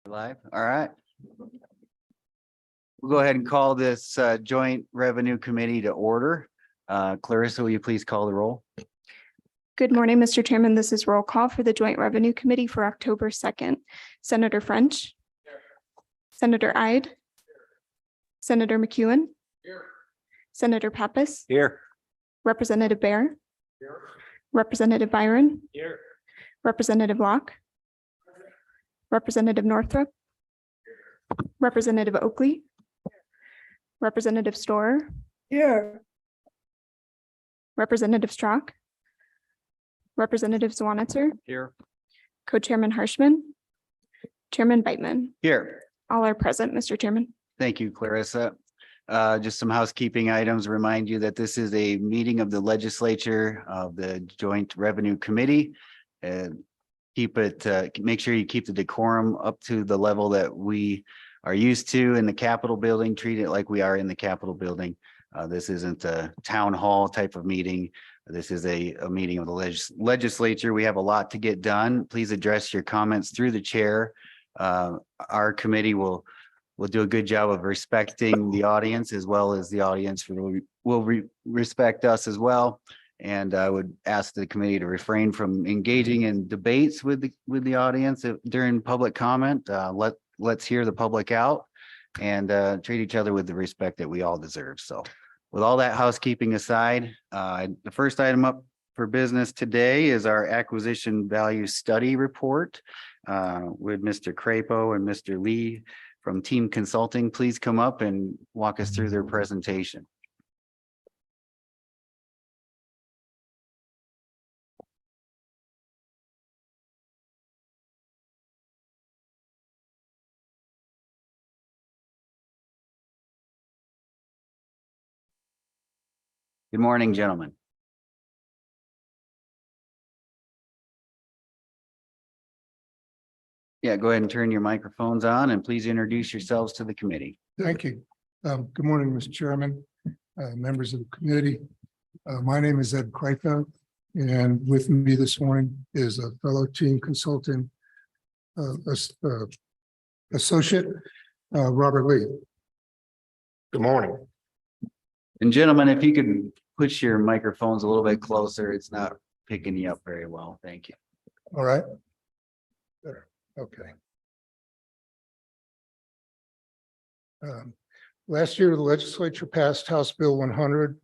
Live. All right. We'll go ahead and call this joint revenue committee to order. Clarissa, will you please call the roll? Good morning, Mr. Chairman. This is roll call for the Joint Revenue Committee for October 2nd. Senator French. Here. Senator Ide. Here. Senator McEwen. Here. Senator Pappas. Here. Representative Bear. Here. Representative Byron. Here. Representative Locke. Representative Northrup. Here. Representative Oakley. Here. Representative Storer. Here. Representative Strock. Representative Zwanitzer. Here. Co-Chairman Harshman. Chairman Beitman. Here. All are present, Mr. Chairman. Thank you, Clarissa. Just some housekeeping items. Remind you that this is a meeting of the legislature of the Joint Revenue Committee. And keep it, make sure you keep the decorum up to the level that we are used to in the Capitol building. Treat it like we are in the Capitol building. This isn't a town hall type of meeting. This is a meeting of the legislature. We have a lot to get done. Please address your comments through the chair. Our committee will do a good job of respecting the audience, as well as the audience will respect us as well. And I would ask the committee to refrain from engaging in debates with the audience during public comment. Let's hear the public out and treat each other with the respect that we all deserve. So with all that housekeeping aside, the first item up for business today is our acquisition value study report with Mr. Crapo and Mr. Lee from Team Consulting. Please come up and walk us through their presentation. Good morning, gentlemen. Yeah, go ahead and turn your microphones on and please introduce yourselves to the committee. Thank you. Good morning, Mr. Chairman, members of the committee. My name is Ed Kreitfeld, and with me this morning is a fellow Team Consultant associate, Robert Lee. Good morning. And gentlemen, if you could push your microphones a little bit closer, it's not picking you up very well. Thank you. All right. Better. Okay. Last year, the legislature passed House Bill 100,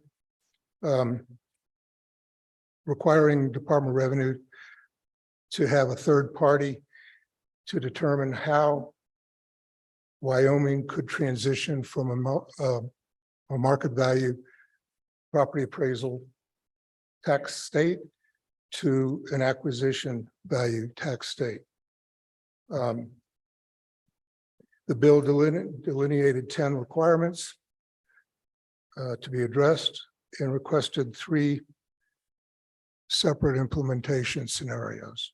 requiring Department of Revenue to have a third party to determine how Wyoming could transition from a market value property appraisal tax state to an acquisition value tax state. The bill delineated 10 requirements to be addressed and requested 3 separate implementation scenarios.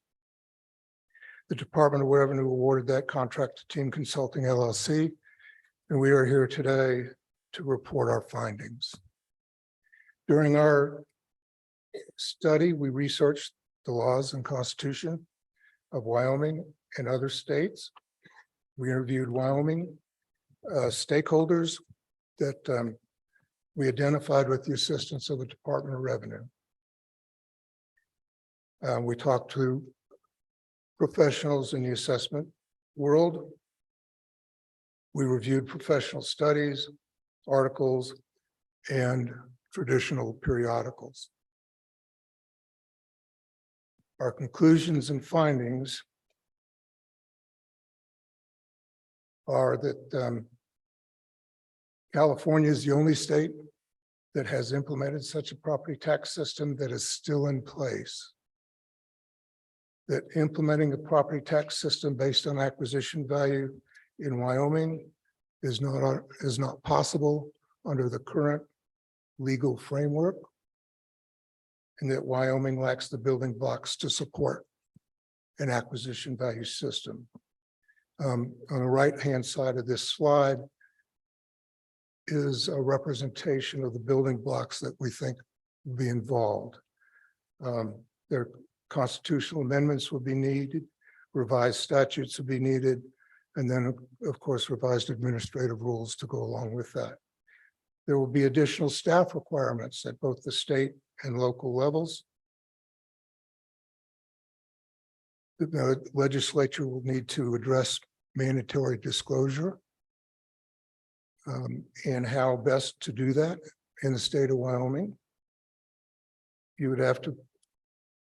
The Department of Revenue awarded that contract to Team Consulting LLC, and we are here today to report our findings. During our study, we researched the laws and constitution of Wyoming and other states. We interviewed Wyoming stakeholders that we identified with the assistance of the Department of Revenue. We talked to professionals in the assessment world. We reviewed professional studies, articles, and traditional periodicals. Our conclusions and findings are that California is the only state that has implemented such a property tax system that is still in place. That implementing a property tax system based on acquisition value in Wyoming is not possible under the current legal framework, and that Wyoming lacks the building blocks to support an acquisition value system. On the right-hand side of this slide is a representation of the building blocks that we think will be involved. Their constitutional amendments will be needed, revised statutes will be needed, And then, of course, revised administrative rules to go along with that. There will be additional staff requirements at both the state and local levels. The legislature will need to address mandatory disclosure and how best to do that in the state of Wyoming. You would have to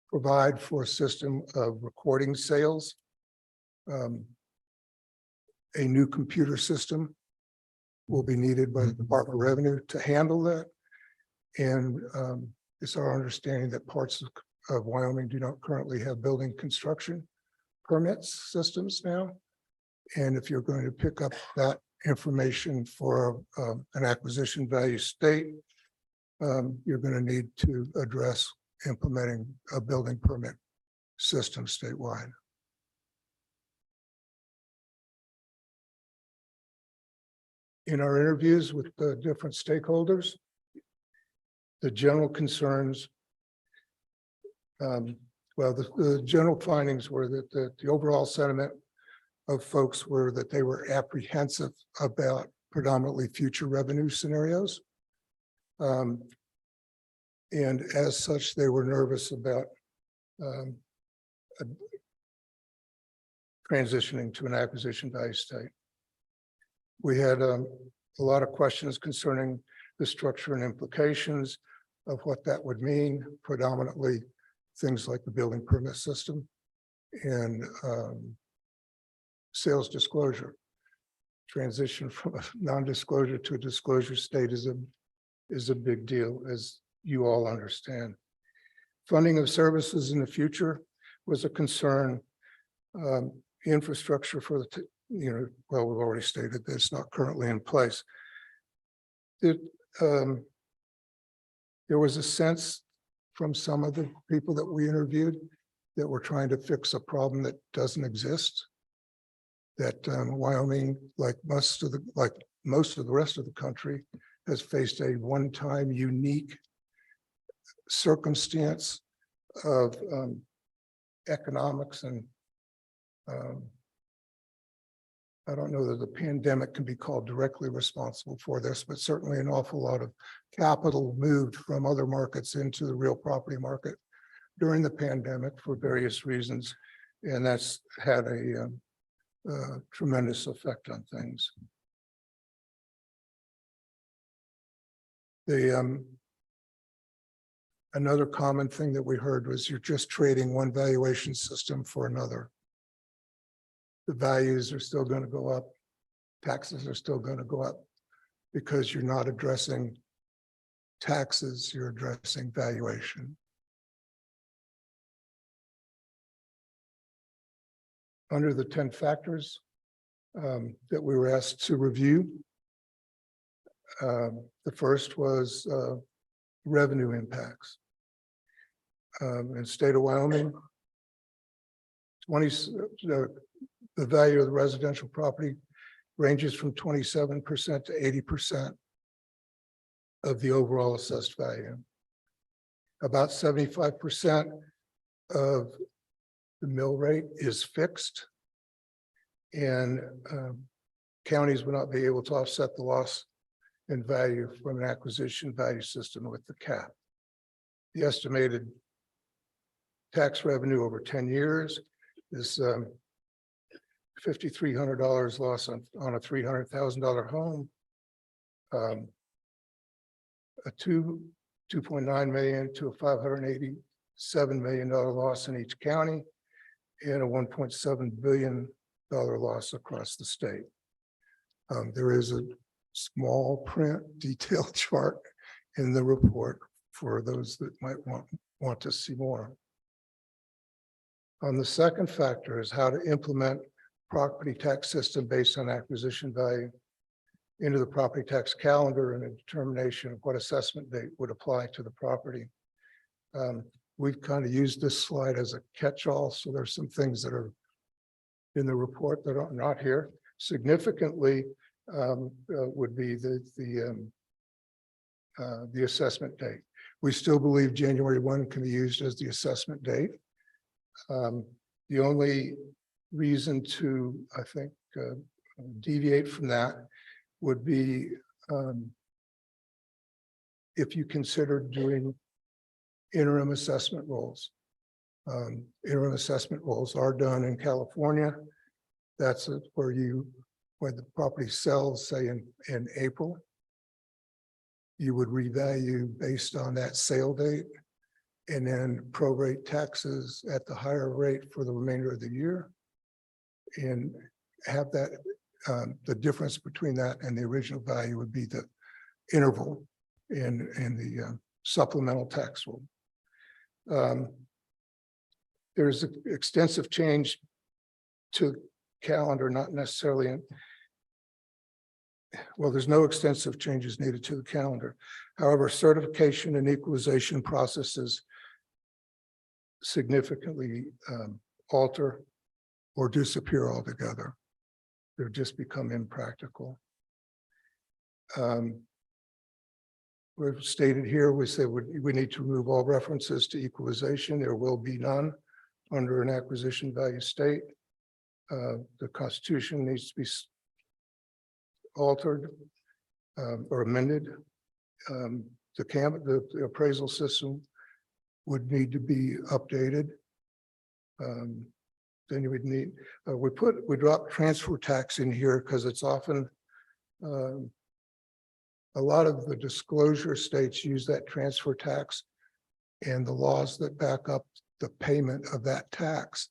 provide for a system of recording sales. A new computer system will be needed by the Department of Revenue to handle that. And it's our understanding that parts of Wyoming do not currently have building construction permits systems now. And if you're going to pick up that information for an acquisition value state, you're going to need to address implementing a building permit system statewide. In our interviews with the different stakeholders, the general concerns, the general findings were that the overall sentiment of folks were that they were apprehensive about predominantly future revenue scenarios. And as such, they were nervous about transitioning to an acquisition value state. We had a lot of questions concerning the structure and implications of what that would mean, predominantly things like the building permit system and sales disclosure. Transition from a non-disclosure to a disclosure state is a big deal, as you all understand. Funding of services in the future was a concern. Infrastructure for the well, we've already stated that it's not currently in place. There was a sense from some of the people that we interviewed that we're trying to fix a problem that doesn't exist. That Wyoming, like most of the rest of the country, has faced a one-time unique circumstance of economics and I don't know that the pandemic can be called directly responsible for this, but certainly an awful lot of capital moved from other markets into the real property market during the pandemic for various reasons. And that's had a tremendous effect on things. Another common thing that we heard was you're just trading one valuation system for another. The values are still going to go up. Taxes are still going to go up because you're not addressing taxes, you're addressing valuation. Under the 10 factors that we were asked to review, the first was revenue impacts. In the state of Wyoming, the value of the residential property ranges from 27% to 80% of the overall assessed value. About 75% of the mill rate is fixed, and counties will not be able to offset the loss in value from an acquisition value system with the cap. The estimated tax revenue over 10 years is $5,300 loss on a $300,000 home, a $2.9 million to a $587 million loss in each county, and a $1.7 billion loss across the state. There is a small print detailed chart in the report for those that might want to see more. On the second factor is how to implement property tax system based on acquisition value into the property tax calendar and a determination of what assessment date would apply to the property. We've kind of used this slide as a catch-all, so there's some things that are in the report that are not here. Significantly would be the assessment date. We still believe January 1 can be used as the assessment date. The only reason to, I think, deviate from that would be if you consider doing interim assessment rolls. Interim assessment rolls are done in California. That's where when the property sells, say in April, you would revalue based on that sale date and then prorate taxes at the higher rate for the remainder of the year and have that, the difference between that and the original value would be the interval in the supplemental tax rule. There's extensive change to calendar, not necessarily well, there's no extensive changes needed to the calendar. However, certification and equalization processes significantly alter or disappear altogether. They've just become impractical. We've stated here, we say we need to remove all references to equalization. There will be none under an acquisition value state. The Constitution needs to be altered or amended. The appraisal system would need to be updated. Then you would need, we dropped transfer tax in here because it's often a lot of the disclosure states use that transfer tax and the laws that back up the payment of that tax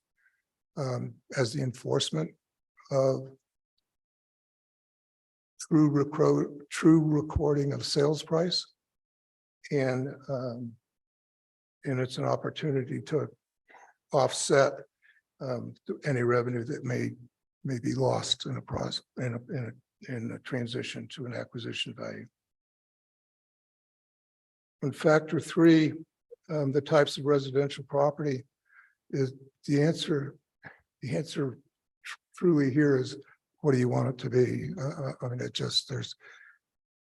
as the enforcement of true recording of sales price. And it's an opportunity to offset any revenue that may be lost in a process in a transition to an acquisition value. On factor 3, the types of residential property is the answer truly here is, what do you want it to be? I mean, it just,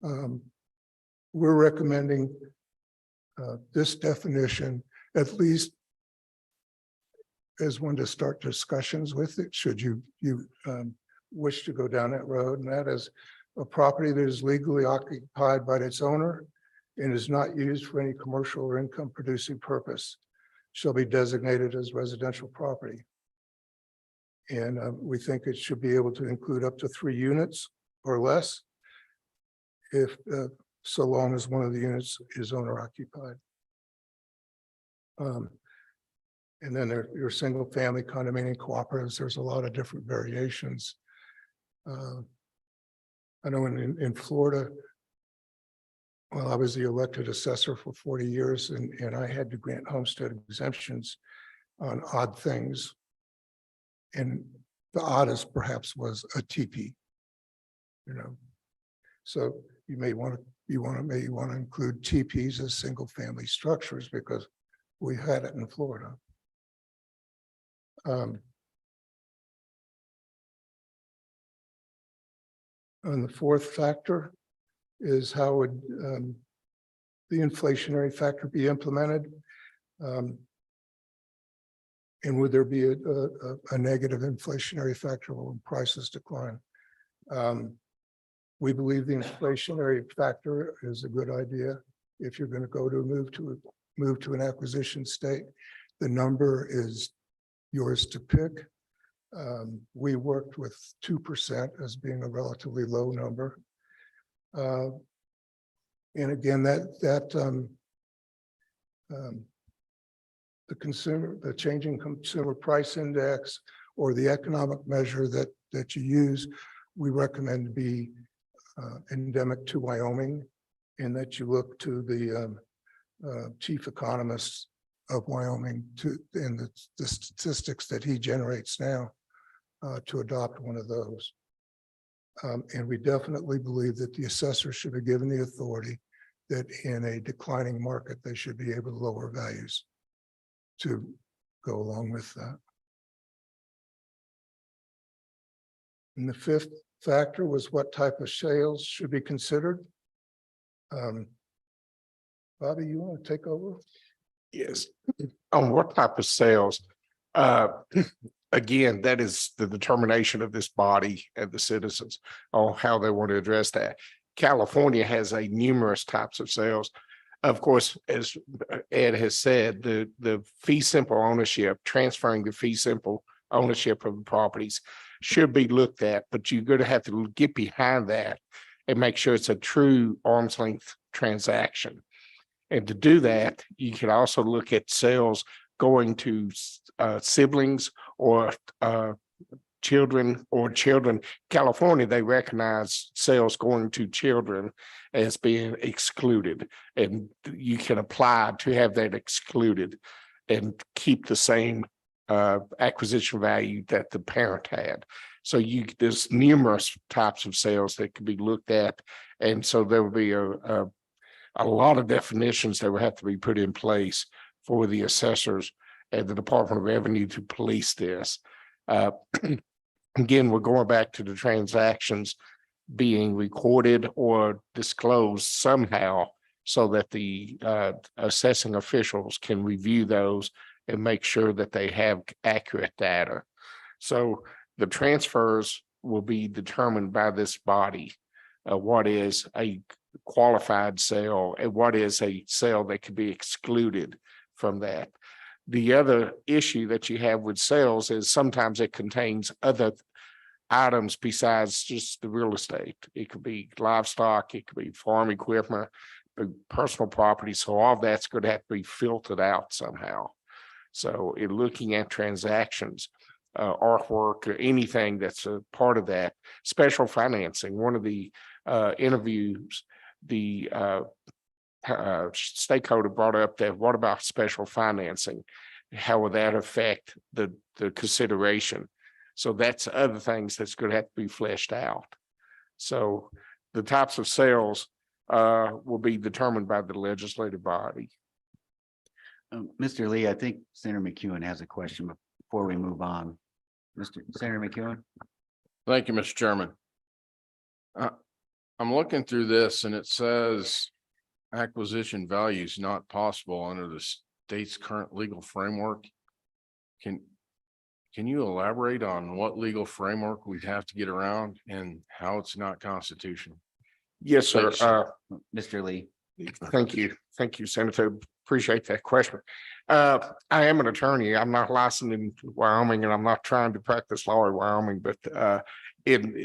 we're recommending this definition, at least as one to start discussions with it, should you wish to go down that road, and that is a property that is legally occupied by its owner and is not used for any commercial or income producing purpose shall be designated as residential property. And we think it should be able to include up to 3 units or less if so long as one of the units is owner occupied. And then your single family condominium cooperatives, there's a lot of different variations. I know in Florida, well, I was the elected assessor for 40 years and I had to grant homestead exemptions on odd things. And the oddest perhaps was a teepee, you know. So you may want to include teepees as single family structures because we had it in Florida. And the fourth factor is how would the inflationary factor be implemented? And would there be a negative inflationary factor when prices decline? We believe the inflationary factor is a good idea. If you're going to go to move to an acquisition state, the number is yours to pick. We worked with 2% as being a relatively low number. And again, the changing consumer price index or the economic measure that you use, we recommend be endemic to Wyoming, and that you look to the chief economists of Wyoming and the statistics that he generates now to adopt one of those. And we definitely believe that the assessor should be given the authority that in a declining market, they should be able to lower values to go along with that. And the fifth factor was what type of sales should be considered. Bobby, you want to take over? Yes. On what type of sales? again, that is the determination of this body and the citizens on how they want to address that. California has a numerous types of sales. Of course, as Ed has said, the fee simple ownership, transferring the fee simple ownership of the properties should be looked at, but you're going to have to get behind that and make sure it's a true arm's length transaction. And to do that, you can also look at sales going to siblings or children. California, they recognize sales going to children as being excluded, and you can apply to have that excluded and keep the same acquisition value that the parent had. So there's numerous types of sales that can be looked at, and so there will be a lot of definitions that would have to be put in place for the assessors and the Department of Revenue to police this. Again, we're going back to the transactions being recorded or disclosed somehow so that the assessing officials can review those and make sure that they have accurate data. So the transfers will be determined by this body. What is a qualified sale and what is a sale that could be excluded from that. The other issue that you have with sales is sometimes it contains other items besides just the real estate. It could be livestock, it could be farm equipment, personal property. So all of that's going to have to be filtered out somehow. So in looking at transactions, artwork or anything that's a part of that, special financing, one of the interviews, the stakeholder brought up that what about special financing? How would that affect the consideration? So that's other things that's going to have to be fleshed out. So the types of sales will be determined by the legislative body. Mr. Lee, I think Senator McEwen has a question before we move on. Senator McEwen. Thank you, Mr. Chairman. I'm looking through this and it says acquisition value is not possible under the state's current legal framework. Can you elaborate on what legal framework we'd have to get around and how it's not constitutional? Yes, sir. Mr. Lee. Thank you. Thank you, Senator. Appreciate that question. I am an attorney. I'm not licensed in Wyoming and I'm not trying to practice law in Wyoming, but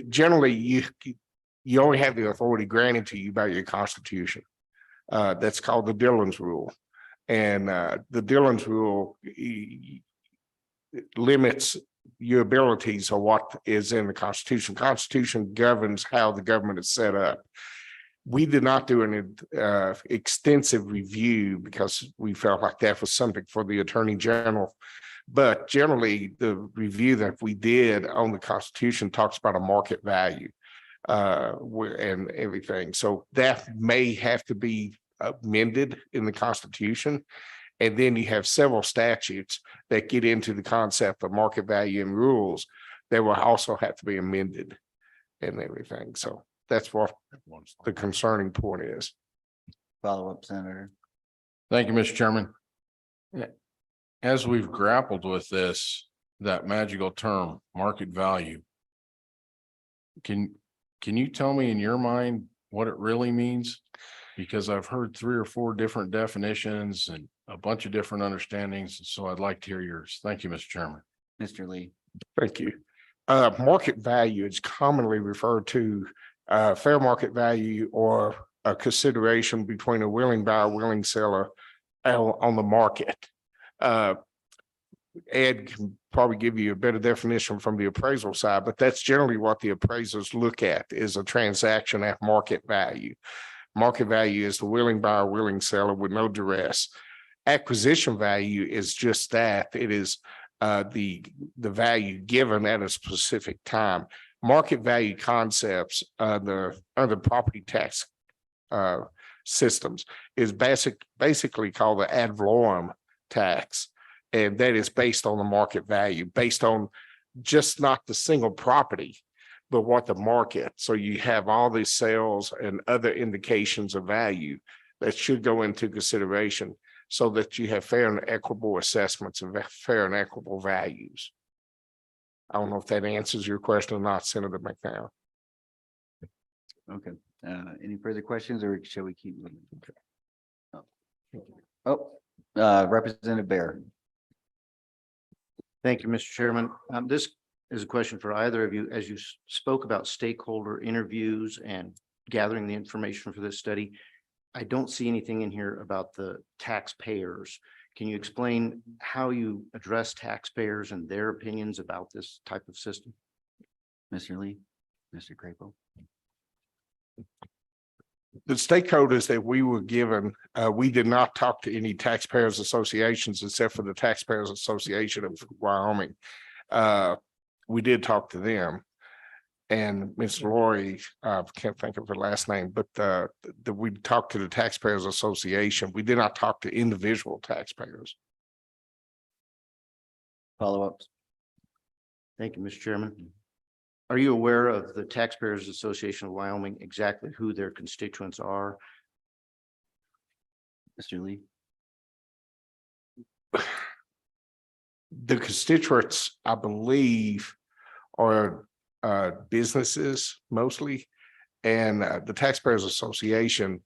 generally you only have the authority granted to you by your constitution. That's called the Dillon's Rule. And the Dillon's Rule limits your abilities of what is in the Constitution. Constitution governs how the government is set up. We did not do an extensive review because we felt like that was something for the Attorney General. But generally, the review that we did on the Constitution talks about a market value and everything. So that may have to be amended in the Constitution. And then you have several statutes that get into the concept of market value and rules that will also have to be amended and everything. So that's what the concerning point is. Follow up, Senator. Thank you, Mr. Chairman. As we've grappled with this, that magical term, market value, can you tell me in your mind what it really means? Because I've heard 3 or 4 different definitions and a bunch of different understandings. So I'd like to hear yours. Thank you, Mr. Chairman. Mr. Lee. Thank you. Market value is commonly referred to fair market value or a consideration between a willing buyer, willing seller on the market. Ed can probably give you a better definition from the appraisal side, but that's generally what the appraisers look at is a transaction at market value. Market value is the willing buyer, willing seller with no duress. Acquisition value is just that. It is the value given at a specific time. Market value concepts under property tax systems is basically called the ad valorem tax. And that is based on the market value, based on just not the single property, but what the market. So you have all these sales and other indications of value that should go into consideration so that you have fair and equitable assessments of fair and equitable values. I don't know if that answers your question or not, Senator McNair. Okay, any further questions or shall we keep moving? Oh, Representative Bear. Thank you, Mr. Chairman. This is a question for either of you. As you spoke about stakeholder interviews and gathering the information for this study, I don't see anything in here about the taxpayers. Can you explain how you address taxpayers and their opinions about this type of system? Mr. Lee, Mr. Crapo. The stakeholders that we were given, we did not talk to any taxpayers associations except for the Taxpayers Association of Wyoming. We did talk to them. And Ms. Lori, I can't think of her last name, but we talked to the Taxpayers Association. We did not talk to individual taxpayers. Follow-ups. Thank you, Mr. Chairman. Are you aware of the Taxpayers Association of Wyoming, exactly who their constituents are? Mr. Lee. The constituents, I believe, are businesses mostly, and the Taxpayers Association.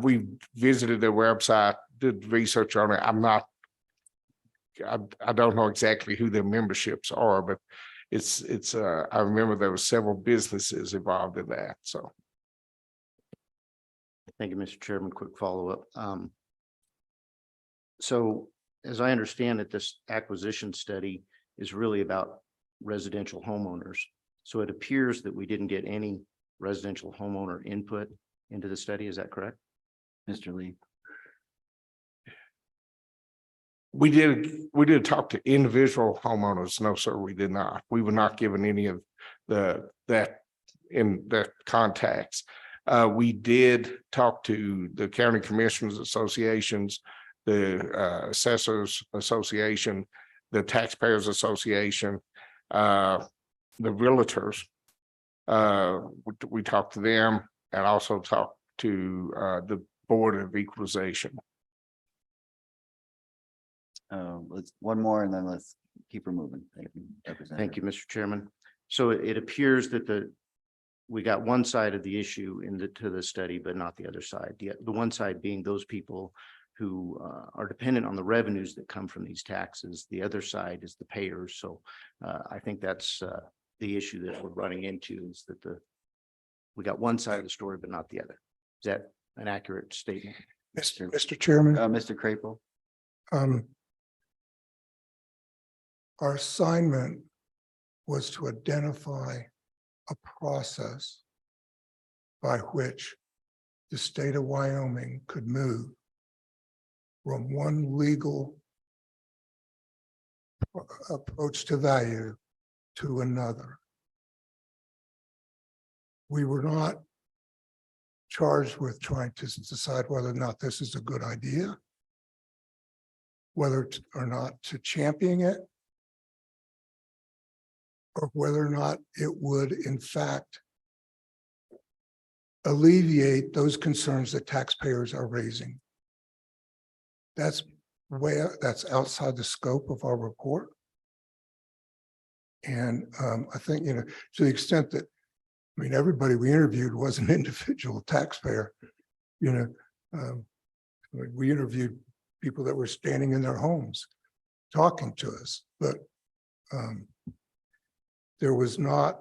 We visited their website, did research on it. I don't know exactly who their memberships are, but it's I remember there were several businesses involved in that. So Thank you, Mr. Chairman. Quick follow-up. So as I understand it, this acquisition study is really about residential homeowners. So it appears that we didn't get any residential homeowner input into the study. Is that correct? Mr. Lee. we did talk to individual homeowners. No, sir, we did not. We were not given any of that in that contacts. We did talk to the county commissioners associations, the assessors association, the taxpayers association, the realtors. We talked to them and also talked to the Board of Equalization. Let's one more and then let's keep her moving. Thank you. Thank you, Mr. Chairman. So it appears that we got one side of the issue to the study, but not the other side. The one side being those people who are dependent on the revenues that come from these taxes. The other side is the payers. So I think that's the issue that we're running into, is that we got one side of the story, but not the other. Is that an accurate statement? Mr. Chairman, Mr. Crapo. Our assignment was to identify a process by which the state of Wyoming could move from one legal approach to value to another. We were not charged with trying to decide whether or not this is a good idea, whether or not to champion it, or whether or not it would in fact alleviate those concerns that taxpayers are raising. That's outside the scope of our report. And I think, to the extent that, everybody we interviewed was an individual taxpayer. We interviewed people that were standing in their homes talking to us, but there was not,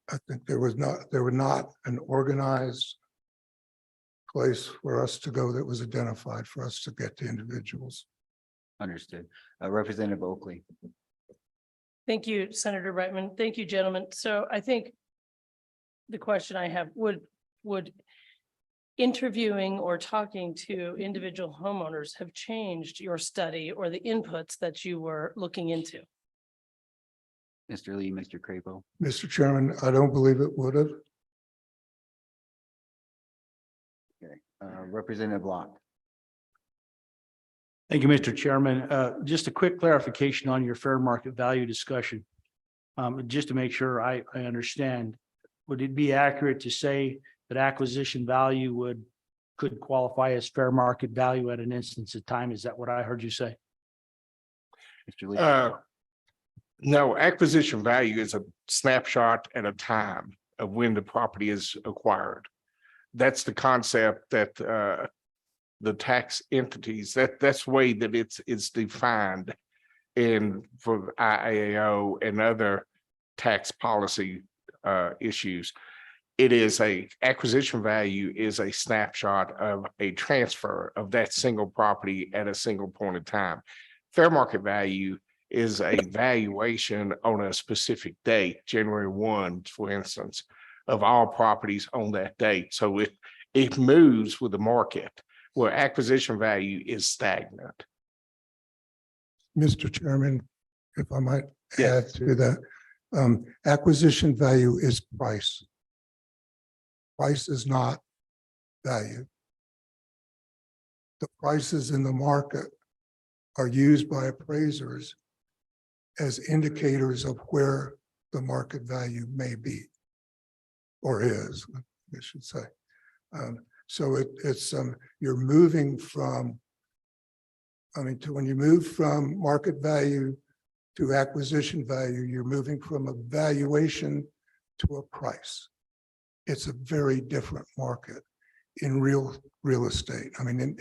I think there was not an organized place for us to go that was identified for us to get to individuals. Understood. Representative Oakley. Thank you, Senator Brightman. Thank you, gentlemen. So I think the question I have, would interviewing or talking to individual homeowners have changed your study or the inputs that you were looking into? Mr. Lee, Mr. Crapo. Mr. Chairman, I don't believe it would have. Okay. Representative Locke. Thank you, Mr. Chairman. Just a quick clarification on your fair market value discussion. Just to make sure I understand, would it be accurate to say that acquisition value could qualify as fair market value at an instance of time? Is that what I heard you say? Mr. Lee? No, acquisition value is a snapshot at a time of when the property is acquired. That's the concept that the tax entities, that's the way that it's defined in for IAAO and other tax policy issues. It is acquisition value is a snapshot of a transfer of that single property at a single point in time. Fair market value is a valuation on a specific date, January 1, for instance, of all properties on that date. So it moves with the market, where acquisition value is stagnant. Mr. Chairman, if I might Yes. add to that, acquisition value is price. Price is not value. The prices in the market are used by appraisers as indicators of where the market value may be or is, I should say. So it's you're moving from, when you move from market value to acquisition value, you're moving from a valuation to a price. It's a very different market in real estate. I mean,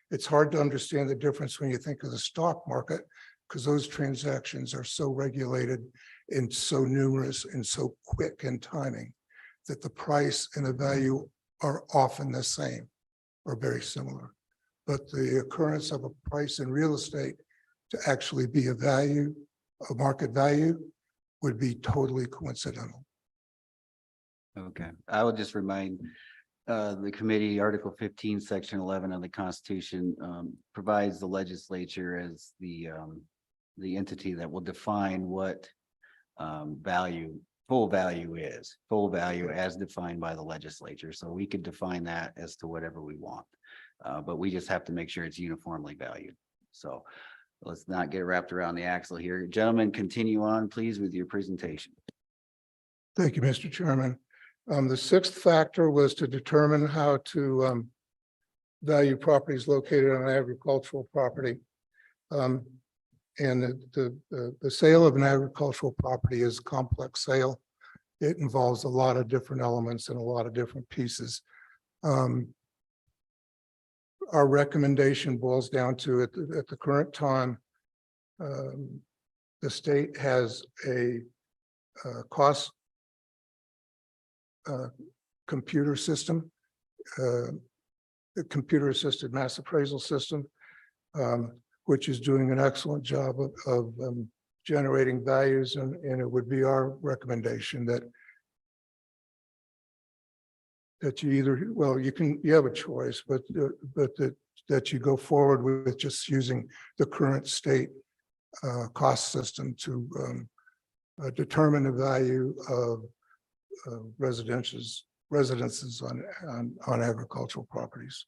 it's hard to understand the difference when you think of the stock market, because those transactions are so regulated and so numerous and so quick in timing that the price and the value are often the same or very similar. But the occurrence of a price in real estate to actually be a value, a market value, would be totally coincidental. Okay, I would just remind the committee, Article 15, Section 11 of the Constitution provides the legislature as the entity that will define what full value is, full value as defined by the legislature. So we could define that as to whatever we want, but we just have to make sure it's uniformly valued. So let's not get wrapped around the axle here. Gentlemen, continue on, please, with your presentation. Thank you, Mr. Chairman. The sixth factor was to determine how to value properties located on agricultural property. And the sale of an agricultural property is a complex sale. It involves a lot of different elements and a lot of different pieces. Our recommendation boils down to at the current time, the state has a cost computer system, a computer-assisted mass appraisal system, which is doing an excellent job of generating values, and it would be our recommendation that you either, well, you have a choice, but that you go forward with just using the current state cost system to determine the value of residences on agricultural properties.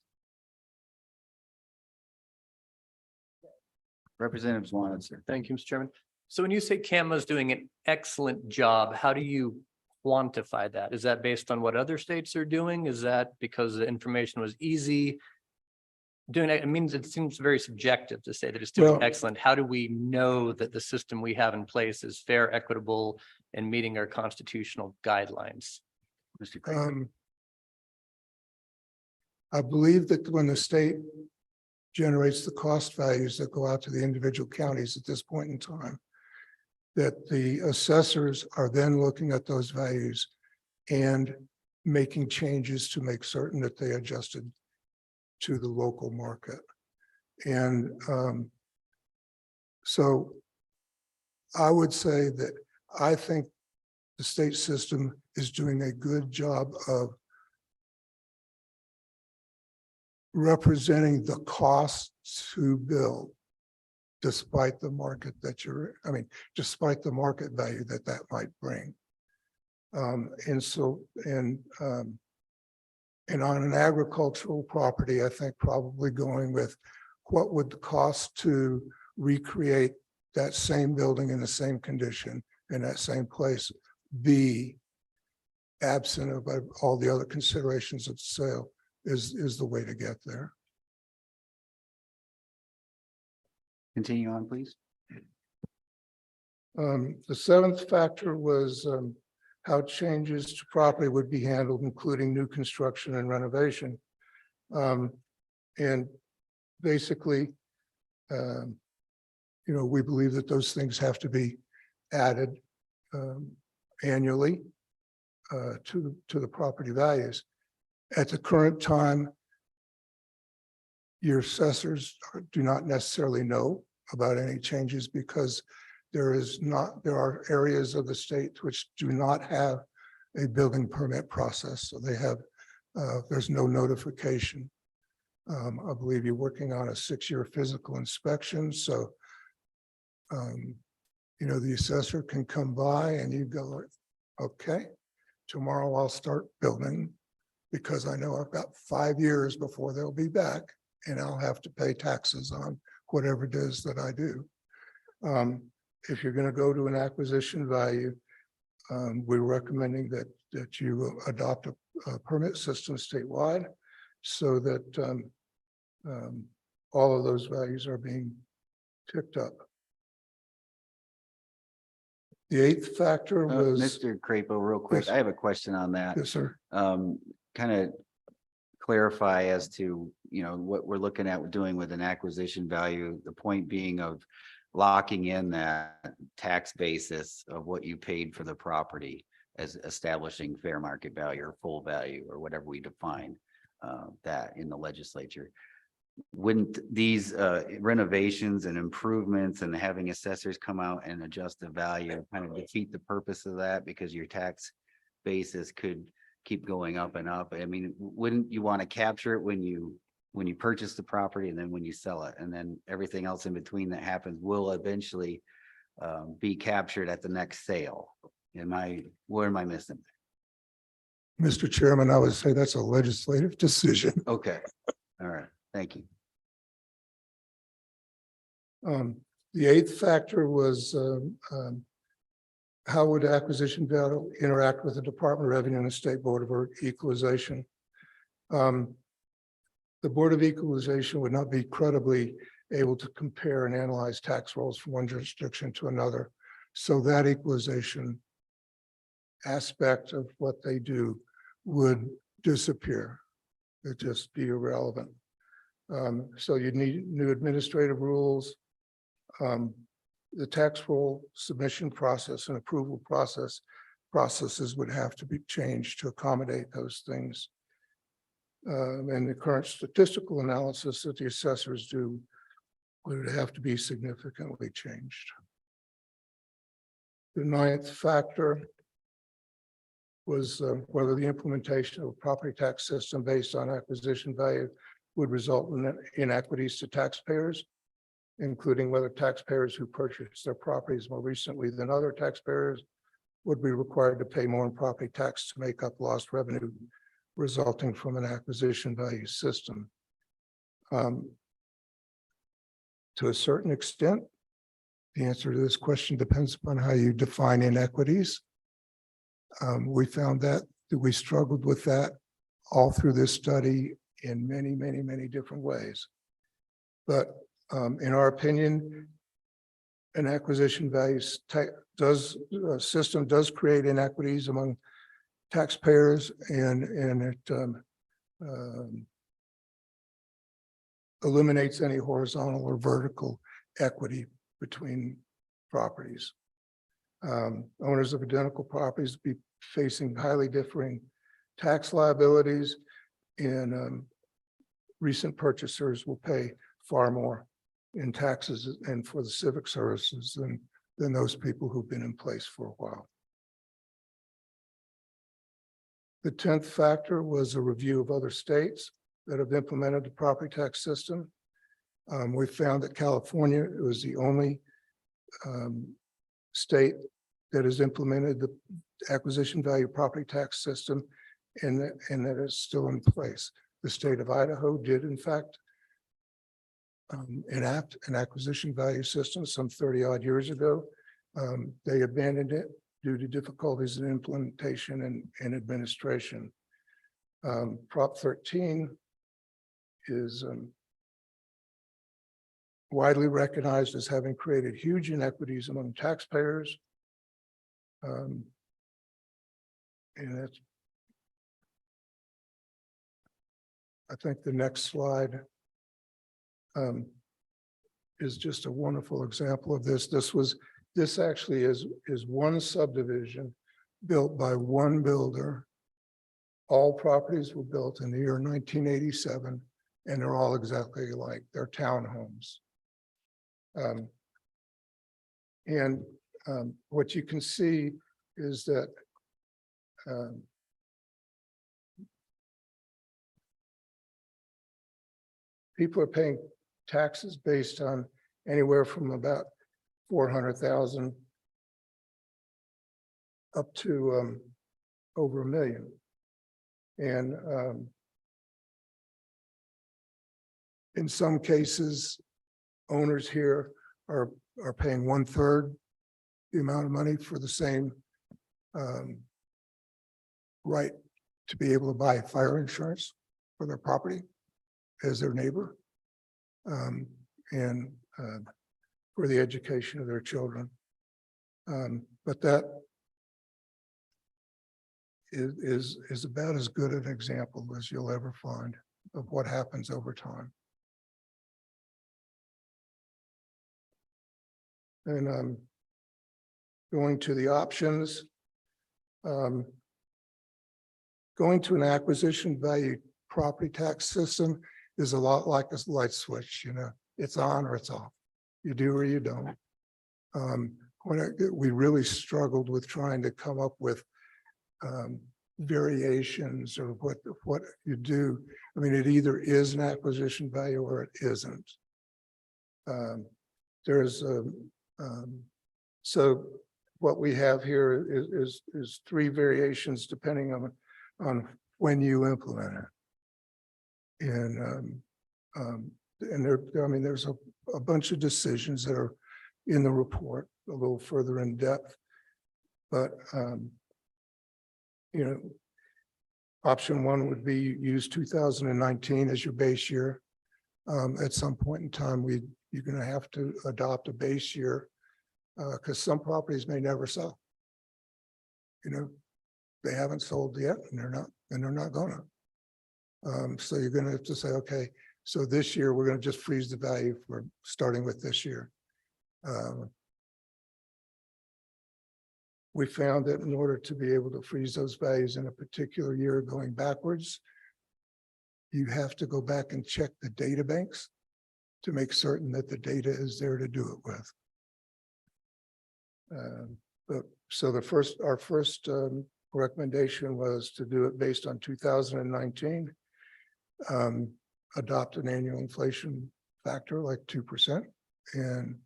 Representative Swan, sir. Thank you, Mr. Chairman. So when you say CAMA is doing an excellent job, how do you quantify that? Is that based on what other states are doing? Is that because the information was easy? Doing it means it seems very subjective to say that it's doing Well, excellent. How do we know that the system we have in place is fair, equitable, and meeting our constitutional guidelines? Mr. Craig. I believe that when the state generates the cost values that go out to the individual counties at this point in time, that the assessors are then looking at those values and making changes to make certain that they adjusted to the local market. And so I would say that I think the state system is doing a good job of representing the cost to build despite the market that despite the market value that might bring. And on an agricultural property, I think probably going with what would the cost to recreate that same building in the same condition in that same place be, absent of all the other considerations of sale, is the way to get there. Continue on, please. The seventh factor was how changes to property would be handled, including new construction and renovation. And basically, we believe that those things have to be added annually to the property values. At the current time, your assessors do not necessarily know about any changes because there are areas of the state which do not have a building permit process. So there's no notification. I believe you're working on a 6-year physical inspection. So, the assessor can come by and you go, okay, tomorrow I'll start building because I know I've got 5 years before they'll be back and I'll have to pay taxes on whatever it is that I do. If you're going to go to an acquisition value, we're recommending that you adopt a permit system statewide so that all of those values are being picked up. The eighth factor was, Mr. Crapo, real quick, Yes. I have a question on that. yes, sir. Kind of clarify as to, what we're looking at doing with an acquisition value, the point being of locking in that tax basis of what you paid for the property as establishing fair market value or full value or whatever we define that in the legislature. Wouldn't these renovations and improvements and having assessors come out and adjust the value kind of defeat the purpose of that because your tax basis could keep going up and up? I mean, wouldn't you want to capture it when you purchase the property and then when you sell it, and then everything else in between that happens will eventually be captured at the next sale? Where am I missing? Mr. Chairman, I would say that's a legislative decision. Okay, all right, thank you. The eighth factor was how would acquisition value interact with the Department of Revenue and the State Board of Equalization? The Board of Equalization would not be credibly able to compare and analyze tax rolls from one jurisdiction to another. So that equalization aspect of what they do would disappear. It'd just be irrelevant. So you'd need new administrative rules. The tax roll submission process and approval processes would have to be changed to accommodate those things. And the current statistical analysis that the assessors do would have to be significantly changed. The ninth factor was whether the implementation of a property tax system based on acquisition value would result in inequities to taxpayers, including whether taxpayers who purchased their properties more recently than other taxpayers would be required to pay more in property tax to make up lost revenue resulting from an acquisition value system. To a certain extent, the answer to this question depends upon how you define inequities. We found that we struggled with that all through this study in many, many, many different ways. But in our opinion, an acquisition value system does create inequities among taxpayers, and it eliminates any horizontal or vertical equity between properties. Owners of identical properties be facing highly differing tax liabilities, and recent purchasers will pay far more in taxes and for the civic services than those people who've been in place for a while. The 10th factor was a review of other states that have implemented the property tax system. We found that California was the only state that has implemented the acquisition value property tax system, and that is still in place. The state of Idaho did, in fact, enact an acquisition value system some 30-odd years ago. They abandoned it due to difficulties in implementation and administration. Prop 13 is widely recognized as having created huge inequities among taxpayers. And that's, I think the next slide is just a wonderful example of this. This actually is one subdivision built by one builder. All properties were built in the year 1987, and they're all exactly alike. They're townhomes. What you can see is that people are paying taxes based on anywhere from about 400,000 up to over $1 million. And in some cases, owners here are paying 1/3 the amount of money for the same right to be able to buy fire insurance for their property as their neighbor, and for the education of their children. But that is about as good an example as you'll ever find of what happens over time. And going to the options, going to an acquisition value property tax system is a lot like a light switch, it's on or it's off. You do or you don't. We really struggled with trying to come up with variations or what you do. I mean, it either is an acquisition value or it isn't. So what we have here is 3 variations depending on when you implement it. And there's a bunch of decisions that are in the report a little further in depth, but option 1 would be use 2019 as your base year. At some point in time, you're going to have to adopt a base year because some properties may never sell. They haven't sold yet, and they're not gonna. So you're going to have to say, okay, so this year we're going to just freeze the value for starting with this year. We found that in order to be able to freeze those values in a particular year going backwards, you have to go back and check the data banks to make certain that the data is there to do it with. So our first recommendation was to do it based on 2019, adopt an annual inflation factor like 2%, and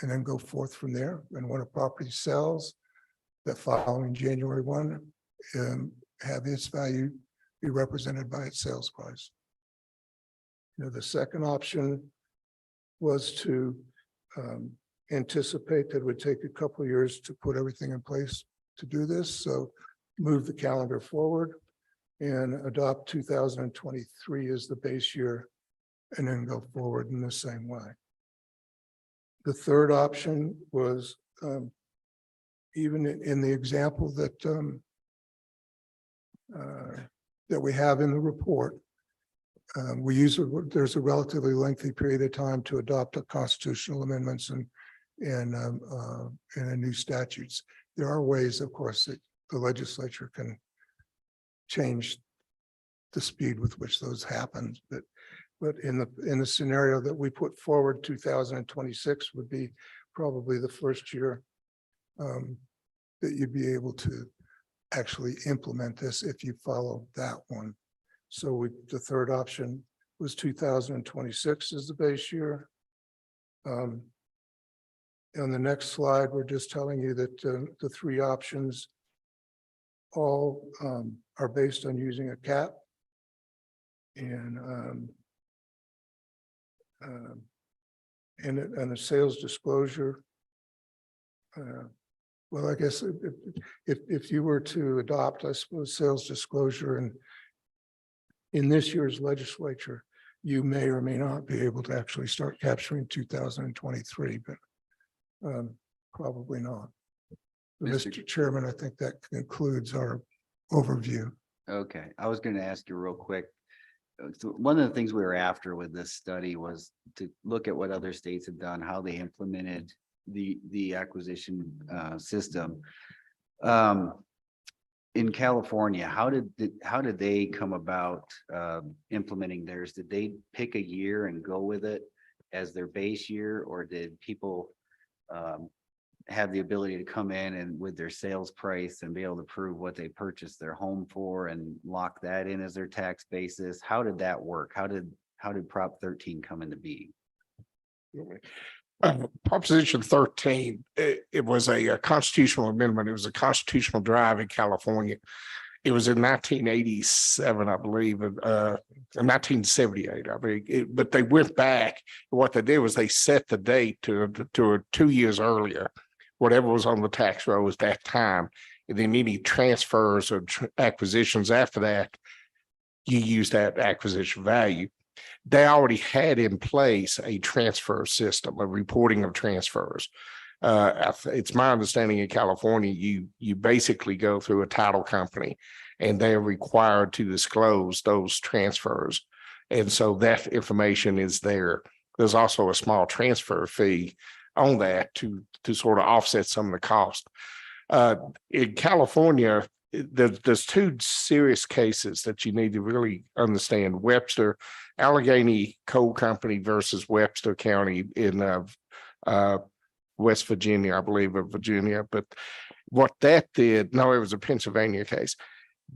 then go forth from there. And when a property sells, the following January 1, have its value be represented by its sales price. The second option was to anticipate that it would take a couple of years to put everything in place to do this. So move the calendar forward and adopt 2023 as the base year, and then go forward in the same way. The third option was even in the example that we have in the report, there's a relatively lengthy period of time to adopt a constitutional amendments and new statutes. There are ways, of course, that the legislature can change the speed with which those happen, but in the scenario that we put forward, 2026 would be probably the first year that you'd be able to actually implement this if you follow that one. So the third option was 2026 as the base year. On the next slide, we're just telling you that the 3 options all are based on using a cap. And a sales disclosure. Well, I guess if you were to adopt, I suppose, sales disclosure in this year's legislature, you may or may not be able to actually start capturing 2023, but probably not. Mr. Chairman, I think that concludes our overview. Okay, I was gonna ask you real quick. So one of the things we were after with this study was to look at what other states have done, how they implemented the acquisition system. In California, how did they come about implementing theirs? Did they pick a year and go with it as their base year, or did people have the ability to come in and with their sales price and be able to prove what they purchased their home for and lock that in as their tax basis? How did that work? How did Prop 13 come into being? Proposition 13, it was a constitutional amendment. It was a constitutional drive in California. It was in 1987, I believe, 1978, I believe. But they went back. What they did was they set the date to 2 years earlier, whatever was on the tax roll at that time. And then any transfers or acquisitions after that, you use that acquisition value. They already had in place a transfer system, a reporting of transfers. It's my understanding in California, you basically go through a title company and they're required to disclose those transfers. And so that information is there. There's also a small transfer fee on that to sort of offset some of the cost. In California, there's two serious cases that you need to really understand. Webster, Allegheny Coal Company versus Webster County in West Virginia, I believe, or Virginia. But what that did, no, it was a Pennsylvania case.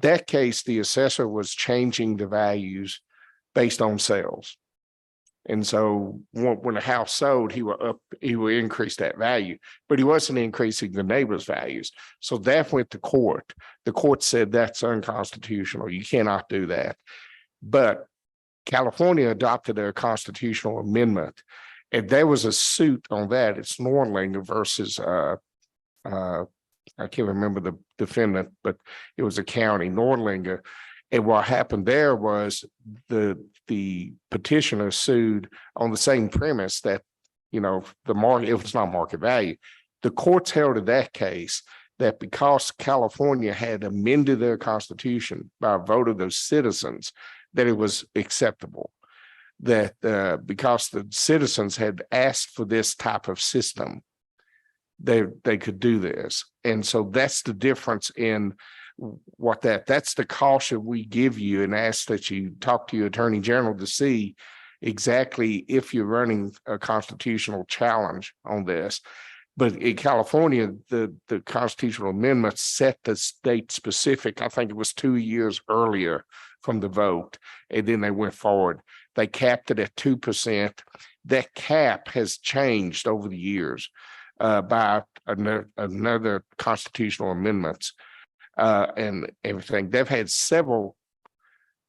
That case, the assessor was changing the values based on sales. And so when a house sold, he would increase that value, but he wasn't increasing the neighbor's values. So that went to court. The court said that's unconstitutional. You cannot do that. But California adopted a constitutional amendment, and there was a suit on that. It's Nordlinger versus I can't remember the defendant, but it was a county, Nordlinger. And what happened there was the petitioner sued on the same premise that, the market, it was not market value. The courts held in that case that because California had amended their constitution by a vote of those citizens, that it was acceptable. That because the citizens had asked for this type of system, they could do this. And so that's the difference in that's the caution we give you, and ask that you talk to your attorney general to see exactly if you're running a constitutional challenge on this. But in California, the constitutional amendment set the state specific, I think it was 2 years earlier from the vote, and then they went forward. They capped it at 2%. That cap has changed over the years by another constitutional amendments. And everything. They've had several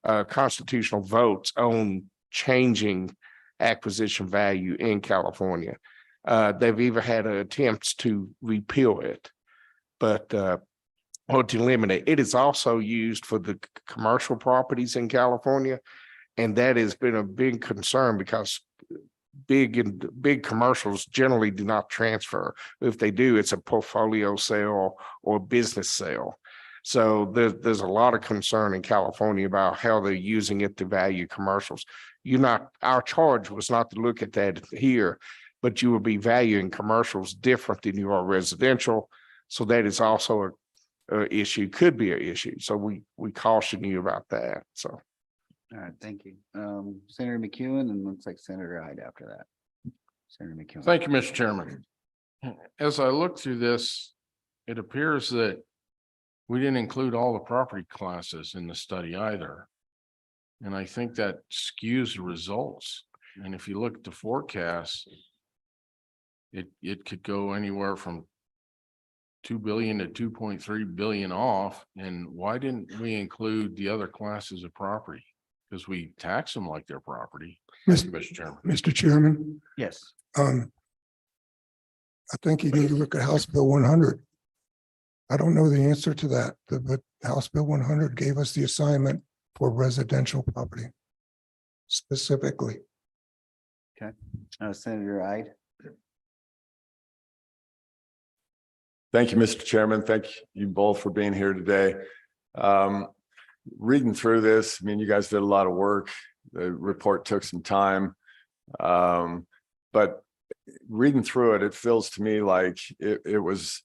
constitutional votes on changing acquisition value in California. They've even had attempts to repeal it, but or to eliminate it. It is also used for the commercial properties in California, and that has been a big concern because big commercials generally do not transfer. If they do, it's a portfolio sale or business sale. So there's a lot of concern in California about how they're using it to value commercials. Our charge was not to look at that here, but you will be valuing commercials different than you are residential. So that is also a issue, could be an issue. So we caution you about that. So. All right, thank you. Senator McEwen, and looks like Senator Hyde after that. Senator McEwen. Thank you, Mr. Chairman. As I look through this, it appears that we didn't include all the property classes in the study either. And I think that skews the results. And if you look at the forecast, it could go anywhere from 2 billion to 2.3 billion off. And why didn't we include the other classes of property? Because we tax them like their property. Thank you, Mr. Chairman. Mr. Chairman, Yes. I think you need to look at House Bill 100. I don't know the answer to that, but House Bill 100 gave us the assignment for residential property. specifically. Senator Ide. Thank you, Mr. Chairman. Thank you both for being here today. Reading through this, I mean, you guys did a lot of work. The report took some time. But reading through it, it feels to me like it was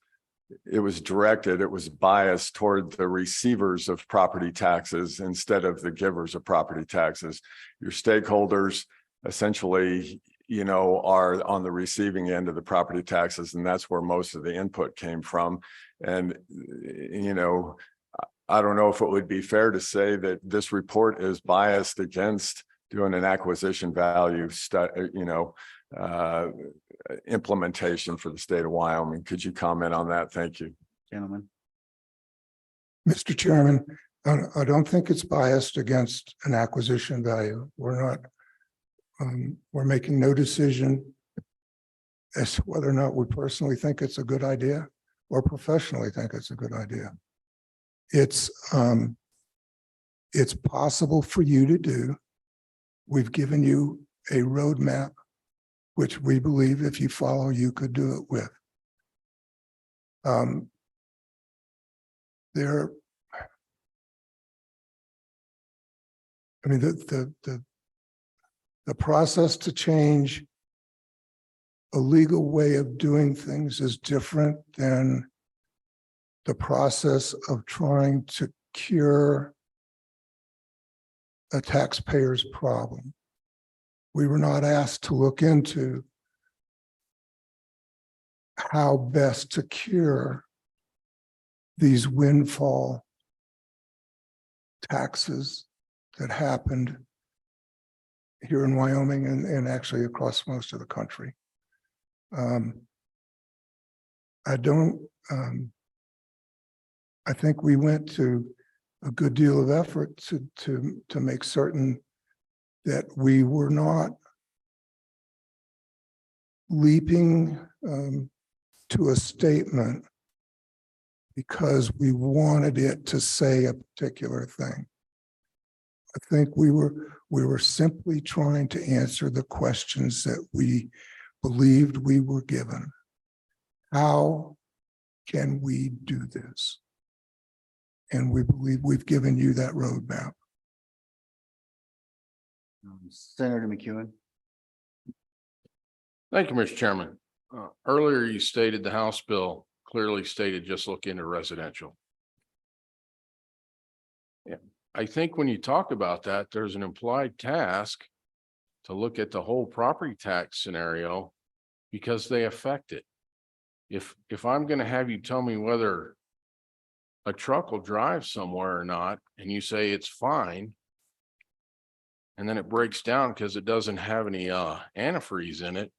directed, it was biased toward the receivers of property taxes instead of the givers of property taxes. Your stakeholders essentially, you know, are on the receiving end of the property taxes, and that's where most of the input came from. And, you know, I don't know if it would be fair to say that this report is biased against doing an acquisition value implementation for the state of Wyoming. Could you comment on that? Thank you. Gentlemen. Mr. Chairman, I don't think it's biased against an acquisition value. We're not, we're making no decision as to whether or not we personally think it's a good idea or professionally think it's a good idea. It's possible for you to do. We've given you a roadmap, which we believe if you follow, you could do it with. I mean, the process to change a legal way of doing things is different than the process of trying to cure a taxpayer's problem. We were not asked to look into how best to cure these windfall taxes that happened here in Wyoming and actually across most of the country. I think we went to a good deal of effort to make certain that we were not leaping to a statement because we wanted it to say a particular thing. I think we were simply trying to answer the questions that we believed we were given. How can we do this? And we believe we've given you that roadmap. Senator McEwen. Thank you, Mr. Chairman. Earlier you stated the House bill clearly stated just look into residential. Yeah, I think when you talk about that, there's an implied task to look at the whole property tax scenario because they affect it. If I'm going to have you tell me whether a truck will drive somewhere or not, and you say it's fine, and then it breaks down because it doesn't have any antifreeze in it,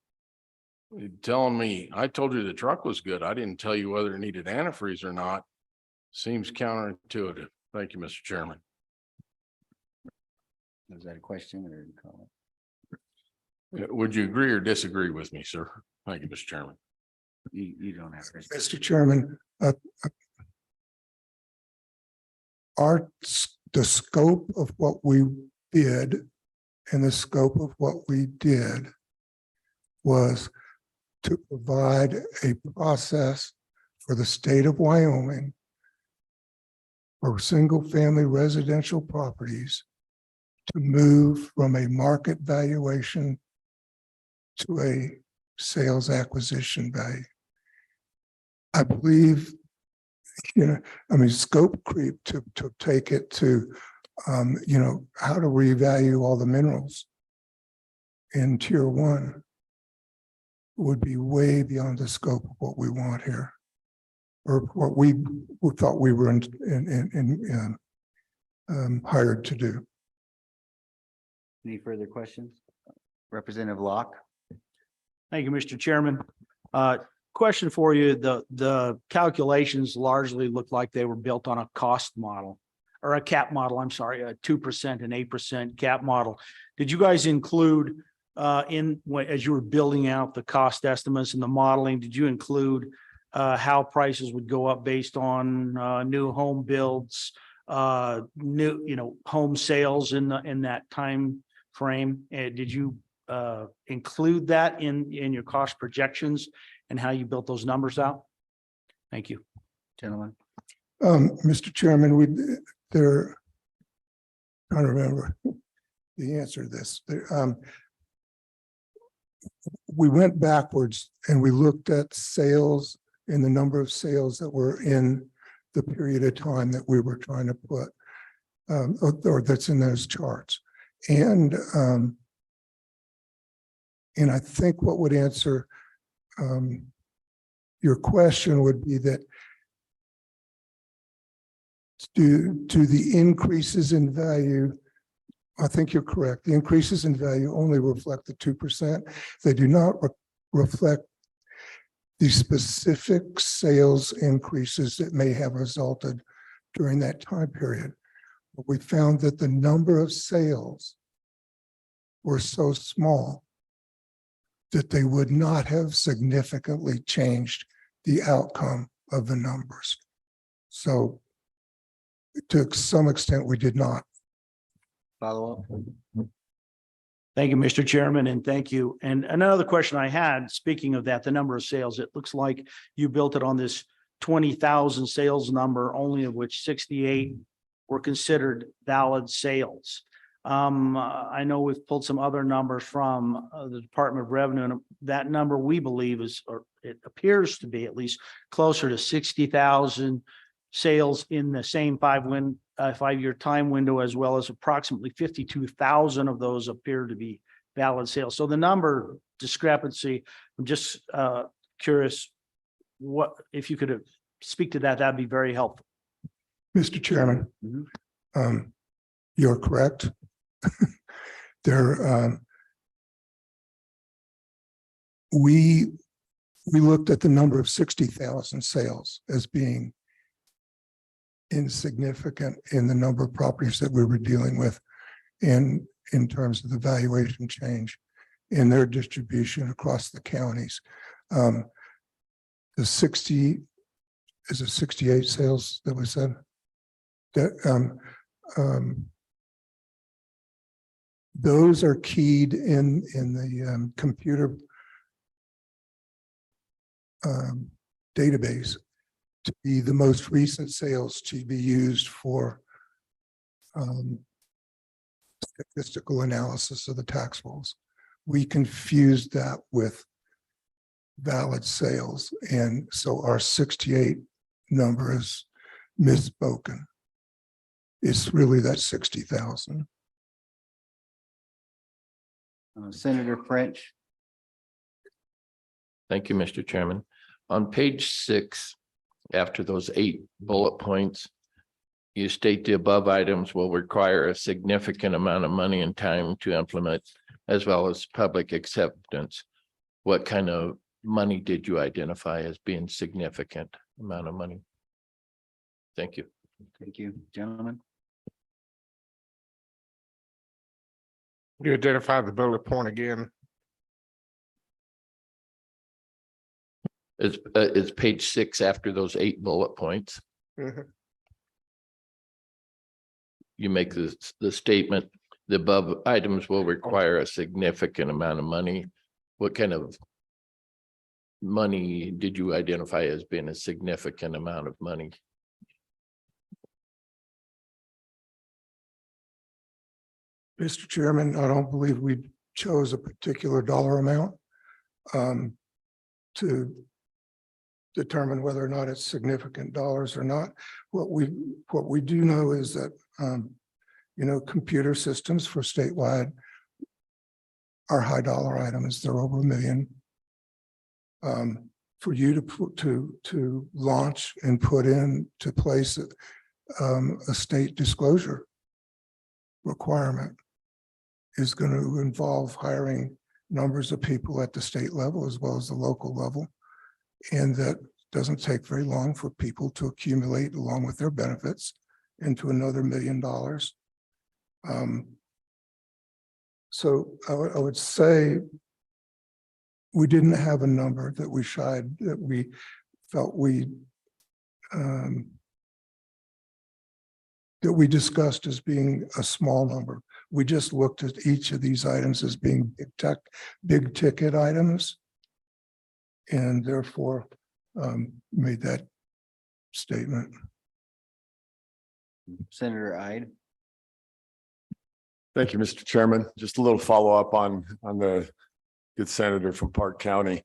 you're telling me I told you the truck was good, I didn't tell you whether it needed antifreeze or not, seems counterintuitive. Thank you, Mr. Chairman. Is that a question or a comment? Would you agree or disagree with me, sir? Thank you, Mr. Chairman. You don't have to. Mr. Chairman, the scope of what we did and the scope of what we did was to provide a process for the state of Wyoming for single-family residential properties to move from a market valuation to a sales acquisition value. I believe, scope creep to take it to, how to revalue all the minerals in tier 1 would be way beyond the scope of what we want here, or what we thought we were hired to do. Any further questions? Representative Locke. Thank you, Mr. Chairman. Question for you. The calculations largely look like they were built on a cost model or a cap model. I'm sorry, a 2% and 8% cap model. Did you guys include as you were building out the cost estimates and the modeling, did you include how prices would go up based on new home builds, new home sales in that time frame. Did you include that in your cost projections and how you built those numbers out? Thank you. Gentlemen. Mr. Chairman, trying to remember the answer to this. We went backwards and we looked at sales and the number of sales that were in the period of time that we were trying to put, or that's in those charts. And I think what would answer your question would be that due to the increases in value, I think you're correct. The increases in value only reflect the 2%. They do not reflect the specific sales increases that may have resulted during that time period. But we found that the number of sales were so small that they would not have significantly changed the outcome of the numbers. So to some extent, we did not. Follow up. Thank you, Mr. Chairman, and thank you. And another question I had, speaking of that, the number of sales, it looks like you built it on this 20,000 sales number, only of which 68 were considered valid sales. I know we've pulled some other numbers from the Department of Revenue, and that number we believe is, or it appears to be at least closer to 60,000 sales in the same 5-year time window, as well as approximately 52,000 of those appear to be valid sales. So the number discrepancy, I'm just curious, what if you could speak to that, that'd be very helpful. Mr. Chairman, you're correct. We looked at the number of 60,000 sales as being insignificant in the number of properties that we were dealing with in terms of the valuation change in their distribution across the counties. The 68 sales that we said? That those are keyed in the computer database to be the most recent sales to be used for statistical analysis of the tax rolls. We confused that with valid sales, and so our 68 number is misspoken. It's really that 60,000. Senator French. Thank you, Mr. Chairman. On page 6, after those 8 bullet points, you state the above items will require a significant amount of money and time to implement, as well as public acceptance. What kind of money did you identify as being significant amount of money? Thank you. Thank you, gentlemen. You identify the bullet point again. It's page 6 after those 8 bullet points. Mhm. You make the statement, the above items will require a significant amount of money. What kind of money did you identify as being a significant amount of money? Mr. Chairman, I don't believe we chose a particular dollar amount to determine whether or not it's significant dollars or not. What we do know is that computer systems for statewide are high dollar items. They're over $1 million. For you to launch and put into place a state disclosure requirement is going to involve hiring numbers of people at the state level as well as the local level. And that doesn't take very long for people to accumulate along with their benefits into another $1 million. So I would say we didn't have a number that we felt that we discussed as being a small number. We just looked at each of these items as being big ticket items. And therefore, made that statement. Senator Ide. Thank you, Mr. Chairman. Just a little follow-up on the good senator from Park County.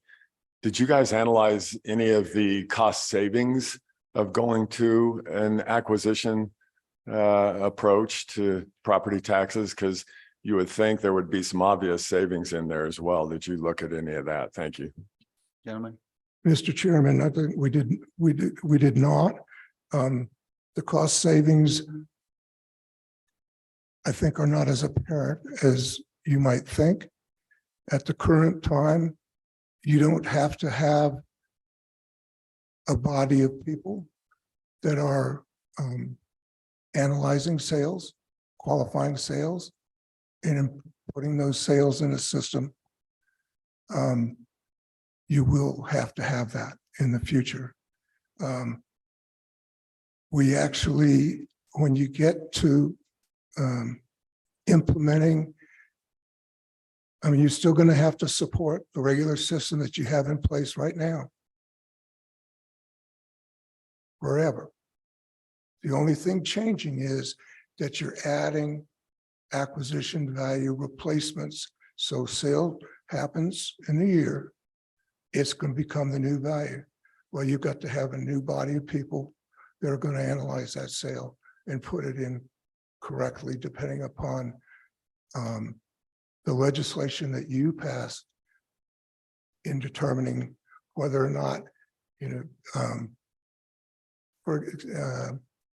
Did you guys analyze any of the cost savings of going to an acquisition approach to property taxes? Because you would think there would be some obvious savings in there as well. Did you look at any of that? Thank you. Gentlemen. Mr. Chairman, I think we did not. The cost savings, I think, are not as apparent as you might think. At the current time, you don't have to have a body of people that are analyzing sales, qualifying sales, and putting those sales in a system. You will have to have that in the future. We actually, when you get to implementing, I mean, you're still going to have to support the regular system that you have in place right now. Forever. The only thing changing is that you're adding acquisition value replacements. So sale happens in a year, it's going to become the new value. Well, you've got to have a new body of people that are going to analyze that sale and put it in correctly, depending upon the legislation that you pass in determining whether or not,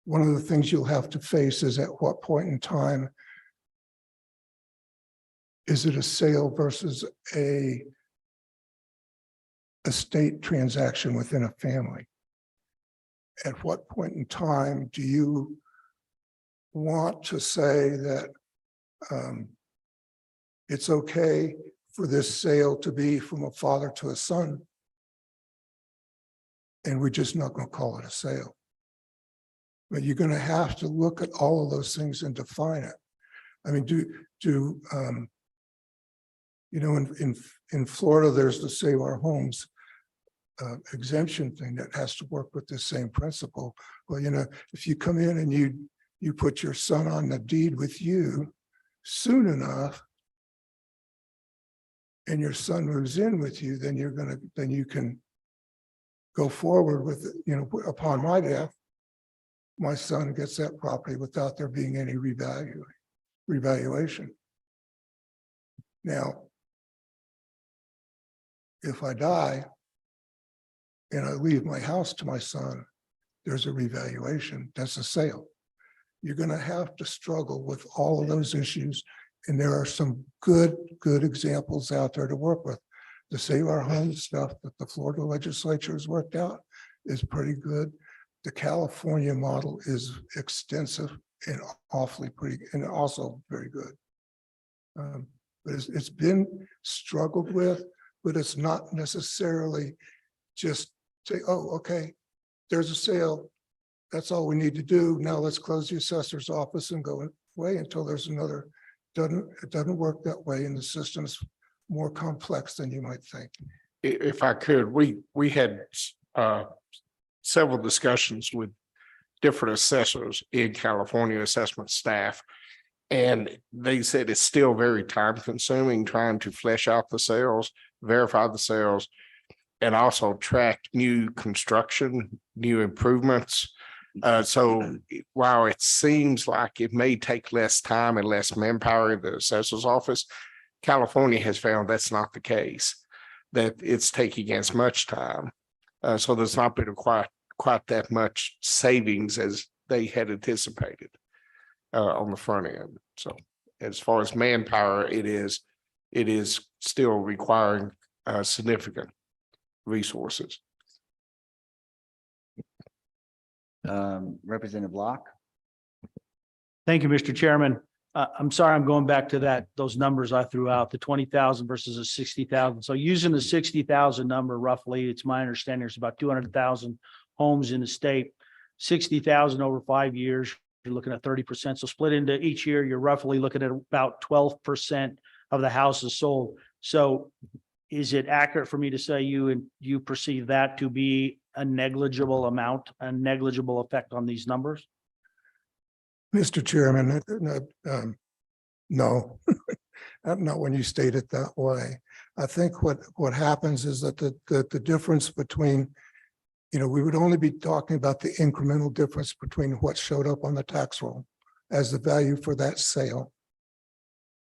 one of the things you'll have to face is at what point in time is it a sale versus a estate transaction within a family? At what point in time do you want to say that it's okay for this sale to be from a father to a son, and we're just not going to call it a sale? But you're going to have to look at all of those things and define it. I mean, in Florida, there's the Save Our Homes exemption thing that has to work with the same principle. Well, if you come in and you put your son on the deed with you soon enough, and your son moves in with you, then you can go forward with, upon my death, my son gets that property without there being any revaluation. Now, if I die and I leave my house to my son, there's a revaluation. That's a sale. You're going to have to struggle with all of those issues. And there are some good examples out there to work with. The Save Our Homes stuff that the Florida legislature has worked out is pretty good. The California model is extensive and awfully pretty, and also very good. But it's been struggled with, but it's not necessarily just say, oh, okay, there's a sale. That's all we need to do. Now let's close the assessor's office and go away until there's another. It doesn't work that way, and the system's more complex than you might think. If I could, we had several discussions with different assessors in California, assessment staff, and they said it's still very time consuming trying to flesh out the sales, verify the sales, and also track new construction, new improvements. So while it seems like it may take less time and less manpower in the assessor's office, California has found that's not the case, that it's taking as much time. So there's not been quite that much savings as they had anticipated on the front end. So as far as manpower, it is still requiring significant resources. Representative Locke. Thank you, Mr. Chairman. I'm sorry, I'm going back to those numbers I threw out, the 20,000 versus the 60,000. So using the 60,000 number roughly, it's my understanding there's about 200,000 homes in the state, 60,000 over 5 years. you're looking at 30%. So split into each year, you're roughly looking at about 12% of the houses sold. So is it accurate for me to say you perceive that to be a negligible amount, a negligible effect on these numbers? Mr. Chairman, no, not when you state it that way. I think what happens is that the difference between, we would only be talking about the incremental difference between what showed up on the tax roll as the value for that sale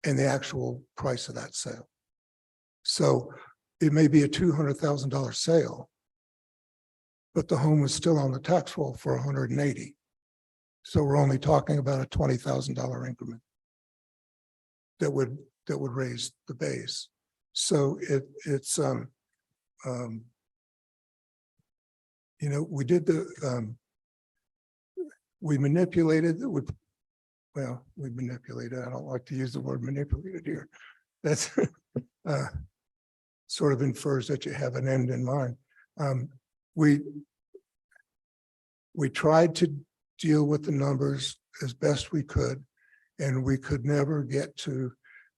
and the actual price of that sale. So it may be a $200,000 sale, but the home was still on the tax roll for 180. So we're only talking about a $20,000 increment that would raise the base. So it's we did we manipulated, we manipulated, I don't like to use the word manipulated here. That's sort of infers that you have an end in mind. We tried to deal with the numbers as best we could, and we could never get to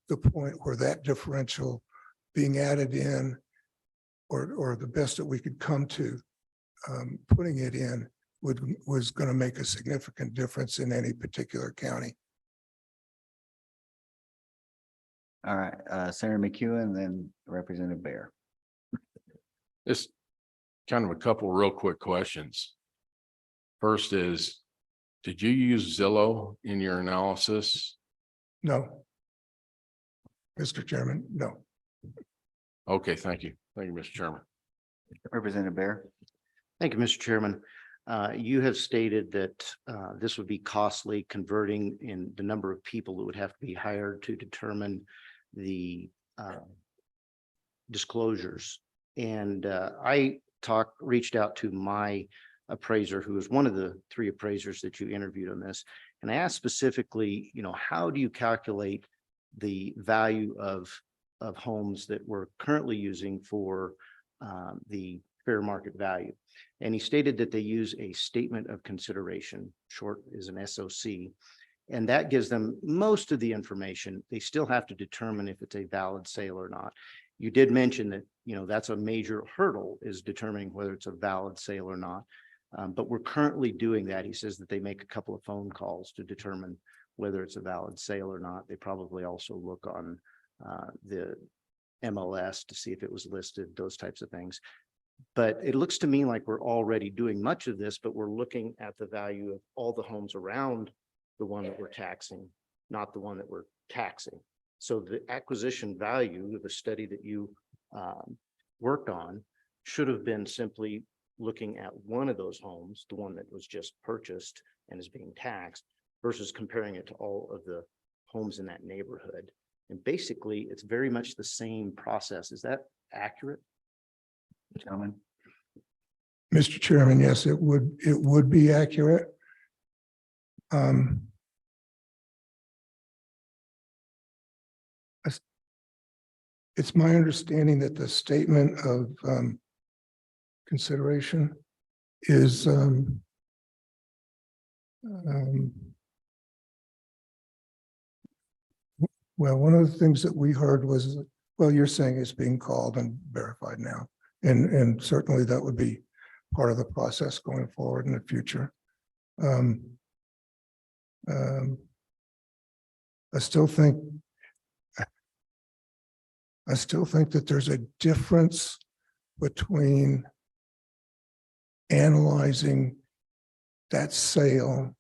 the point where that differential being added in, or the best that we could come to putting it in was going to make a significant difference in any particular county. All right, Senator McEwen, then Representative Bear. Just kind of a couple real quick questions. First is, did you use Zillow in your analysis? No. Mr. Chairman, no. Okay, thank you. Thank you, Mr. Chairman. Representative Bear. Thank you, Mr. Chairman. You have stated that this would be costly, converting in the number of people that would have to be hired to determine the disclosures. And I reached out to my appraiser, who is one of the 3 appraisers that you interviewed on this. And I asked specifically, how do you calculate the value of homes that we're currently using for the fair market value? And he stated that they use a statement of consideration, short is an SOC, and that gives them most of the information. They still have to determine if it's a valid sale or not. You did mention that, that's a major hurdle, is determining whether it's a valid sale or not. But we're currently doing that. He says that they make a couple of phone calls to determine whether it's a valid sale or not. They probably also look on the MLS to see if it was listed, those types of things. But it looks to me like we're already doing much of this, but we're looking at the value of all the homes around the one that we're taxing, not the one that we're taxing. So the acquisition value of the study that you worked on should have been simply looking at one of those homes, the one that was just purchased and is being taxed, versus comparing it to all of the homes in that neighborhood. And basically, it's very much the same process. Is that accurate? Gentlemen. Mr. Chairman, yes, it would be accurate. It's my understanding that the statement of consideration is well, one of the things that we heard was, well, you're saying it's being called and verified now. And certainly that would be part of the process going forward in the future. I still think that there's a difference between analyzing that sale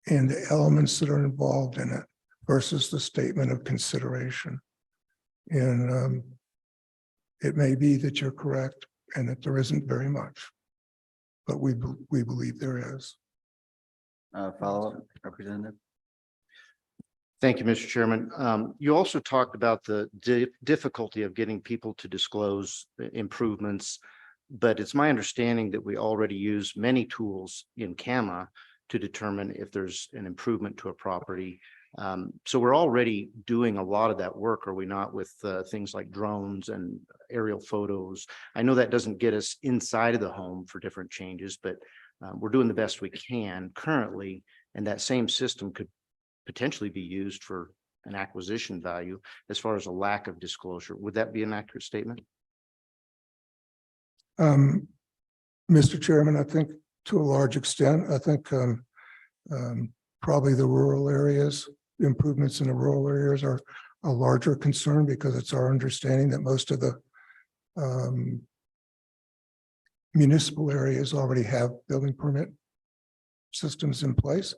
and the elements that are involved in it versus the statement of consideration. And it may be that you're correct and that there isn't very much, but we believe there is. Follow-up, Representative. Thank you, Mr. Chairman. You also talked about the difficulty of getting people to disclose improvements, but it's my understanding that we already use many tools in CAMA to determine if there's an improvement to a property. So we're already doing a lot of that work, are we not, with things like drones and aerial photos? I know that doesn't get us inside of the home for different changes, but We're doing the best we can currently, and that same system could potentially be used for an acquisition value as far as a lack of disclosure. Would that be an accurate statement? Mr. Chairman, I think to a large extent, I think probably the rural areas, improvements in the rural areas are a larger concern because it's our understanding that most of the municipal areas already have building permit systems in place.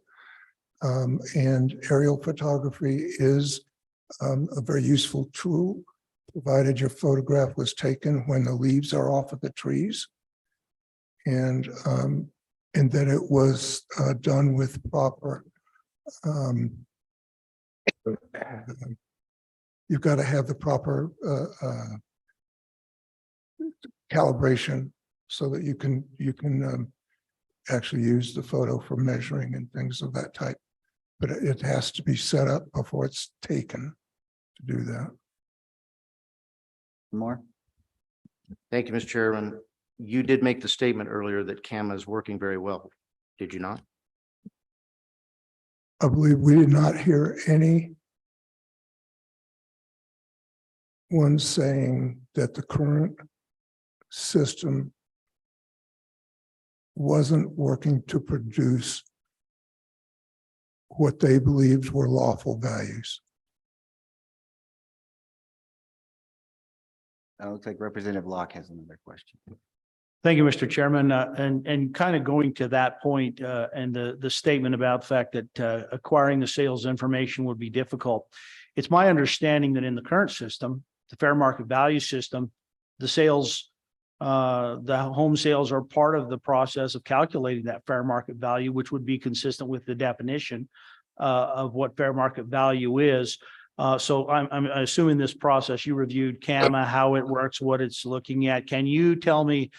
And aerial photography is a very useful tool, provided your photograph was taken when the leaves are off of the trees. And that it was done with proper, you've got to have the proper calibration so that you can actually use the photo for measuring and things of that type. But it has to be set up before it's taken to do that. More? Thank you, Mr. Chairman. You did make the statement earlier that CAMA is working very well. Did you not? I believe we did not hear any one saying that the current system wasn't working to produce what they believed were lawful values. It looks like Representative Locke has another question. Thank you, Mr. Chairman. And kind of going to that point and the statement about the fact that acquiring the sales information would be difficult. It's my understanding that in the current system, the fair market value system, the sales, the home sales are part of the process of calculating that fair market value, which would be consistent with the definition of what fair market value is. So I'm assuming this process, you reviewed CAMA, how it works, what it's looking at. Can you tell me,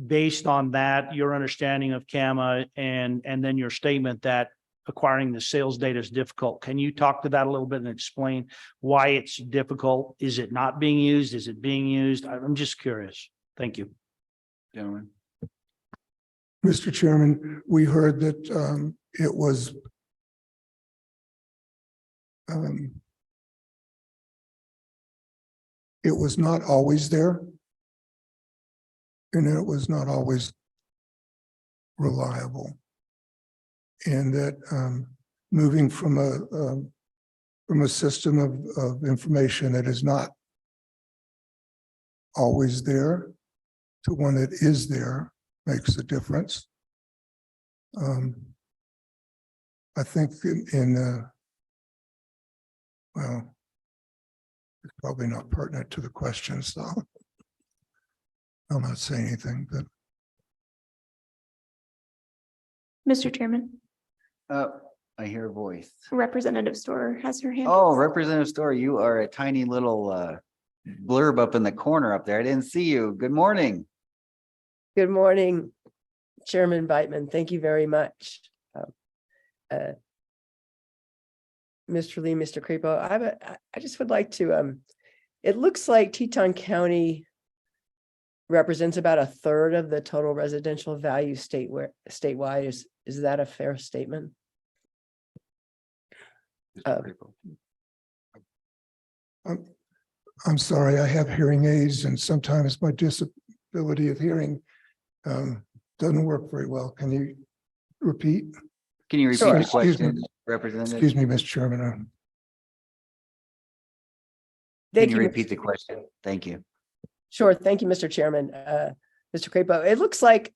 based on that, your understanding of CAMA and then your statement that acquiring the sales data is difficult? Can you talk to that a little bit and explain why it's difficult? Is it not being used? Is it being used? I'm just curious. Thank you. Gentlemen. Mr. Chairman, we heard that it was not always there, and it was not always reliable, and that moving from a system of information that is not always there to one that is there makes a difference. I think well, it's probably not pertinent to the question, so I'll not say anything, but. Mr. Chairman, I hear a voice. Representative Storer has her hand. Oh, Representative Storer, you are a tiny little blurb up in the corner up there. I didn't see you. Good morning. Good morning, Chairman Beitman. Thank you very much. Mr. Lee, Mr. Crapo, I just would like to, it looks like Teton County represents about a third of the total residential value statewide. Is that a fair statement? I'm sorry, I have hearing aids, and sometimes my disability of hearing doesn't work very well. Can you repeat? Can you repeat Sure. the Excuse me. question, Representative? Excuse me, Mr. Chairman. Can you repeat the question? Thank you. Sure. Thank you, Mr. Chairman. Mr. Crapo, it looks like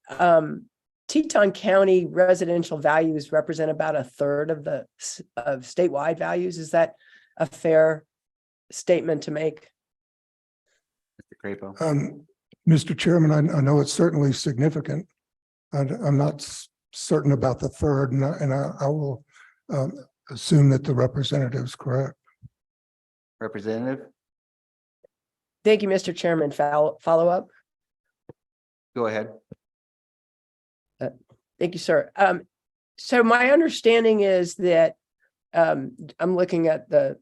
Teton County residential values represent about a third of the statewide values. Is that a fair statement to make? Mr. Crapo. Mr. Chairman, I know it's certainly significant. I'm not certain about the third, and I will assume that the representative is correct. Representative, Thank you, Mr. Chairman. Follow up. go ahead. Thank you, sir. So my understanding is that I'm looking at the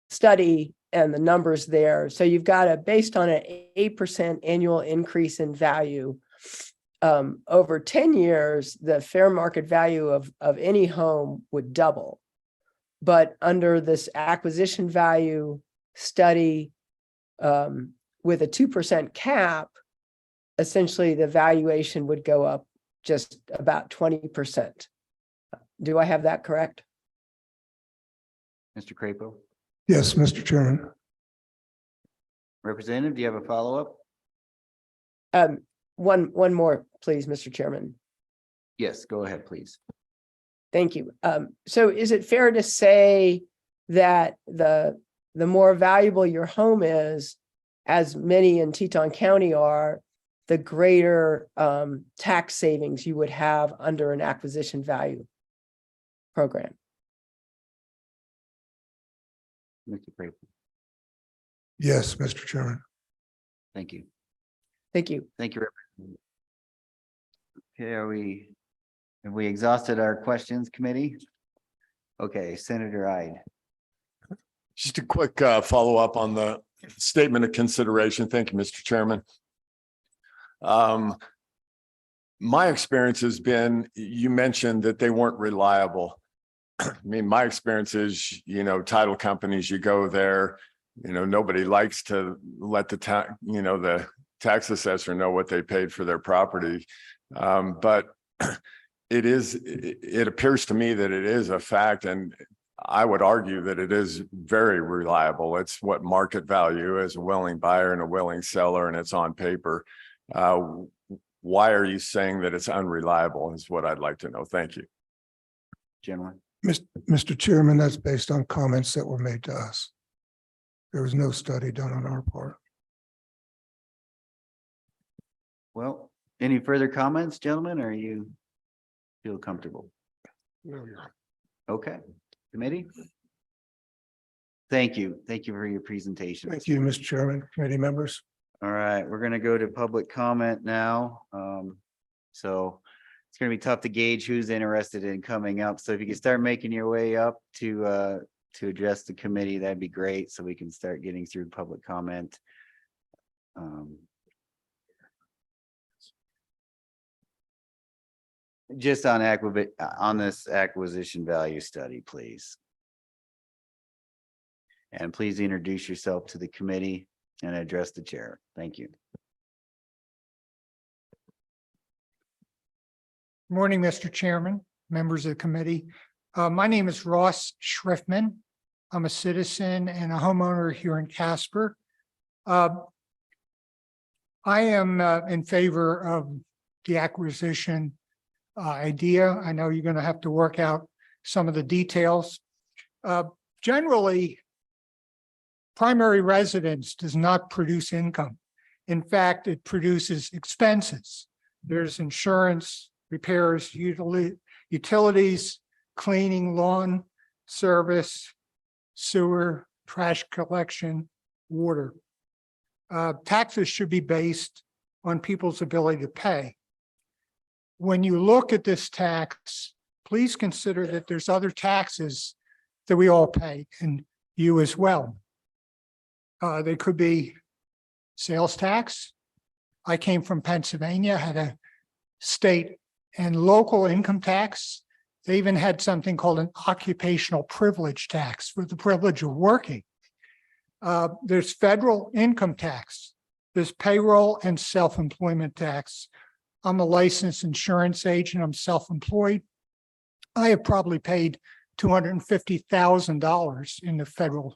study and the numbers there. So you've got based on an 8% annual increase in value, over 10 years, the fair market value of any home would double. But under this acquisition value study, with a 2% cap, essentially the valuation would go up just about 20%. Do I have that correct? Mr. Crapo, Yes, Mr. Chairman. Representative, do you have a follow-up? One more, please, Mr. Chairman. Yes, go ahead, please. Thank you. So is it fair to say that the more valuable your home is, as many in Teton County are, the greater tax savings you would have under an acquisition value program? Mr. Crapo, Yes, Mr. Chairman. thank you. Thank you. Thank you, Representative. Okay, have we exhausted our questions committee? Okay, Senator Ide. Just a quick follow-up on the statement of consideration. Thank you, Mr. Chairman. My experience has been, you mentioned that they weren't reliable. I mean, my experience is, title companies, you go there, nobody likes to let the tax assessor know what they paid for their property. But it appears to me that it is a fact, and I would argue that it is very reliable. It's what market value is, a willing buyer and a willing seller, and it's on paper. Why are you saying that it's unreliable is what I'd like to know. Thank you. Gentlemen. Mr. Chairman, that's based on comments that were made to us. There was no study done on our part. Well, any further comments, gentlemen, or you feel comfortable? No, you're. Okay, committee? Thank you. Thank you for your presentation. Thank you, Mr. Chairman, committee members. All right, we're gonna go to public comment now. So it's gonna be tough to gauge who's interested in coming up. So if you could start making your way up to address the committee, that'd be great. So we can start getting through public comment. Just on this acquisition value study, please. And please introduce yourself to the committee and address the chair. Thank you. Morning, Mr. Chairman, members of the committee. My name is Ross Schriftman. I'm a citizen and a homeowner here in Casper. I am in favor of the acquisition idea. I know you're going to have to work out some of the details. Generally, primary residence does not produce income. In fact, it produces expenses. There's insurance, repairs, utilities, cleaning, lawn service, sewer, trash collection, water. Taxes should be based on people's ability to pay. When you look at this tax, please consider that there's other taxes that we all pay, and you as well. They could be sales tax. I came from Pennsylvania, had a state and local income tax. They even had something called an occupational privilege tax for the privilege of working. There's federal income tax. There's payroll and self-employment tax. I'm a licensed insurance agent. I'm self-employed. I have probably paid $250,000 in the federal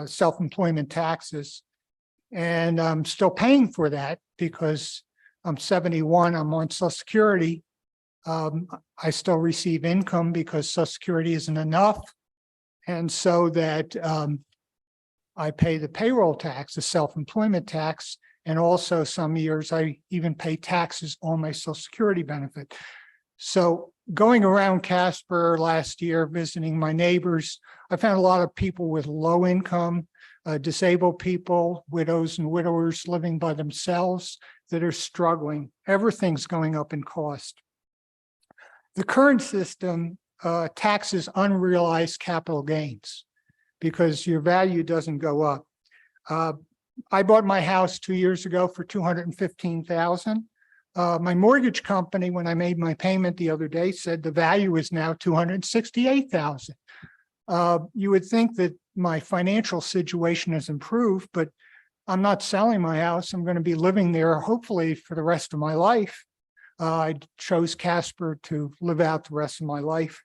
self-employment taxes. And I'm still paying for that because I'm 71, I'm on Social Security. I still receive income because Social Security isn't enough. And so that I pay the payroll tax, the self-employment tax, and also some years I even pay taxes on my Social Security benefit. So going around Casper last year, visiting my neighbors, I found a lot of people with low income, disabled people, widows and widowers living by themselves that are struggling. Everything's going up in cost. The current system taxes unrealized capital gains because your value doesn't go up. I bought my house 2 years ago for $215,000. My mortgage company, when I made my payment the other day, said the value is now $268,000. You would think that my financial situation has improved, but I'm not selling my house. I'm going to be living there hopefully for the rest of my life. I chose Casper to live out the rest of my life.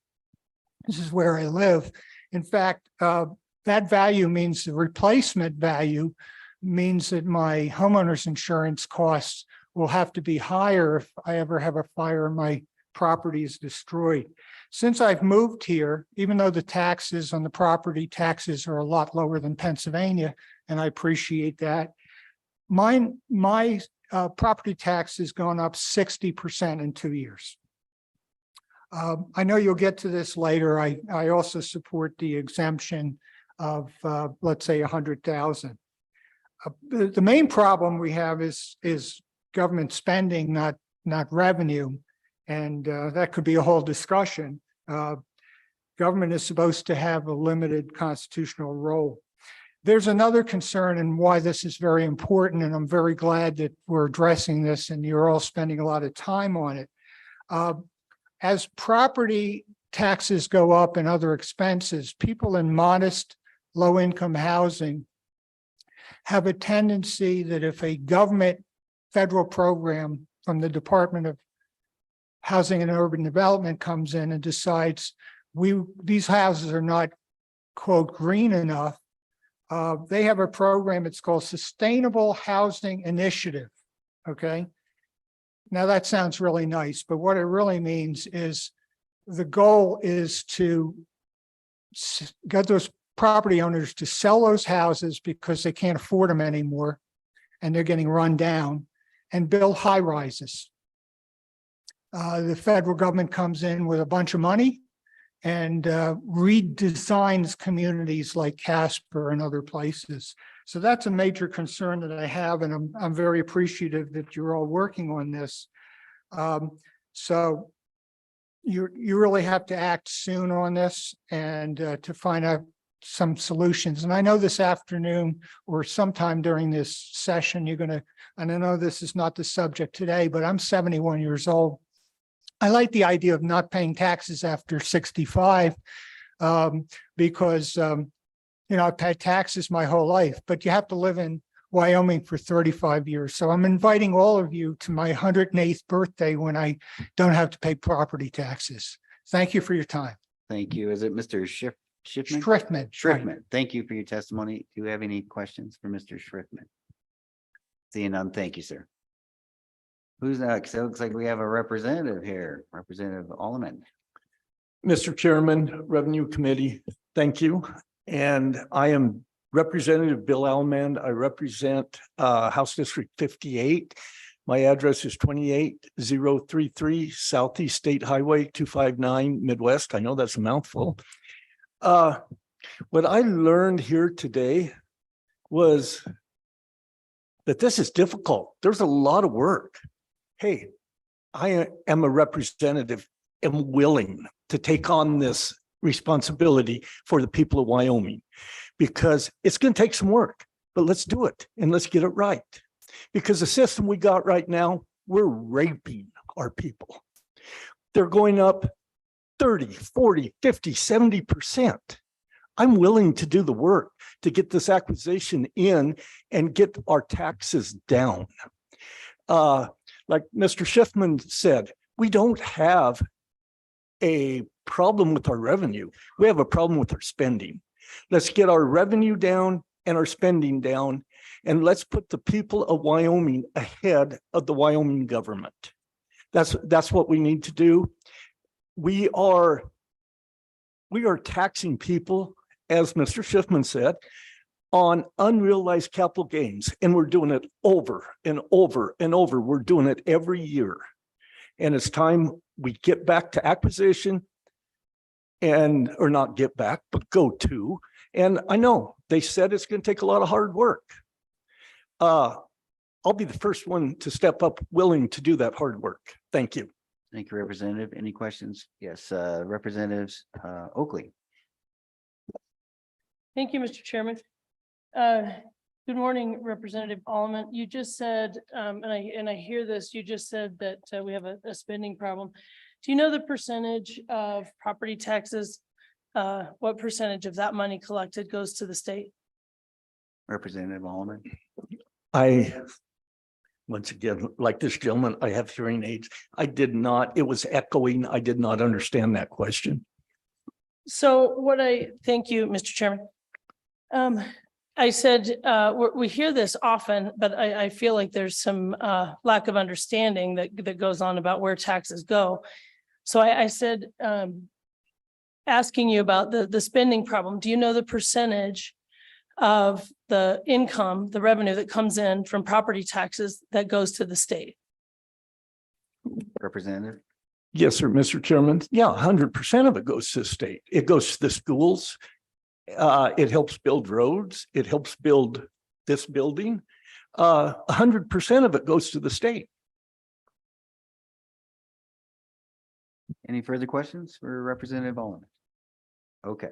This is where I live. In fact, that value means the replacement value means that my homeowner's insurance costs will have to be higher if I ever have a fire and my property is destroyed. Since I've moved here, even though the taxes on the property taxes are a lot lower than Pennsylvania, and I appreciate that, my property tax has gone up 60% in 2 years. I know you'll get to this later. I also support the exemption of, let's say, 100,000. The main problem we have is government spending, not revenue. And that could be a whole discussion. Government is supposed to have a limited constitutional role. There's another concern and why this is very important, and I'm very glad that we're addressing this and you're all spending a lot of time on it. As property taxes go up and other expenses, people in modest, low-income housing have a tendency that if a government federal program from the Department of Housing and Urban Development comes in and decides these houses are not, quote, green enough, they have a program, it's called Sustainable Housing Initiative, okay? Now that sounds really nice, but what it really means is the goal is to get those property owners to sell those houses because they can't afford them anymore and they're getting run down, and build high rises. The federal government comes in with a bunch of money and redesigns communities like Casper and other places. So that's a major concern that I have, and I'm very appreciative that you're all working on this. So you really have to act soon on this and to find out some solutions. And I know this afternoon or sometime during this session, you're going to, and I know this is not the subject today, but I'm 71 years old. I like the idea of not paying taxes after 65 because, I've paid taxes my whole life, but you have to live in Wyoming for 35 years. So I'm inviting all of you to my 108th birthday when I don't have to pay property taxes. Thank you for your time. Thank you. Is it Mr. Schiffman? Schriftman. Schriftman, thank you for your testimony. Do you have any questions for Mr. Schriftman? Seeing none, thank you, sir. Who's next? It looks like we have a representative here, Representative Alleman. Mr. Chairman, Revenue Committee, thank you. And I am Representative Bill Almond. I represent House District 58. My address is 28033 Southeast State Highway 259 Midwest. I know that's a mouthful. What I learned here today was that this is difficult. There's a lot of work. Hey, I am a representative, am willing to take on this responsibility for the people of Wyoming because it's going to take some work, but let's do it and let's get it right. Because the system we got right now, we're raping our people. They're going up 30, 40, 50, 70%. I'm willing to do the work to get this acquisition in and get our taxes down. Like Mr. Schiffman said, we don't have a problem with our revenue. We have a problem with our spending. Let's get our revenue down and our spending down, and let's put the people of Wyoming ahead of the Wyoming government. That's what we need to do. We are taxing people, as Mr. Schiffman said, on unrealized capital gains, and we're doing it over and over and over. We're doing it every year. And it's time we get back to acquisition or not get back, but go to. And I know they said it's going to take a lot of hard work. I'll be the first one to step up willing to do that hard work. Thank you. Thank you, Representative. Any questions? Yes, Representatives Oakley. Thank you, Mr. Chairman. Good morning, Representative Alman. You just said, and I hear this, you just said that we have a spending problem. Do you know the percentage of property taxes? What percentage of that money collected goes to the state? Representative Alman. Once again, like this gentleman, I have hearing aids. It was echoing. I did not understand that question. So thank you, Mr. Chairman. I said, we hear this often, but I feel like there's some lack of understanding that goes on about where taxes go. So I said, asking you about the spending problem, do you know the percentage of the income, the revenue that comes in from property taxes that goes to the state? Representative. Yes, sir, Mr. Chairman. Yeah, 100% of it goes to the state. It goes to the schools. It helps build roads. It helps build this building. 100% of it goes to the state. Any further questions for Representative Alman? Okay.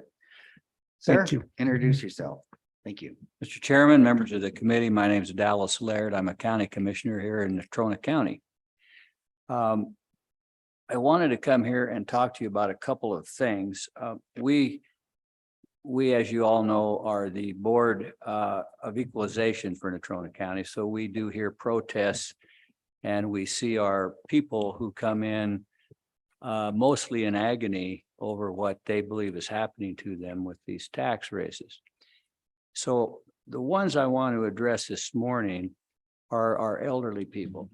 Sir, Thank you. introduce yourself. Thank you. Mr. Chairman, members of the committee, my name is Dallas Laird. I'm a county commissioner here in Natrona County. I wanted to come here and talk to you about a couple of things. We, as you all know, are the Board of Equalization for Natrona County. So we do hear protests and we see our people who come in mostly in agony over what they believe is happening to them with these tax raises. So the ones I want to address this morning are our elderly people,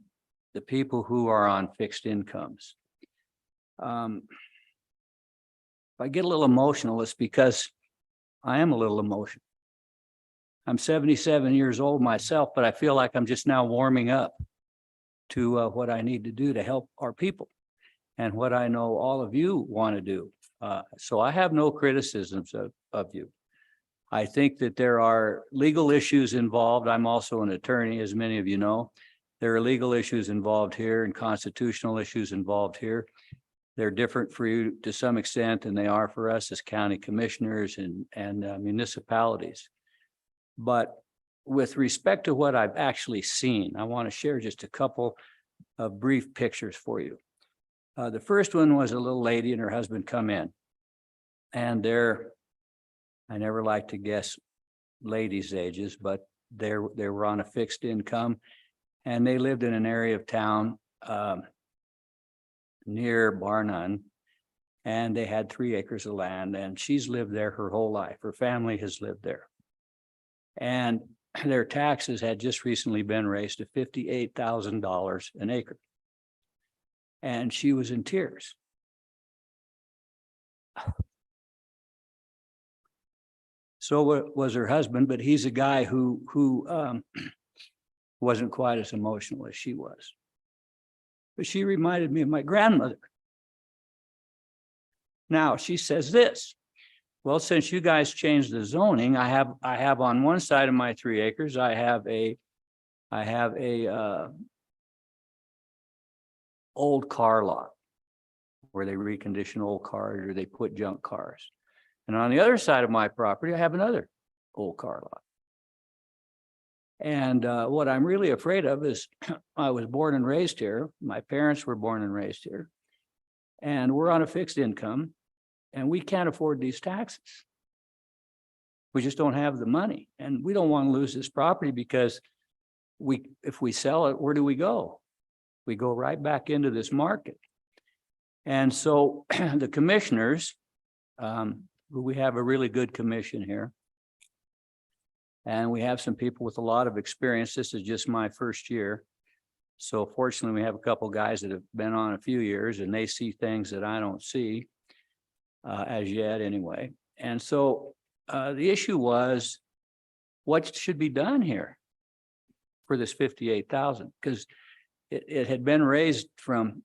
the people who are on fixed incomes. If I get a little emotional, it's because I am a little emotional. I'm 77 years old myself, but I feel like I'm just now warming up to what I need to do to help our people and what I know all of you want to do. So I have no criticisms of you. I think that there are legal issues involved. I'm also an attorney, as many of you know. There are legal issues involved here and constitutional issues involved here. They're different for you to some extent than they are for us as county commissioners and municipalities. But with respect to what I've actually seen, I want to share just a couple of brief pictures for you. The first one was a little lady and her husband come in. And I never like to guess ladies' ages, but they were on a fixed income and they lived in an area of town near bar none, and they had 3 acres of land, and she's lived there her whole life. Her family has lived there. And their taxes had just recently been raised to $58,000 an acre. And she was in tears. So was her husband, but he's a guy who wasn't quite as emotional as she was. But she reminded me of my grandmother. Now she says this, well, since you guys changed the zoning, I have on one side of my 3 acres, I have a old car lot where they recondition old cars or they put junk cars. And on the other side of my property, I have another old car lot. And what I'm really afraid of is I was born and raised here. My parents were born and raised here. And we're on a fixed income and we can't afford these taxes. We just don't have the money. And we don't want to lose this property because if we sell it, where do we go? We go right back into this market. And so the commissioners, we have a really good commission here. And we have some people with a lot of experience. This is just my first year. So fortunately, we have a couple of guys that have been on a few years and they see things that I don't see as yet anyway. And so the issue was, what should be done here for this 58,000? Because it had been raised from,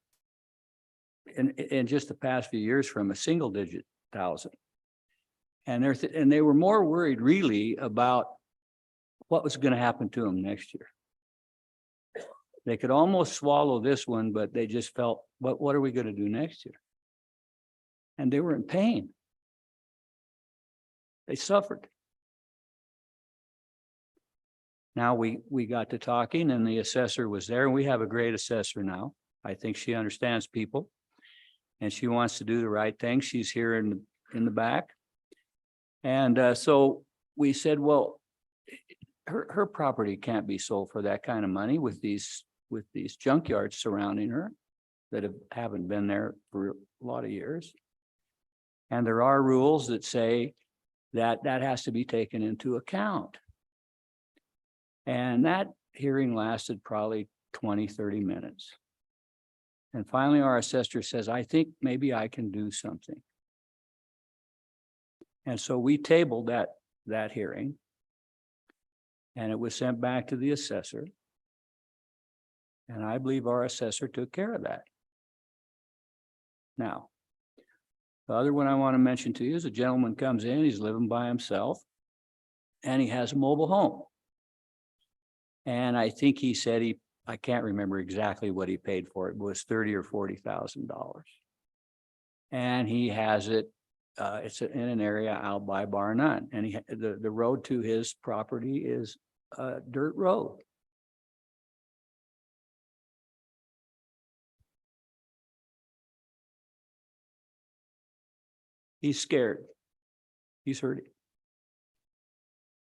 in just the past few years, from a single digit thousand. And they were more worried really about what was going to happen to them next year. They could almost swallow this one, but they just felt, what are we going to do next year? And they were in pain. They suffered. Now we got to talking and the assessor was there and we have a great assessor now. I think she understands people. And she wants to do the right thing. She's here in the back. And so we said, well, her property can't be sold for that kind of money with these junkyards surrounding her that haven't been there for a lot of years. And there are rules that say that has to be taken into account. And that hearing lasted probably 20, 30 minutes. And finally, our assessor says, I think maybe I can do something. And so we tabled that hearing. And it was sent back to the assessor. And I believe our assessor took care of that. Now, the other one I want to mention to you is a gentleman comes in, he's living by himself, and he has a mobile home. And I think he said I can't remember exactly what he paid for it, but it was $30,000 or $40,000. And he has it, it's in an area out by Bar None. And the road to his property is a dirt road. He's scared. He's hurting.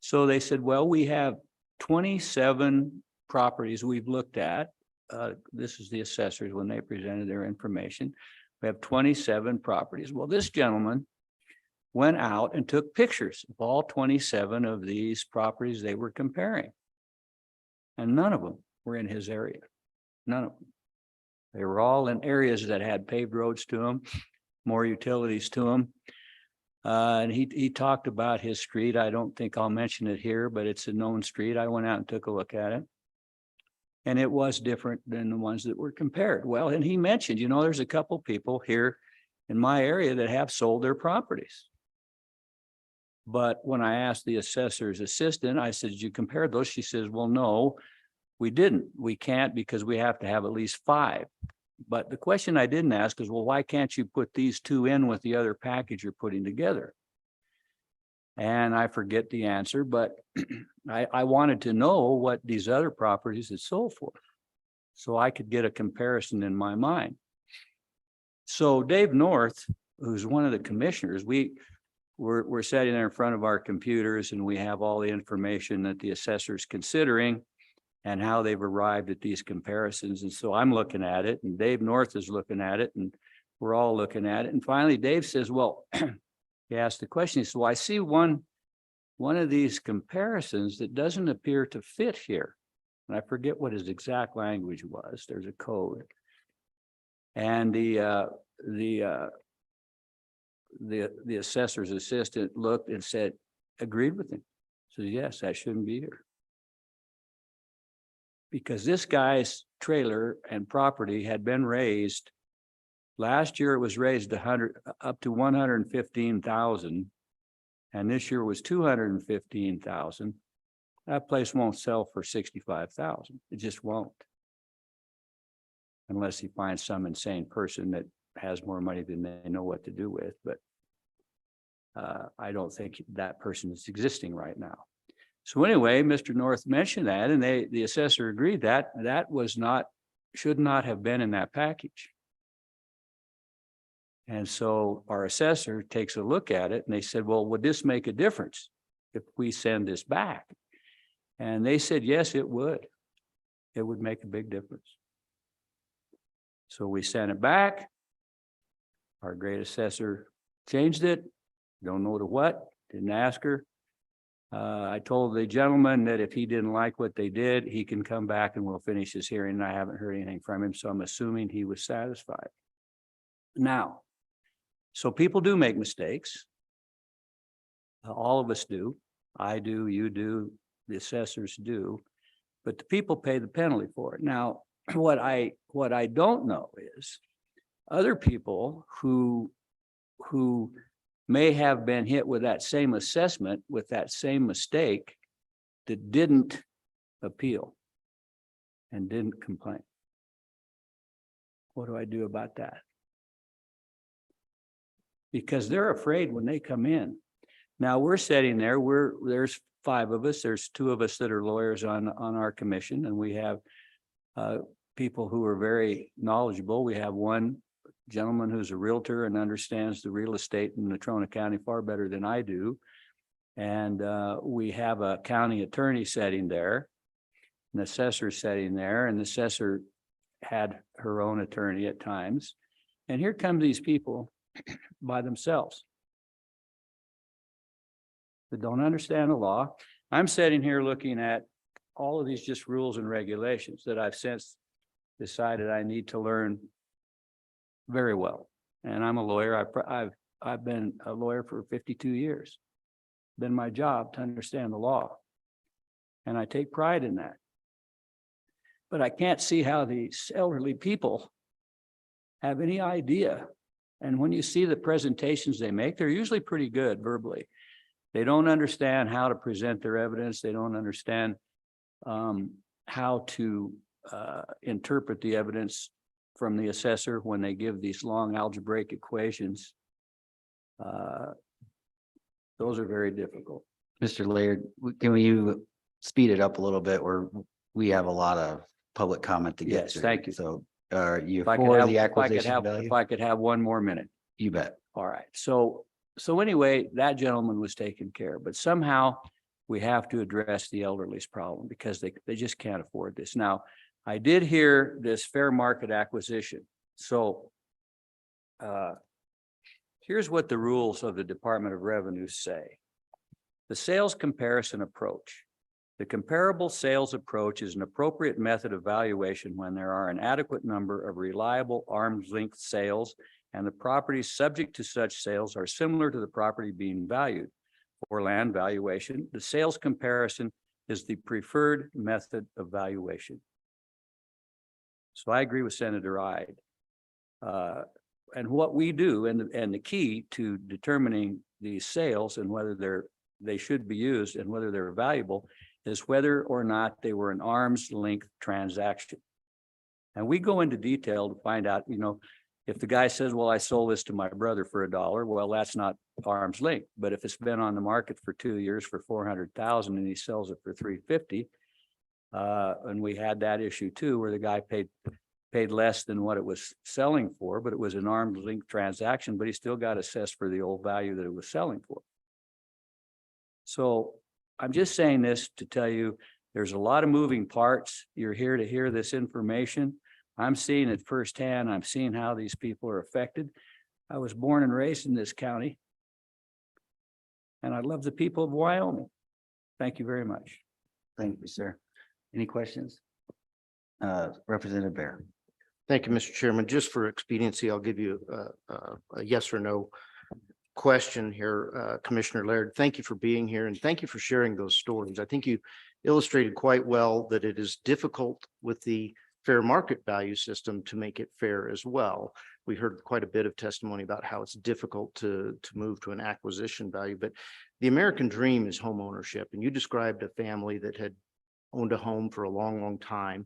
So they said, well, we have 27 properties we've looked at. This is the assessors when they presented their information. We have 27 properties. Well, this gentleman went out and took pictures of all 27 of these properties they were comparing. And none of them were in his area. None of them. They were all in areas that had paved roads to them, more utilities to them. And he talked about his street. I don't think I'll mention it here, but it's a known street. I went out and took a look at it. And it was different than the ones that were compared. Well, and he mentioned, there's a couple people here in my area that have sold their properties. But when I asked the assessor's assistant, I said, did you compare those? She says, well, no, we didn't. We can't because we have to have at least 5. But the question I didn't ask is, well, why can't you put these 2 in with the other package you're putting together? And I forget the answer, but I wanted to know what these other properties had sold for, so I could get a comparison in my mind. So Dave North, who's one of the commissioners, we're sitting there in front of our computers and we have all the information that the assessor's considering and how they've arrived at these comparisons. And so I'm looking at it and Dave North is looking at it and we're all looking at it. And finally, Dave says, well, he asked the question, he said, well, I see one of these comparisons that doesn't appear to fit here. And I forget what his exact language was. There's a code. And the assessor's assistant looked and said, agreed with him. So yes, that shouldn't be here. Because this guy's trailer and property had been raised. Last year it was raised up to 115,000. And this year was 215,000. That place won't sell for 65,000. It just won't. Unless he finds some insane person that has more money than they know what to do with. But I don't think that person is existing right now. So anyway, Mr. North mentioned that and the assessor agreed that should not have been in that package. And so our assessor takes a look at it and they said, well, would this make a difference if we send this back? And they said, yes, it would. It would make a big difference. So we sent it back. Our great assessor changed it. Don't know to what, didn't ask her. I told the gentleman that if he didn't like what they did, he can come back and we'll finish his hearing. And I haven't heard anything from him, so I'm assuming he was satisfied. Now, so people do make mistakes. All of us do. I do, you do, the assessors do, but the people pay the penalty for it. Now, what I don't know is other people who may have been hit with that same assessment, with that same mistake, that didn't appeal and didn't complain. What do I do about that? Because they're afraid when they come in. Now we're sitting there, there's five of us. There's two of us that are lawyers on our commission, and we have people who are very knowledgeable. We have one gentleman who's a realtor and understands the real estate in Natrona County far better than I do. And we have a county attorney sitting there, an assessor sitting there, and the assessor had her own attorney at times. And here come these people by themselves that don't understand the law. I'm sitting here looking at all of these just rules and regulations that I've since decided I need to learn very well. And I'm a lawyer. I've been a lawyer for 52 years. Been my job to understand the law. And I take pride in that. But I can't see how these elderly people have any idea. And when you see the presentations they make, they're usually pretty good verbally. They don't understand how to present their evidence. They don't understand how to interpret the evidence from the assessor when they give these long algebraic equations. Those are very difficult. Mr. Laird, can you speed it up a little bit, where we have a lot of public comment to get Yes, through? thank you. So are you If I could for have, the acquisition if value? I could have one more minute. You bet. All right. So anyway, that gentleman was taken care of, but somehow we have to address the elderly's problem because they just can't afford this. Now, I did hear this fair market acquisition. So here's what the rules of the Department of Revenue say. The sales comparison approach. The comparable sales approach is an appropriate method of valuation when there are an adequate number of reliable arm's length sales and the properties subject to such sales are similar to the property being valued. For land valuation, the sales comparison is the preferred method of valuation. So I agree with Senator Ide. And what we do, and the key to determining these sales and whether they should be used and whether they're valuable is whether or not they were an arm's length transaction. And we go into detail to find out, if the guy says, well, I sold this to my brother for $1, well, that's not arm's length. But if it's been on the market for 2 years for $400,000 and he sells it for $350, and we had that issue too, where the guy paid less than what it was selling for, but it was an arm's length transaction, but he still got assessed for the old value that it was selling for. So I'm just saying this to tell you, there's a lot of moving parts. You're here to hear this information. I'm seeing it firsthand. I'm seeing how these people are affected. I was born and raised in this county, and I love the people of Wyoming. Thank you very much. Thank you, sir. Any questions? Representative Bear. Thank you, Mr. Chairman. Just for expediency, I'll give you a yes or no question here, Commissioner Laird. Thank you for being here and thank you for sharing those stories. I think you illustrated quite well that it is difficult with the fair market value system to make it fair as well. We heard quite a bit of testimony about how it's difficult to move to an acquisition value, but the American dream is home ownership. And you described a family that had owned a home for a long, long time.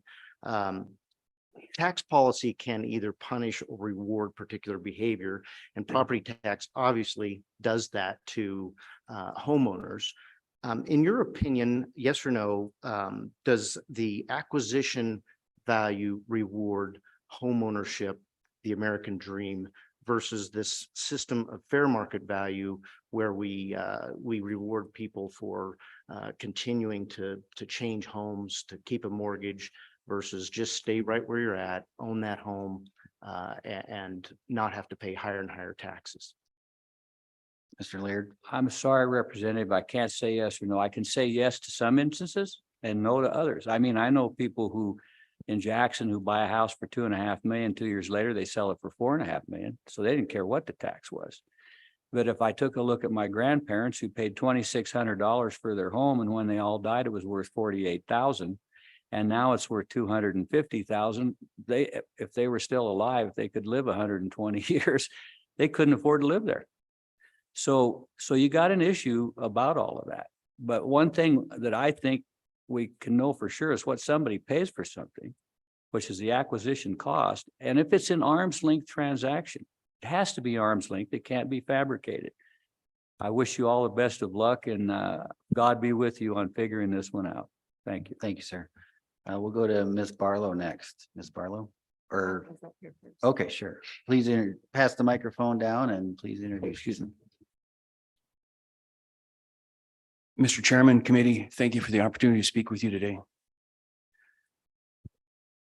Tax policy can either punish or reward particular behavior, and property tax obviously does that to homeowners. In your opinion, yes or no, does the acquisition value reward homeownership, the American dream, versus this system of fair market value where we reward people for continuing to change homes, to keep a mortgage, versus just stay right where you're at, own that home, and not have to pay higher and higher taxes? Mr. Laird. I'm sorry, Representative, I can't say yes or no. I can say yes to some instances and no to others. I mean, I know people who in Jackson who buy a house for $2.5 million, 2 years later, they sell it for $4.5 million. So they didn't care what the tax was. But if I took a look at my grandparents who paid $2,600 for their home, and when they all died, it was worth $48,000. And now it's worth $250,000. If they were still alive, if they could live 120 years, they couldn't afford to live there. So you got an issue about all of that. But one thing that I think we can know for sure is what somebody pays for something, which is the acquisition cost. And if it's an arm's length transaction, it has to be arm's length. It can't be fabricated. I wish you all the best of luck and God be with you on figuring this one out. Thank you. Thank you, sir. We'll go to Ms. Barlow next. Ms. Barlow, or, okay, sure. Please pass the microphone down and please introduce yourself. Mr. Chairman, committee, thank you for the opportunity to speak with you today.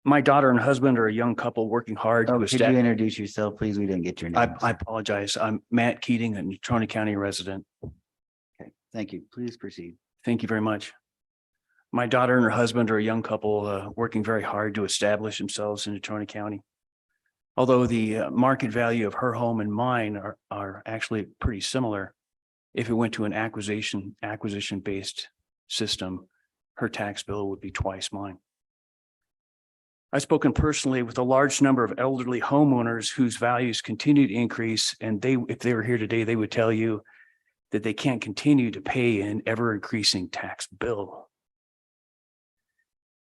My daughter and husband are a young couple working hard. Oh, to could you establish. introduce yourself, please? We didn't get your name. I apologize. I'm Matt Keating, a Natrona County resident. Okay, thank you. Please proceed. Thank you very much. My daughter and her husband are a young couple working very hard to establish themselves in Natrona County. Although the market value of her home and mine are actually pretty similar, if it went to an acquisition-based system, her tax bill would be twice mine. I've spoken personally with a large number of elderly homeowners whose values continue to increase, and if they were here today, they would tell you that they can't continue to pay an ever-increasing tax bill.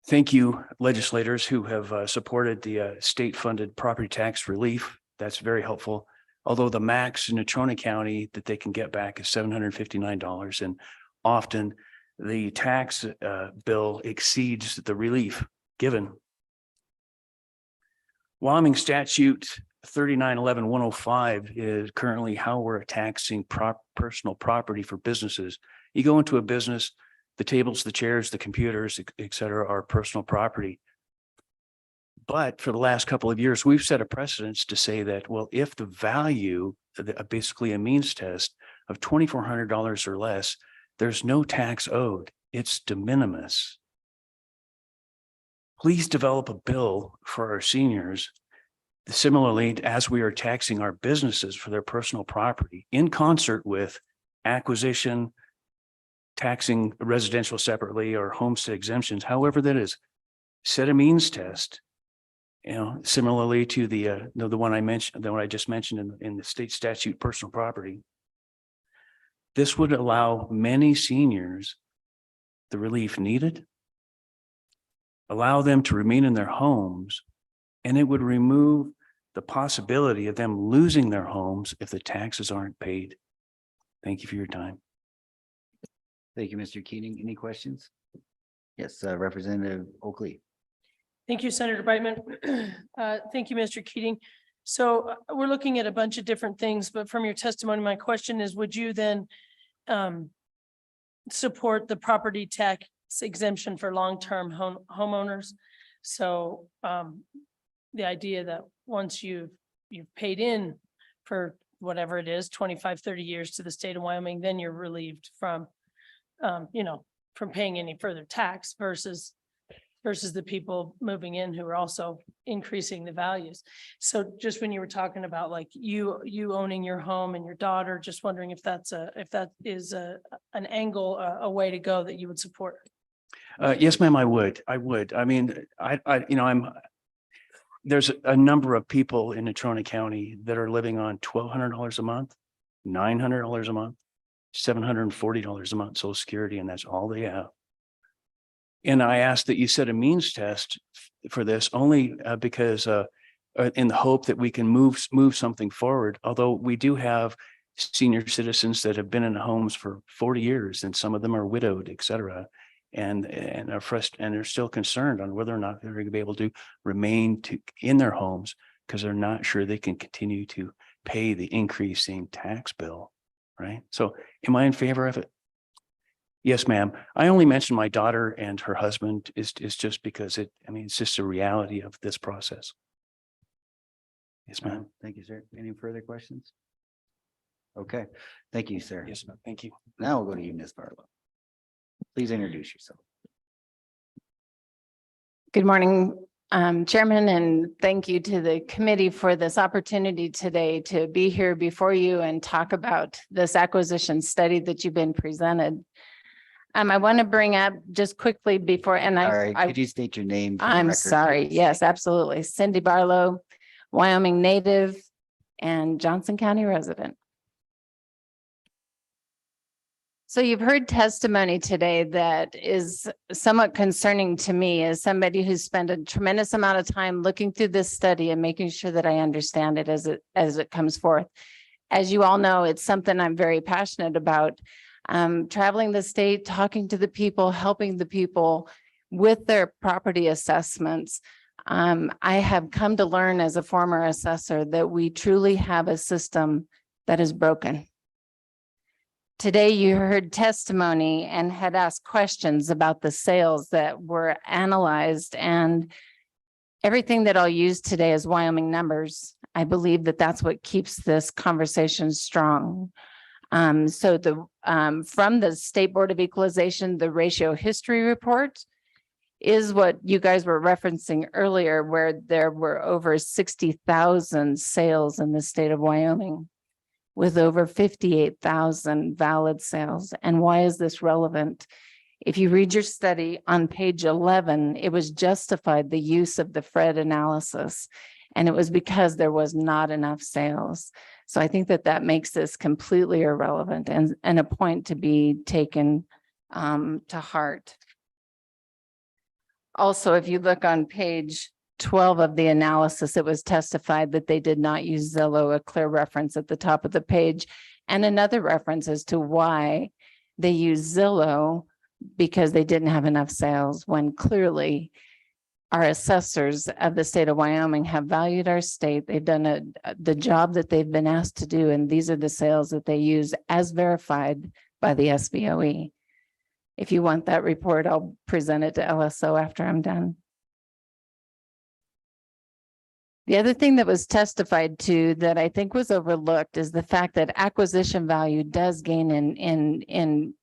Thank you, legislators who have supported the state-funded property tax relief. That's very helpful. Although the max in Natrona County that they can get back is $759, and often the tax bill exceeds the relief given. Wyoming statute 3911-105 is currently how we're taxing personal property for businesses. You go into a business, the tables, the chairs, the computers, et cetera, are personal property. But for the last couple of years, we've set a precedence to say that, well, if the value, basically a means test of $2,400 or less, there's no tax owed. It's de minimis. Please develop a bill for our seniors. Similarly, as we are taxing our businesses for their personal property in concert with acquisition, taxing residential separately or homestead exemptions, however that is, set a means test. You know, similarly to the one I mentioned, the one I just mentioned in the state statute, personal property. This would allow many seniors the relief needed, allow them to remain in their homes, and it would remove the possibility of them losing their homes if the taxes aren't paid. Thank you for your time. Thank you, Mr. Keating. Any questions? Yes, Representative Oakley. Thank you, Senator Brightman. Thank you, Mr. Keating. So we're looking at a bunch of different things, but from your testimony, my question is, would you then support the property tax exemption for long-term homeowners? So the idea that once you've paid in for whatever it is, 25, 30 years to the state of Wyoming, then you're relieved from, from paying any further tax versus the people moving in who are also increasing the values. So just when you were talking about like you owning your home and your daughter, just wondering if that is an angle, a way to go that you would support. Yes, ma'am, I would. I mean, there's a number of people in Natrona County that are living on $1,200 a month, $900 a month, $740 a month Social Security, and that's all they have. And I asked that you set a means test for this only because in the hope that we can move something forward. Although we do have senior citizens that have been in homes for 40 years, and some of them are widowed, et cetera, and are frustrated, and they're still concerned on whether or not they're going to be able to remain in their homes because they're not sure they can continue to pay the increasing tax bill. Right. So am I in favor of it? Yes, ma'am. I only mentioned my daughter and her husband is just because it's just a reality of this process. Yes, ma'am. Thank you, sir. Any further questions? Okay, thank you, sir. Yes, ma'am. Thank you. Now we'll go to you, Ms. Barlow. Please introduce yourself. Good morning, Chairman, and thank you to the committee for this opportunity today to be here before you and talk about this acquisition study that you've been presented. I want to bring up just quickly before, and All right, could you state your name? for the I'm record, sorry. please? Yes, absolutely. Cindy Barlow, Wyoming native and Johnson County resident. So you've heard testimony today that is somewhat concerning to me as somebody who's spent a tremendous amount of time looking through this study and making sure that I understand it as it comes forth. as you all know, it's something I'm very passionate about. Traveling the state, talking to the people, helping the people with their property assessments. I have come to learn as a former assessor that we truly have a system that is broken. Today, you heard testimony and had asked questions about the sales that were analyzed, and everything that I'll use today is Wyoming numbers. I believe that that's what keeps this conversation strong. From the State Board of Equalization, the ratio history report is what you guys were referencing earlier, where there were over 60,000 sales in the state of Wyoming, with over 58,000 valid sales. And why is this relevant? If you read your study on page 11, it was justified the use of the Fred analysis, and it was because there was not enough sales. So I think that that makes this completely irrelevant and a point to be taken to heart. Also, if you look on page 12 of the analysis, it was testified that they did not use Zillow, a clear reference at the top of the page, and another reference as to why they use Zillow, because they didn't have enough sales, when clearly our assessors of the state of Wyoming have valued our state. They've done the job that they've been asked to do, and these are the sales that they use as verified by the SBOE. If you want that report, I'll present it to LSO after I'm done. The other thing that was testified to that I think was overlooked is the fact that acquisition value does gain in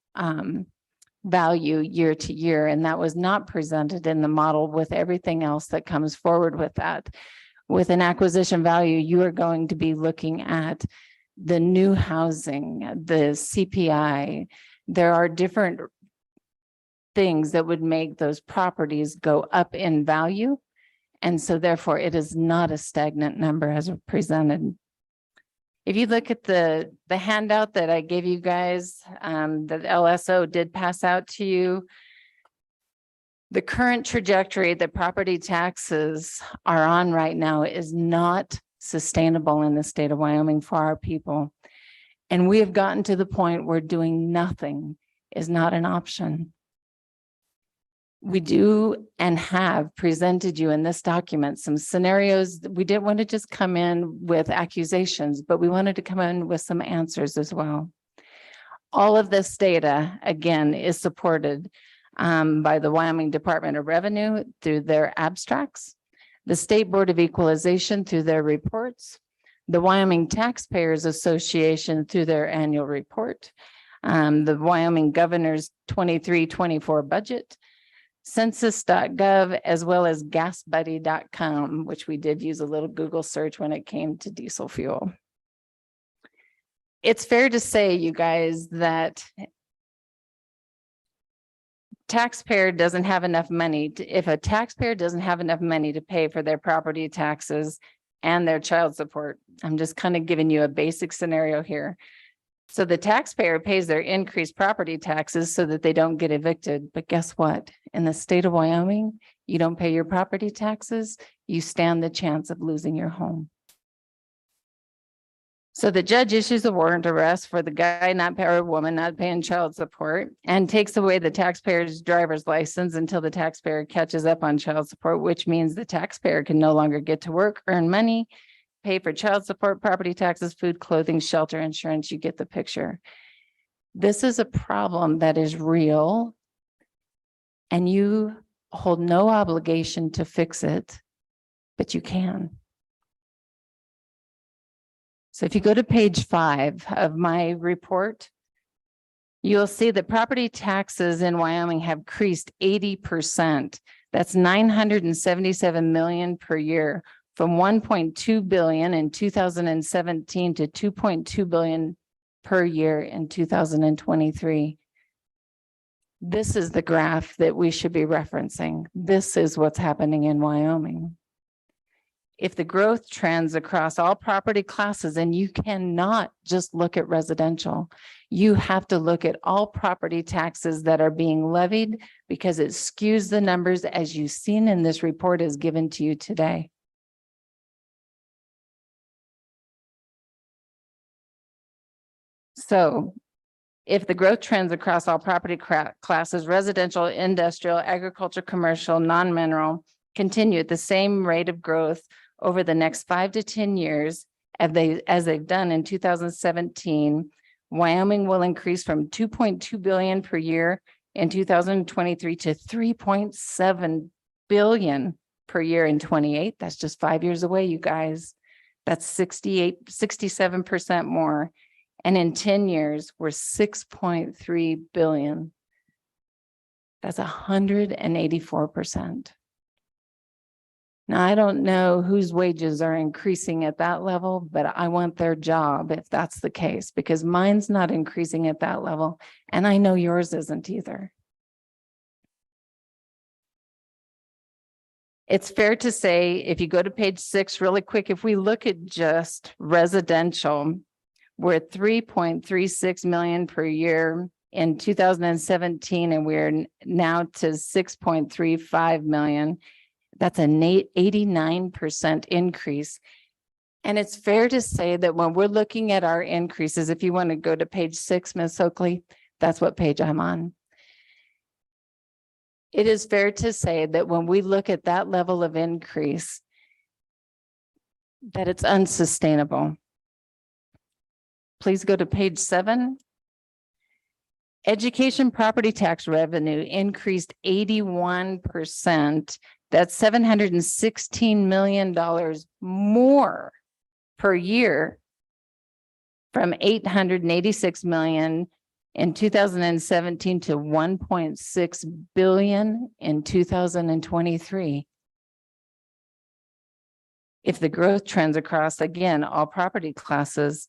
value year to year, and that was not presented in the model with everything else that comes forward with that. With an acquisition value, you are going to be looking at the new housing, the CPI. There are different things that would make those properties go up in value. And so therefore it is not a stagnant number as presented. If you look at the handout that I gave you guys, that LSO did pass out to you, the current trajectory that property taxes are on right now is not sustainable in the state of Wyoming for our people. And we have gotten to the point where doing nothing is not an option. We do and have presented you in this document some scenarios. We didn't want to just come in with accusations, but we wanted to come in with some answers as well. All of this data, again, is supported by the Wyoming Department of Revenue through their abstracts, the State Board of Equalization through their reports, the Wyoming Taxpayers Association through their annual report, the Wyoming Governor's 23-24 budget, census.gov, as well as gasbuddy.com, which we did use a little Google search when it came to diesel fuel. It's fair to say, you guys, that taxpayer doesn't have enough money if a taxpayer doesn't have enough money to pay for their property taxes and their child support. I'm just kind of giving you a basic scenario here. So the taxpayer pays their increased property taxes so that they don't get evicted. But guess what? In the state of Wyoming, you don't pay your property taxes, you stand the chance of losing your home. So the judge issues a warrant arrest for the guy or woman not paying child support and takes away the taxpayer's driver's license until the taxpayer catches up on child support, which means the taxpayer can no longer get to work, earn money, pay for child support, property taxes, food, clothing, shelter, insurance. You get the picture. This is a problem that is real, and you hold no obligation to fix it, but you can. So if you go to page 5 of my report, you'll see that property taxes in Wyoming have increased 80%. That's 977 million per year, from 1.2 billion in 2017 to 2.2 billion per year in 2023. This is the graph that we should be referencing. This is what's happening in Wyoming. If the growth trends across all property classes, and you cannot just look at residential, you have to look at all property taxes that are being levied, because it skews the numbers as you've seen in this report is given to you today. So if the growth trends across all property classes, residential, industrial, agriculture, commercial, non-mineral, continue at the same rate of growth over the next 5 to 10 years, as they've done in 2017, Wyoming will increase from 2.2 billion per year in 2023 to 3.7 billion per year in 28. That's just 5 years away, you guys. That's 67% more. And in 10 years, we're 6.3 billion. That's 184%. Now, I don't know whose wages are increasing at that level, but I want their job if that's the case, because mine's not increasing at that level. And I know yours isn't either. It's fair to say, if you go to page 6 really quick, if we look at just residential, we're at 3.36 million per year in 2017, and we're now to 6.35 million. That's an 89% increase. And it's fair to say that when we're looking at our increases, if you want to go to page 6, Ms. Oakley, that's what page I'm on. It is fair to say that when we look at that level of increase, that it's unsustainable. Please go to page 7. Education property tax revenue increased 81%. That's $716 million more per year from 886 million in 2017 to 1.6 billion in 2023. If the growth trends across, again, all property classes,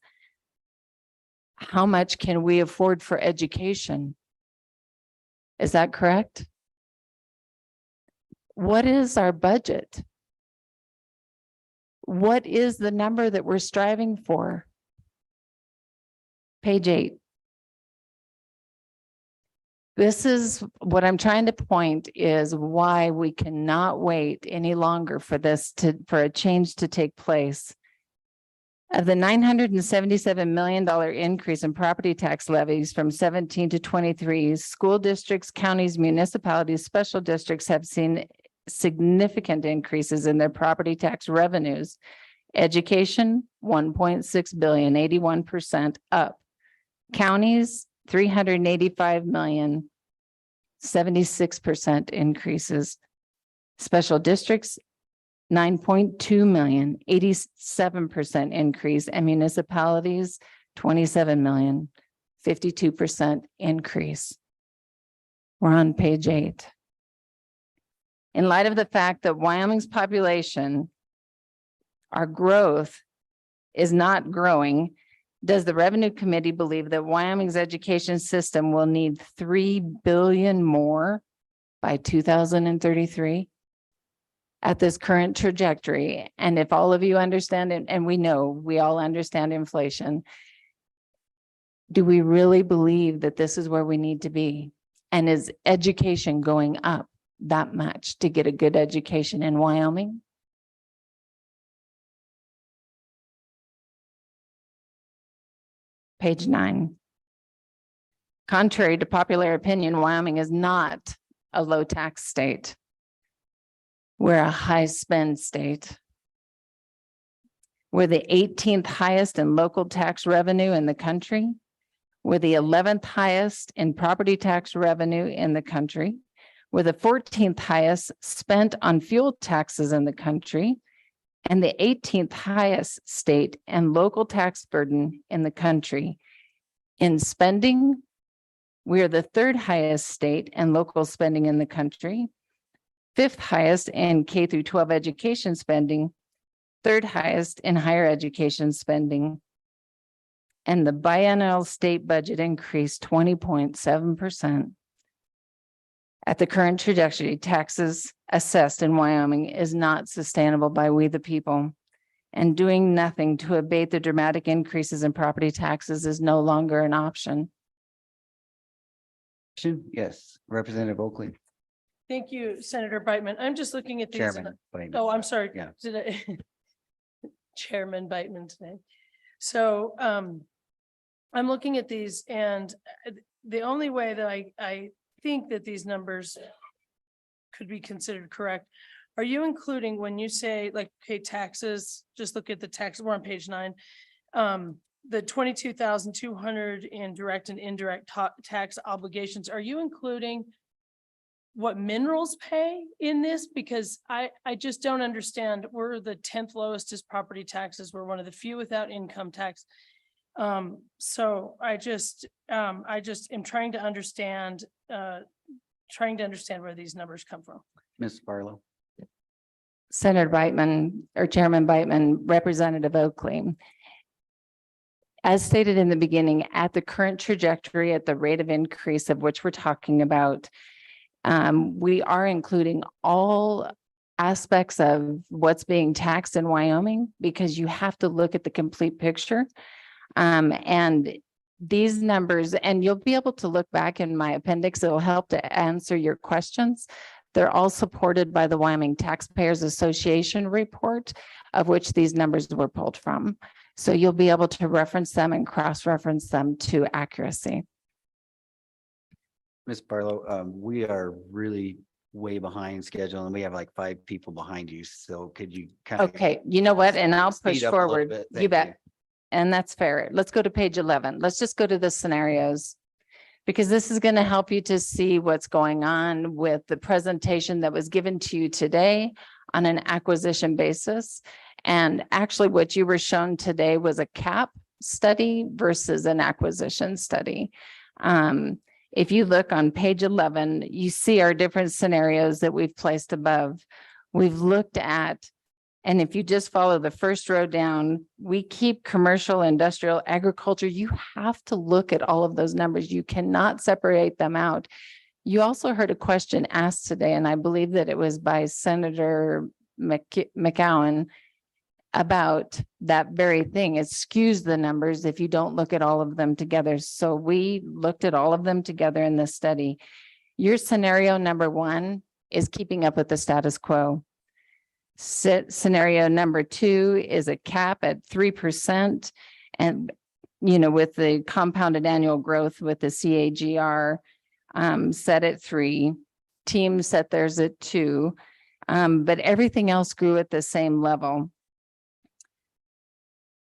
how much can we afford for education? Is that correct? What is our budget? What is the number that we're striving for? Page 8. This is what I'm trying to point is why we cannot wait any longer for for a change to take place. Of the $977 million increase in property tax levies from 17 to 23, school districts, counties, municipalities, special districts have seen significant increases in their property tax revenues. Education, 1.6 billion, 81% up. Counties, 385 million, 76% increases. Special districts, 9.2 million, 87% increase, and municipalities, 27 million, 52% increase. We're on page 8. In light of the fact that Wyoming's population, our growth is not growing, does the Revenue Committee believe that Wyoming's education system will need 3 billion more by 2033 at this current trajectory? And if all of you understand it, and we know we all understand inflation, do we really believe that this is where we need to be? And is education going up that much to get a good education in Wyoming? Page 9. Contrary to popular opinion, Wyoming is not a low tax state. We're a high spend state. We're the 18th highest in local tax revenue in the country. We're the 11th highest in property tax revenue in the country. We're the 14th highest spent on fuel taxes in the country, and the 18th highest state and local tax burden in the country. In spending, we are the 3rd highest state and local spending in the country, 5th highest in K through 12 education spending, 3rd highest in higher education spending. And the biennial state budget increased 20.7%. At the current trajectory, taxes assessed in Wyoming is not sustainable by we the people. And doing nothing to abate the dramatic increases in property taxes is no longer an option. Yes, Representative Oakley. Thank you, Senator Brightman. I'm just looking at these. Chairman. Oh, I'm sorry. Yeah. Did I? Chairman Brightman today. So I'm looking at these and the only way that I think that these numbers could be considered correct. Are you including when you say like, okay, taxes, just look at the tax, we're on page 9. The 22,200 in direct and indirect tax obligations, are you including what minerals pay in this? Because I just don't understand. We're the 10th lowest is property taxes. We're one of the few without income tax. So I just am trying to understand where these numbers come from. Ms. Barlow. Senator Beitman or Chairman Beitman, Representative Oakley. As stated in the beginning, at the current trajectory, at the rate of increase of which we're talking about, we are including all aspects of what's being taxed in Wyoming because you have to look at the complete picture. And these numbers, and you'll be able to look back in my appendix, it'll help to answer your questions. They're all supported by the Wyoming Taxpayers Association report, of which these numbers were pulled from. So you'll be able to reference them and cross-reference them to accuracy. Ms. Barlow, we are really way behind schedule and we have like 5 people behind you. So could you kind of? Okay, you know what? And I'll speed push up a little forward. bit? You Thank bet. And that's fair. Let's go to page 11. Let's just go to the scenarios. Because this is going to help you to see what's going on with the presentation that was given to you today on an acquisition basis. And actually what you were shown today was a cap study versus an acquisition study. If you look on page 11, you see our different scenarios that we've placed above. We've looked at, and if you just follow the first row down, we keep commercial, industrial, agriculture. You have to look at all of those numbers. You cannot separate them out. You also heard a question asked today, and I believe that it was by Senator McCowan about that very thing. It skews the numbers if you don't look at all of them together. So we looked at all of them together in this study. Your scenario number 1 is keeping up with the status quo. Scenario number 2 is a cap at 3%. And, you know, with the compounded annual growth with the CAGR set at 3, team set theirs at 2, but everything else grew at the same level.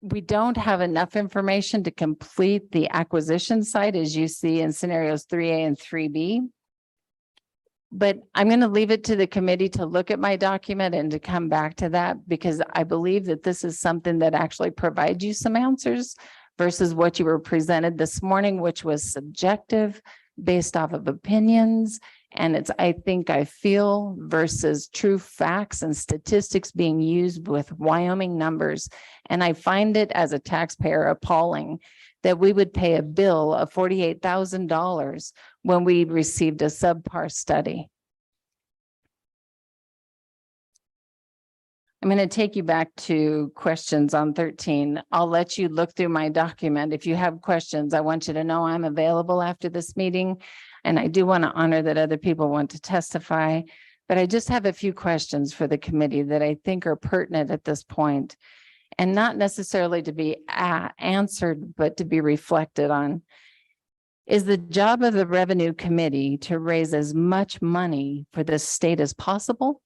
We don't have enough information to complete the acquisition side, as you see in scenarios 3A and 3B. But I'm going to leave it to the committee to look at my document and to come back to that, because I believe that this is something that actually provides you some answers versus what you were presented this morning, which was subjective based off of opinions. And it's, I feel versus true facts and statistics being used with Wyoming numbers. And I find it as a taxpayer appalling that we would pay a bill of $48,000 when we received a subpar study. I'm going to take you back to questions on 13. I'll let you look through my document. If you have questions, I want you to know I'm available after this meeting. And I do want to honor that other people want to testify, but I just have a few questions for the committee that I think are pertinent at this point, and not necessarily to be answered, but to be reflected on. Is the job of the Revenue Committee to raise as much money for the state as possible?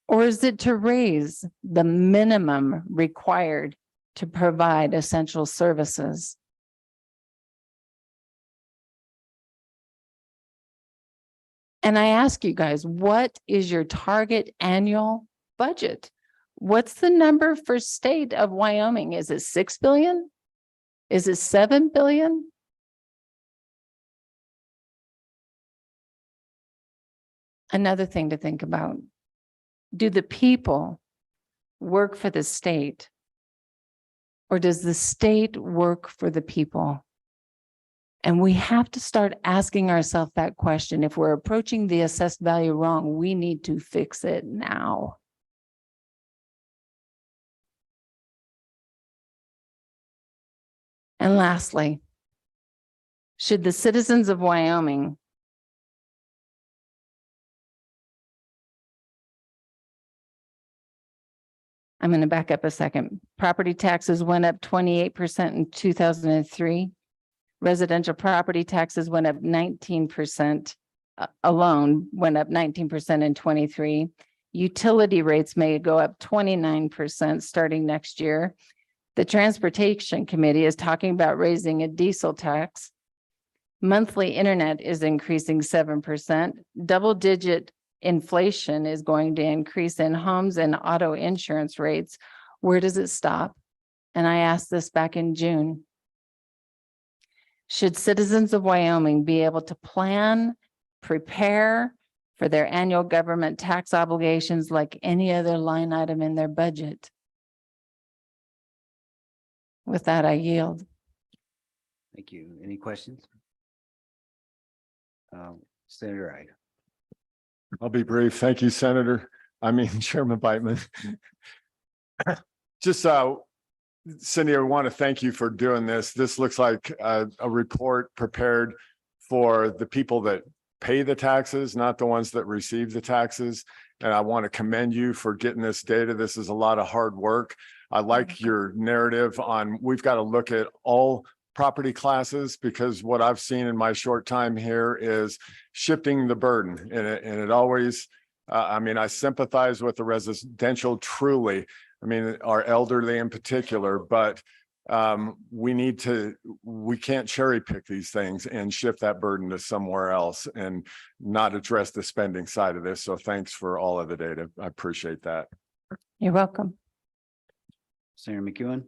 Or is it to raise the minimum required to provide essential services? And I ask you guys, what is your target annual budget? What's the number for state of Wyoming? Is it 6 billion? Is it 7 billion? Another thing to think about. Do the people work for the state? Or does the state work for the people? And we have to start asking ourselves that question. If we're approaching the assessed value wrong, we need to fix it now. And lastly, should the citizens of Wyoming I'm going to back up a second. Property taxes went up 28% in 2003. Residential property taxes went up 19%, alone went up 19% in 23. Utility rates may go up 29% starting next year. The Transportation Committee is talking about raising a diesel tax. Monthly internet is increasing 7%. Double-digit inflation is going to increase in homes and auto insurance rates. Where does it stop? And I asked this back in June. Should citizens of Wyoming be able to plan, prepare for their annual government tax obligations like any other line item in their budget? With that, I yield. Thank you. Any questions? Senator Ide. I'll be brief. Thank you, Senator. Chairman Biteman. Just Cindy, I want to thank you for doing this. This looks like a report prepared for the people that pay the taxes, not the ones that receive the taxes. And I want to commend you for getting this data. This is a lot of hard work. I like your narrative on we've got to look at all property classes, because what I've seen in my short time here is shifting the burden. And it always, I sympathize with the residential truly. Our elderly in particular, but we can't cherry pick these things and shift that burden to somewhere else and not address the spending side of this. So thanks for all of the data. I appreciate that. You're welcome. Senator McEwen.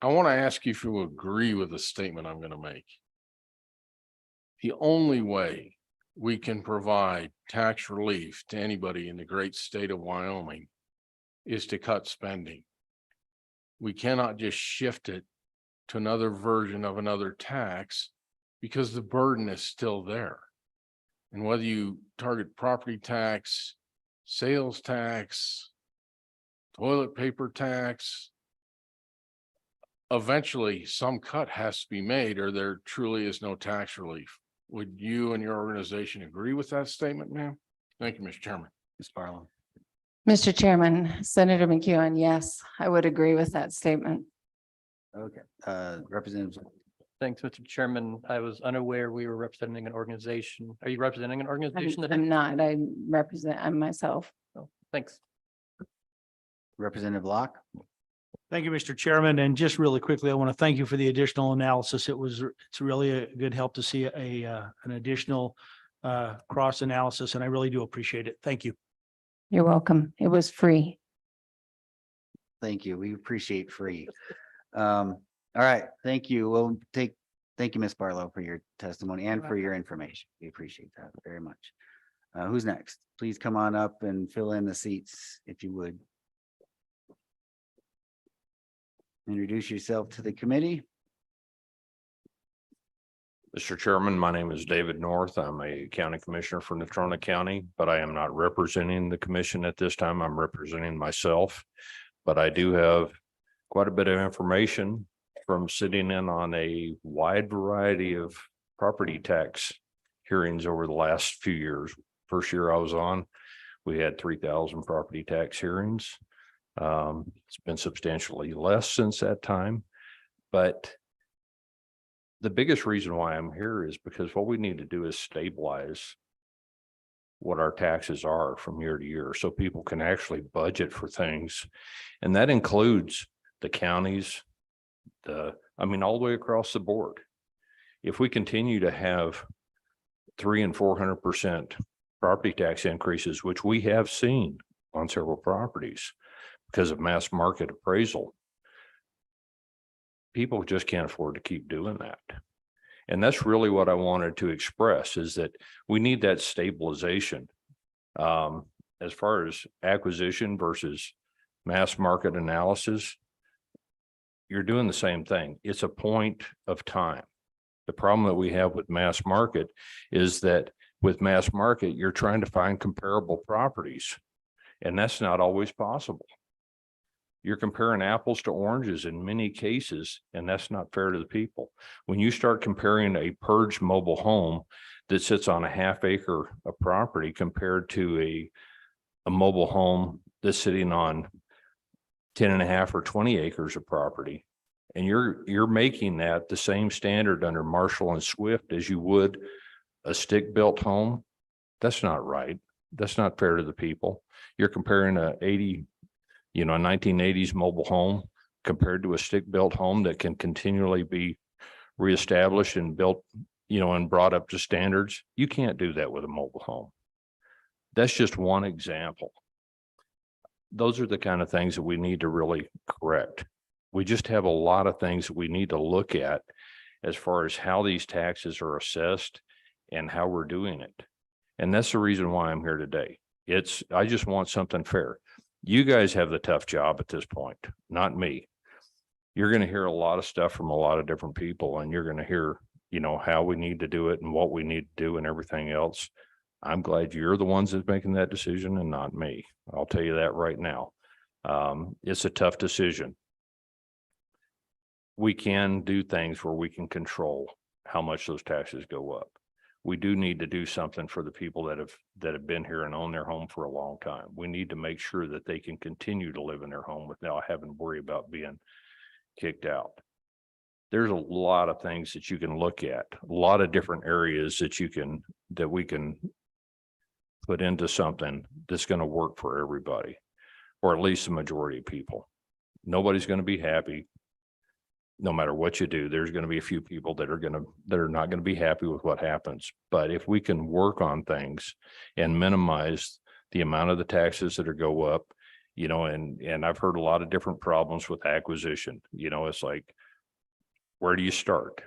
I want to ask you if you agree with the statement I'm going to make. The only way we can provide tax relief to anybody in the great state of Wyoming is to cut spending. We cannot just shift it to another version of another tax because the burden is still there. And whether you target property tax, sales tax, toilet paper tax, eventually some cut has to be made or there truly is no tax relief. Would you and your organization agree with that statement, ma'am? Thank you, Mr. Chairman. Ms. Barlow. Mr. Chairman, Senator McEwen, yes, I would agree with that statement. Okay, Representative. Thanks, Mr. Chairman. I was unaware we were representing an organization. Are you representing an organization that? I'm not, I'm myself. Oh, thanks. Representative Locke. Thank you, Mr. Chairman. And just really quickly, I want to thank you for the additional analysis. It's really a good help to see an additional cross analysis, and I really do appreciate it. Thank you. You're welcome. It was free. Thank you. We appreciate free. All right. Thank you. Thank you, Ms. Barlow, for your testimony and for your information. We appreciate that very much. Who's next? Please come on up and fill in the seats if you would. Introduce yourself to the committee. Mr. Chairman, my name is David North. I'm a county commissioner for Natrona County, but I am not representing the commission at this time. I'm representing myself. But I do have quite a bit of information from sitting in on a wide variety of property tax hearings over the last few years. First year I was on, we had 3,000 property tax hearings. It's been substantially less since that time, but the biggest reason why I'm here is because what we need to do is stabilize what our taxes are from year to year so people can actually budget for things. And that includes the counties, all the way across the board. If we continue to have 300% and 400% property tax increases, which we have seen on several properties because of mass market appraisal, people just can't afford to keep doing that. And that's really what I wanted to express, is that we need that stabilization. As far as acquisition versus mass market analysis, you're doing the same thing. It's a point of time. The problem that we have with mass market is that with mass market, you're trying to find comparable properties, and that's not always possible. You're comparing apples to oranges in many cases, and that's not fair to the people. When you start comparing a purged mobile home that sits on a half acre of property compared to a a mobile home that's sitting on 10.5 or 20 acres of property. And you're making that the same standard under Marshall and Swift as you would a stick-built home. That's not right. That's not fair to the people. You're comparing a 1980s mobile home compared to a stick-built home that can continually be reestablished and built, and brought up to standards. You can't do that with a mobile home. That's just one example. Those are the kind of things that we need to really correct. We just have a lot of things that we need to look at as far as how these taxes are assessed and how we're doing it. And that's the reason why I'm here today. I just want something fair. You guys have the tough job at this point, not me. You're going to hear a lot of stuff from a lot of different people, and you're going to hear, how we need to do it and what we need to do and everything else. I'm glad you're the ones that's making that decision and not me. I'll tell you that right now. It's a tough decision. We can do things where we can control how much those taxes go up. We do need to do something for the people that have been here and own their home for a long time. We need to make sure that they can continue to live in their home without having to worry about being kicked out. There's a lot of things that you can look at, a lot of different areas that we can put into something that's going to work for everybody, or at least the majority of people. Nobody's going to be happy. No matter what you do, there's going to be a few people that are not going to be happy with what happens. But if we can work on things and minimize the amount of the taxes that go up, and I've heard a lot of different problems with acquisition. It's like, where do you start?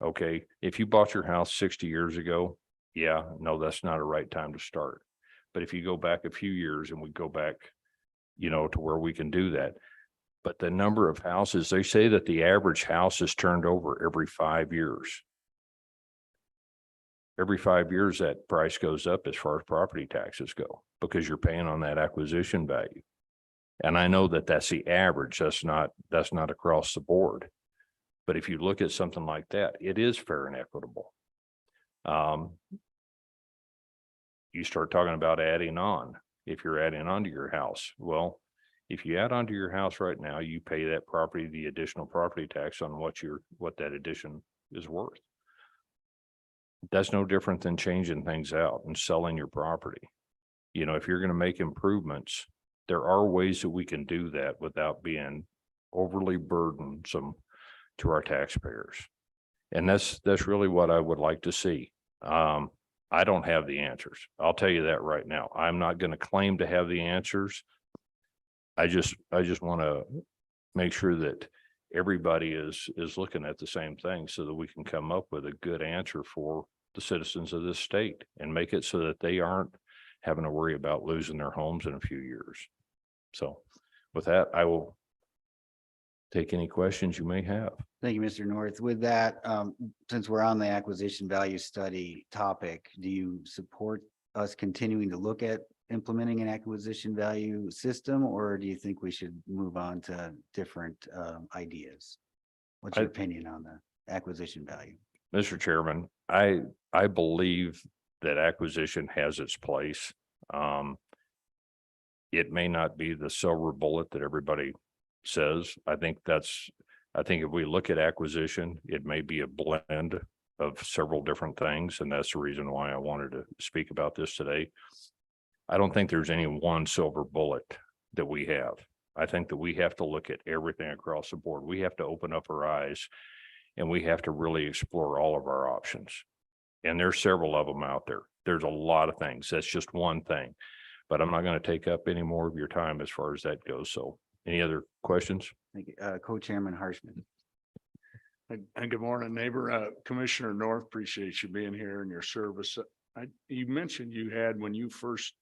Okay, if you bought your house 60 years ago, yeah, no, that's not a right time to start. But if you go back a few years and we go back, to where we can do that. But the number of houses, they say that the average house is turned over every 5 years. Every 5 years, that price goes up as far as property taxes go, because you're paying on that acquisition value. And I know that that's the average. That's not across the board. But if you look at something like that, it is fair and equitable. You start talking about adding on. If you're adding on to your house, well, if you add onto your house right now, you pay that property the additional property tax on what that addition is worth. That's no different than changing things out and selling your property. If you're going to make improvements, there are ways that we can do that without being overly burdensome to our taxpayers. And that's really what I would like to see. I don't have the answers. I'll tell you that right now. I'm not going to claim to have the answers. I just want to make sure that everybody is looking at the same thing so that we can come up with a good answer for the citizens of this state and make it so that they aren't having to worry about losing their homes in a few years. So with that, I will take any questions you may have. Thank you, Mr. North. With that, since we're on the acquisition value study topic, do you support us continuing to look at implementing an acquisition value system, or do you think we should move on to different ideas? What's your opinion on the acquisition value? Mr. Chairman, I believe that acquisition has its place. It may not be the silver bullet that everybody says. I think if we look at acquisition, it may be a blend of several different things, and that's the reason why I wanted to speak about this today. I don't think there's any one silver bullet that we have. I think that we have to look at everything across the board. We have to open up our eyes and we have to really explore all of our options. And there's several of them out there. There's a lot of things. That's just one thing. But I'm not going to take up any more of your time as far as that goes. So any other questions? Thank you. Co-chairman Harshman. And good morning, neighbor. Commissioner North, appreciate you being here and your service. You mentioned you had, when you first,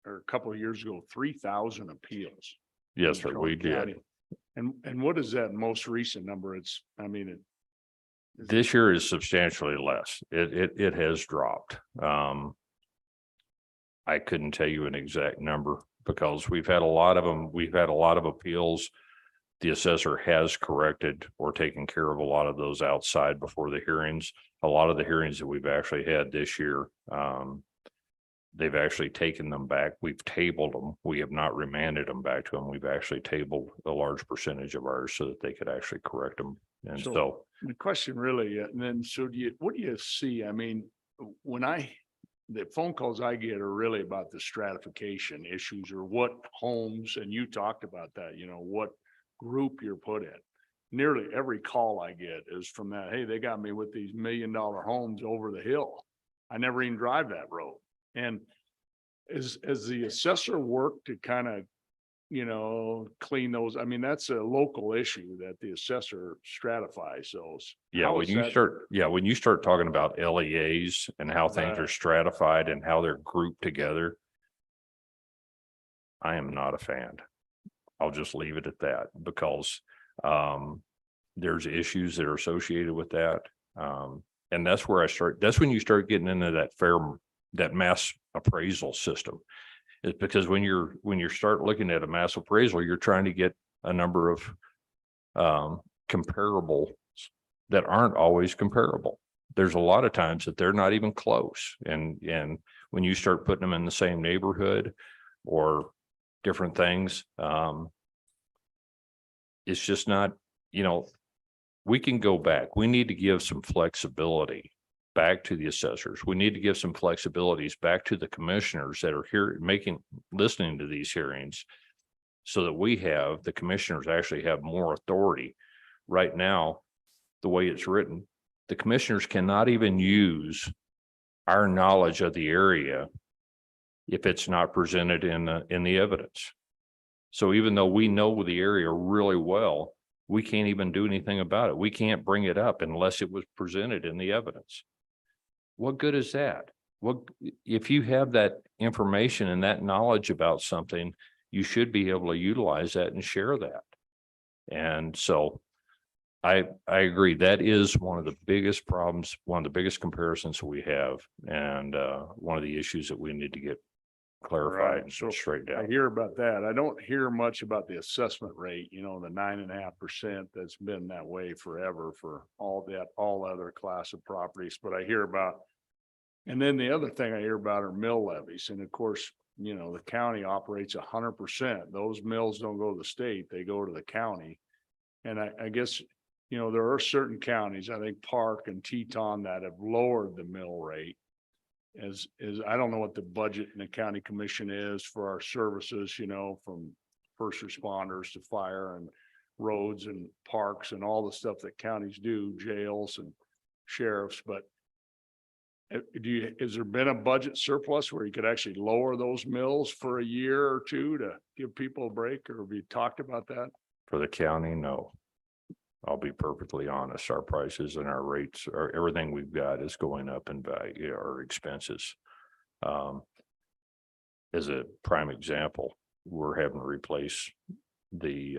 or a couple of years ago, 3,000 appeals. Yes, sir, we did. And what is that most recent number? This year is substantially less. It has dropped. I couldn't tell you an exact number because we've had a lot of them. We've had a lot of appeals. The assessor has corrected or taken care of a lot of those outside before the hearings. A lot of the hearings that we've actually had this year, They've actually taken them back. We've tabled them. We have not remanded them back to them. We've actually tabled a large percentage of ours so that they could actually correct them. And so the question really, and then, so what do you see? I mean, the phone calls I get are really about the stratification issues or what homes, and you talked about that, what group you're put in. Nearly every call I get is from that, hey, they got me with these $1 million homes over the hill. I never even drive that road. And as the assessor work to kind of, clean those, I mean, that's a local issue that the assessor stratifies those. yeah, How when is you that- start, when you start talking about LEAs and how things are Right. stratified and how they're grouped together, I am not a fan. I'll just leave it at that because there's issues that are associated with that. And that's where that's when you start getting into that mass appraisal system. It's because when you start looking at a mass appraisal, you're trying to get a number of comparables that aren't always comparable. There's a lot of times that they're not even close. And when you start putting them in the same neighborhood or different things, it's just not, we can go back. We need to give some flexibility back to the assessors. We need to give some flexibilities back to the commissioners that are here listening to these hearings so that the commissioners actually have more authority. Right now, the way it's written, the commissioners cannot even use our knowledge of the area if it's not presented in the evidence. So even though we know the area really well, we can't even do anything about it. We can't bring it up unless it was presented in the evidence. What good is that? If you have that information and that knowledge about something, you should be able to utilize that and share that. And so I agree. That is one of the biggest problems, one of the biggest comparisons we have, and one of the issues that we need to get clarified and straightened I out. hear about that. I don't hear much about the assessment rate, the 9.5% that's been that way forever for all other class of properties, but I hear about. And then the other thing I hear about are mill levies. And of course, the county operates 100%. Those mills don't go to the state, they go to the county. And I guess, there are certain counties, I think Park and Teton, that have lowered the mill rate. As I don't know what the budget in the county commission is for our services, from first responders to fire and roads and parks and all the stuff that counties do, jails and sheriffs, but has there been a budget surplus where you could actually lower those mills for a year or two to give people a break, or have you talked about that? For the county, no. I'll be perfectly honest, our prices and our rates, everything we've got is going up in value, our expenses. As a prime example, we're having to replace the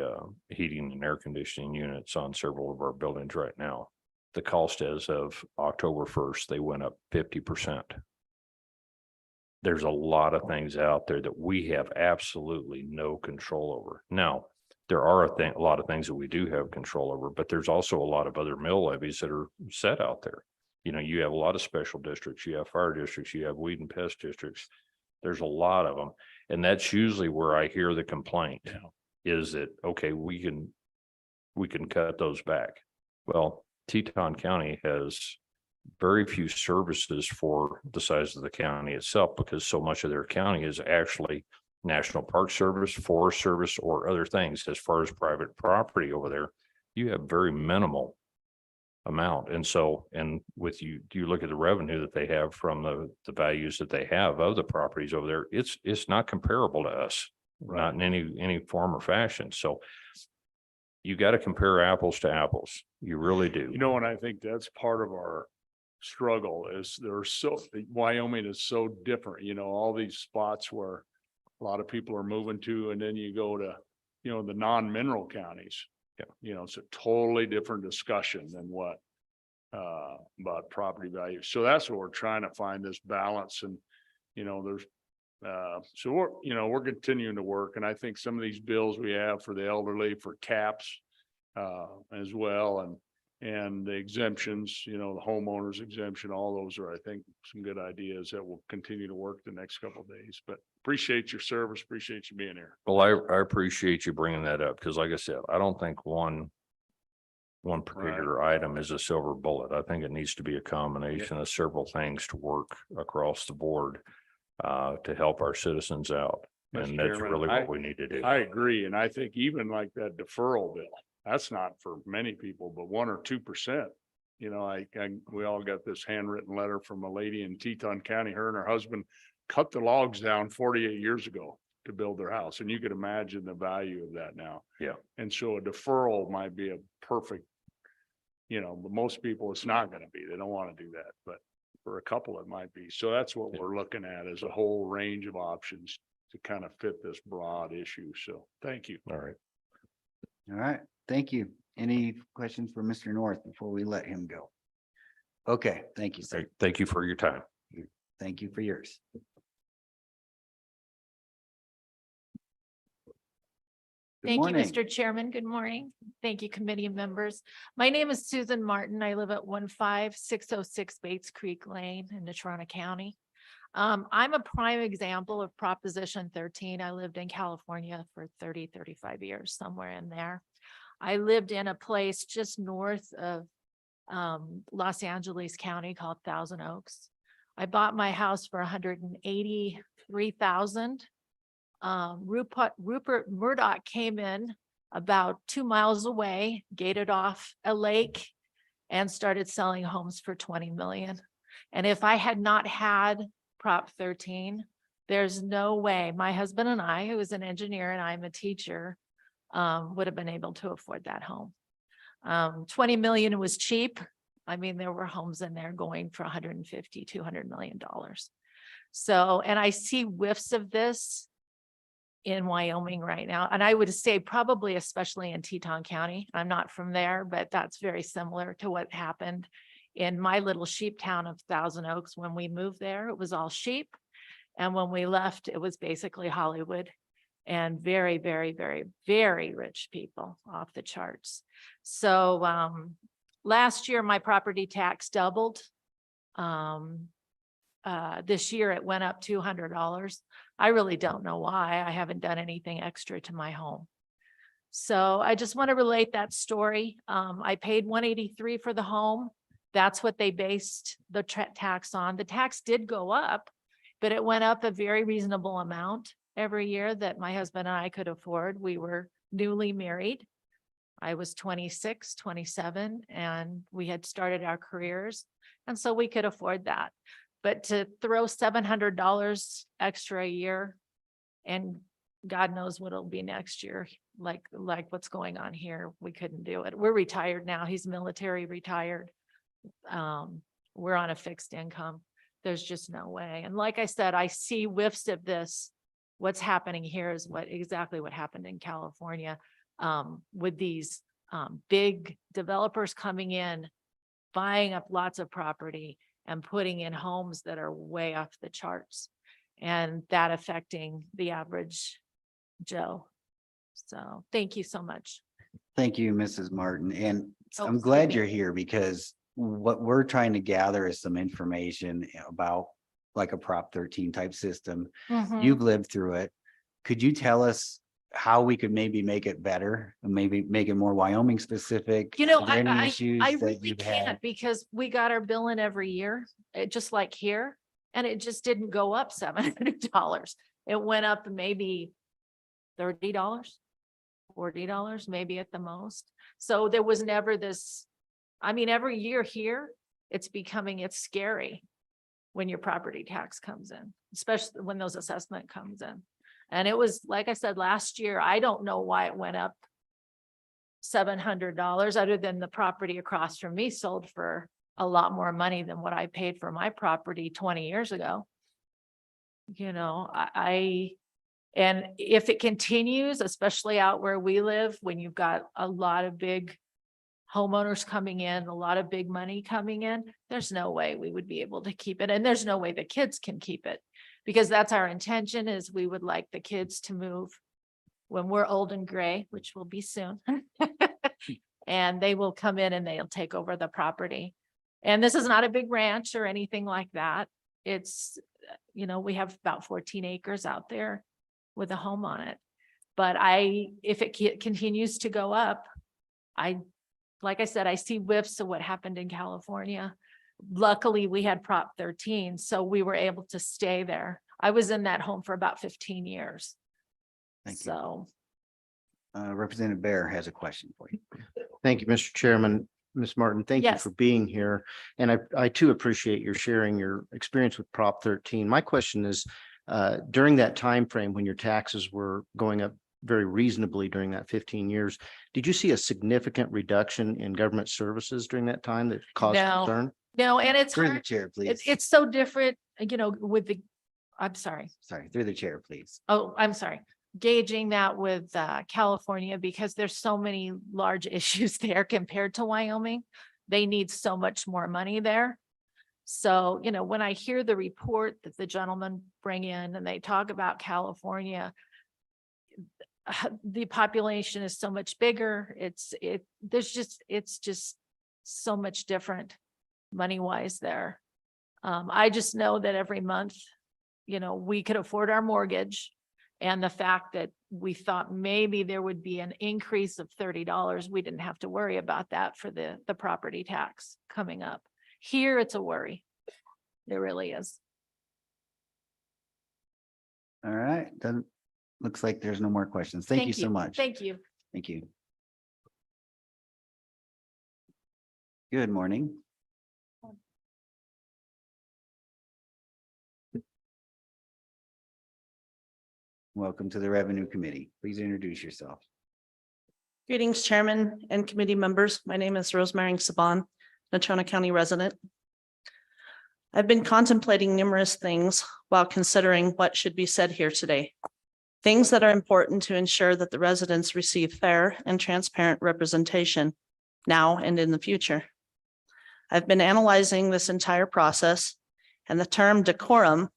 heating and air conditioning units on several of our buildings right now. The cost as of October 1st, they went up 50%. There's a lot of things out there that we have absolutely no control over. Now, there are a lot of things that we do have control over, but there's also a lot of other mill levies that are set out there. You have a lot of special districts, you have fire districts, you have weed and pest districts. There's a lot of them. And that's usually where I hear the complaint is that, okay, we can cut those back. Well, Teton County has very few services for the size of the county itself, because so much of their county is actually National Park Service, Forest Service, or other things. As far as private property over there, you have very minimal amount. And so, and with you look at the revenue that they have from the values that they have of the properties over there, it's not comparable to us, not in any form or fashion. So you got to compare apples to apples. You really do. And I think that's part of our struggle is Wyoming is so different, all these spots where a lot of people are moving to, and then you go to, the non-mineral counties. Yeah. It's a totally different discussion than what about property value. So that's what we're trying to find, this balance. And, there's so we're continuing to work. And I think some of these bills we have for the elderly, for caps as well. And And the exemptions, the homeowners exemption, all those are, I think, some good ideas that will continue to work the next couple of days, but appreciate your service, appreciate you being here. Well, I appreciate you bringing that up because like I said, I don't think one particular item is a silver bullet. I think it needs to be a combination of several things to work across the board to help our citizens out. Mr. And that's Chairman, really what we need to do. I agree, and I think even like that deferral bill, that's not for many people, but 1 or 2%. We all got this handwritten letter from a lady in Teton County. Her and her husband cut the logs down 48 years ago to build their house, and you could imagine the value of that now. Yeah. And so a deferral might be a perfect, but most people it's not going to be. They don't want to do that, but for a couple it might be. So that's what we're looking at, is a whole range of options to kind of fit this broad issue. So thank you. All right. All right, thank you. Any questions for Mr. North before we let him go? Okay, thank you, sir. Great. Thank you for your time. Thank you for yours. Good Thank you, morning. Mr. Chairman. Good morning. Thank you, committee members. My name is Susan Martin. I live at 15606 Bates Creek Lane in Natrona County. I'm a prime example of Proposition 13. I lived in California for 35 years, somewhere in there. I lived in a place just north of Los Angeles County called Thousand Oaks. I bought my house for $183,000. Rupert Murdoch came in about 2 miles away, gated off a lake, and started selling homes for 20 million. And if I had not had Prop 13, there's no way my husband and I, who is an engineer and I'm a teacher, would have been able to afford that home. 20 million was cheap. I mean, there were homes in there going for 150, $200 million. So, and I see whiffs of this in Wyoming right now. And I would say probably, especially in Teton County. I'm not from there, but that's very similar to what happened in my little sheep town of Thousand Oaks. When we moved there, it was all sheep. And when we left, it was basically Hollywood and very, very, very, very rich people off the charts. So last year, my property tax doubled. This year it went up $200. I really don't know why. I haven't done anything extra to my home. So I just want to relate that story. I paid $183 for the home. That's what they based the tax on. The tax did go up, but it went up a very reasonable amount every year that my husband and I could afford. We were newly married. I was 26, 27, and we had started our careers. And so we could afford that. But to throw $700 extra a year, and God knows what it'll be next year, like what's going on here, we couldn't do it. We're retired now. He's military retired. We're on a fixed income. There's just no way. And like I said, I see whiffs of this. What's happening here is exactly what happened in California, with these big developers coming in, buying up lots of property and putting in homes that are way off the charts, and that affecting the average Joe. So thank you so much. Thank you, Mrs. Martin. And Oh, I'm glad excuse me. you're here because what we're trying to gather is some information about like a Prop 13 type system. Mhm. You've lived through it. Could you tell us how we could maybe make it better and maybe make it more Wyoming specific? You know, Are there any I issues that really you've had? can't, because we got our bill in every year, just like here, and it just didn't go up $700. It went up maybe $30, $40, maybe at the most. So there was never this, I mean, every year here, it's scary when your property tax comes in, especially when those assessment comes in. And it was, like I said, last year, I don't know why it went up $700, other than the property across from me sold for a lot more money than what I paid for my property 20 years ago. You know, and if it continues, especially out where we live, when you've got a lot of big homeowners coming in, a lot of big money coming in, there's no way we would be able to keep it. And there's no way the kids can keep it, because that's our intention, is we would like the kids to move when we're old and gray, which will be soon. and they will come in and they'll take over the property. And this is not a big ranch or anything like that. It's, we have about 14 acres out there with a home on it. But if it continues to go up, like I said, I see whiffs of what happened in California. Luckily, we had Prop 13, so we were able to stay there. I was in that home for about 15 years. Thank you. So. Representative Bear has a question for you. Thank you, Mr. Chairman. Ms. Martin, thank you Yes. for being here. And I too appreciate your sharing your experience with Prop 13. My question is, during that time frame when your taxes were going up very reasonably during that 15 years, did you see a significant reduction in government services during that time that caused No. concern? No, and it's Through the hard. chair, please. It's so different, I'm sorry. Sorry, through the chair, please. Oh, I'm sorry. Gauging that with California, because there's so many large issues there compared to Wyoming. They need so much more money there. So, when I hear the report that the gentlemen bring in and they talk about California, the population is so much bigger. It's just so much different money wise there. I just know that every month, we could afford our mortgage. And the fact that we thought maybe there would be an increase of $30, we didn't have to worry about that for the property tax coming up. Here, it's a worry. It really is. All right, looks like there's no more questions. Thank you so much. Thank you. Thank you. Good morning. Welcome to the Revenue Committee. Please introduce yourself. Greetings, Chairman and committee members. My name is Rosemary Saban, Natrona County resident. I've been contemplating numerous things while considering what should be said here today. Things that are important to ensure that the residents receive fair and transparent representation now and in the future. I've been analyzing this entire process, and the term decorum,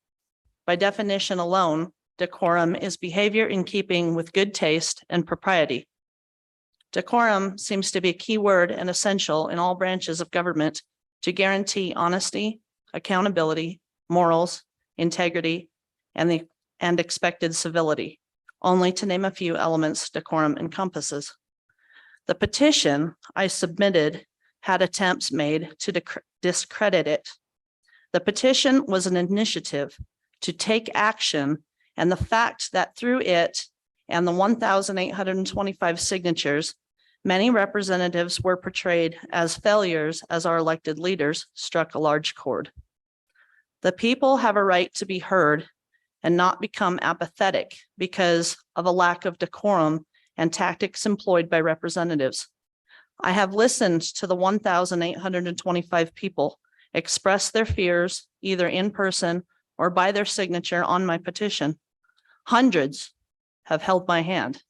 by definition alone, decorum is behavior in keeping with good taste and propriety. Decorum seems to be a key word and essential in all branches of government to guarantee honesty, accountability, morals, integrity, and expected civility, only to name a few elements decorum encompasses. The petition I submitted had attempts made to discredit it. The petition was an initiative to take action, and the fact that through it and the 1,825 signatures, many representatives were portrayed as failures as our elected leaders struck a large chord. The people have a right to be heard and not become apathetic because of a lack of decorum and tactics employed by representatives. I have listened to the 1,825 people express their fears either in person or by their signature on my petition. Hundreds have held my hand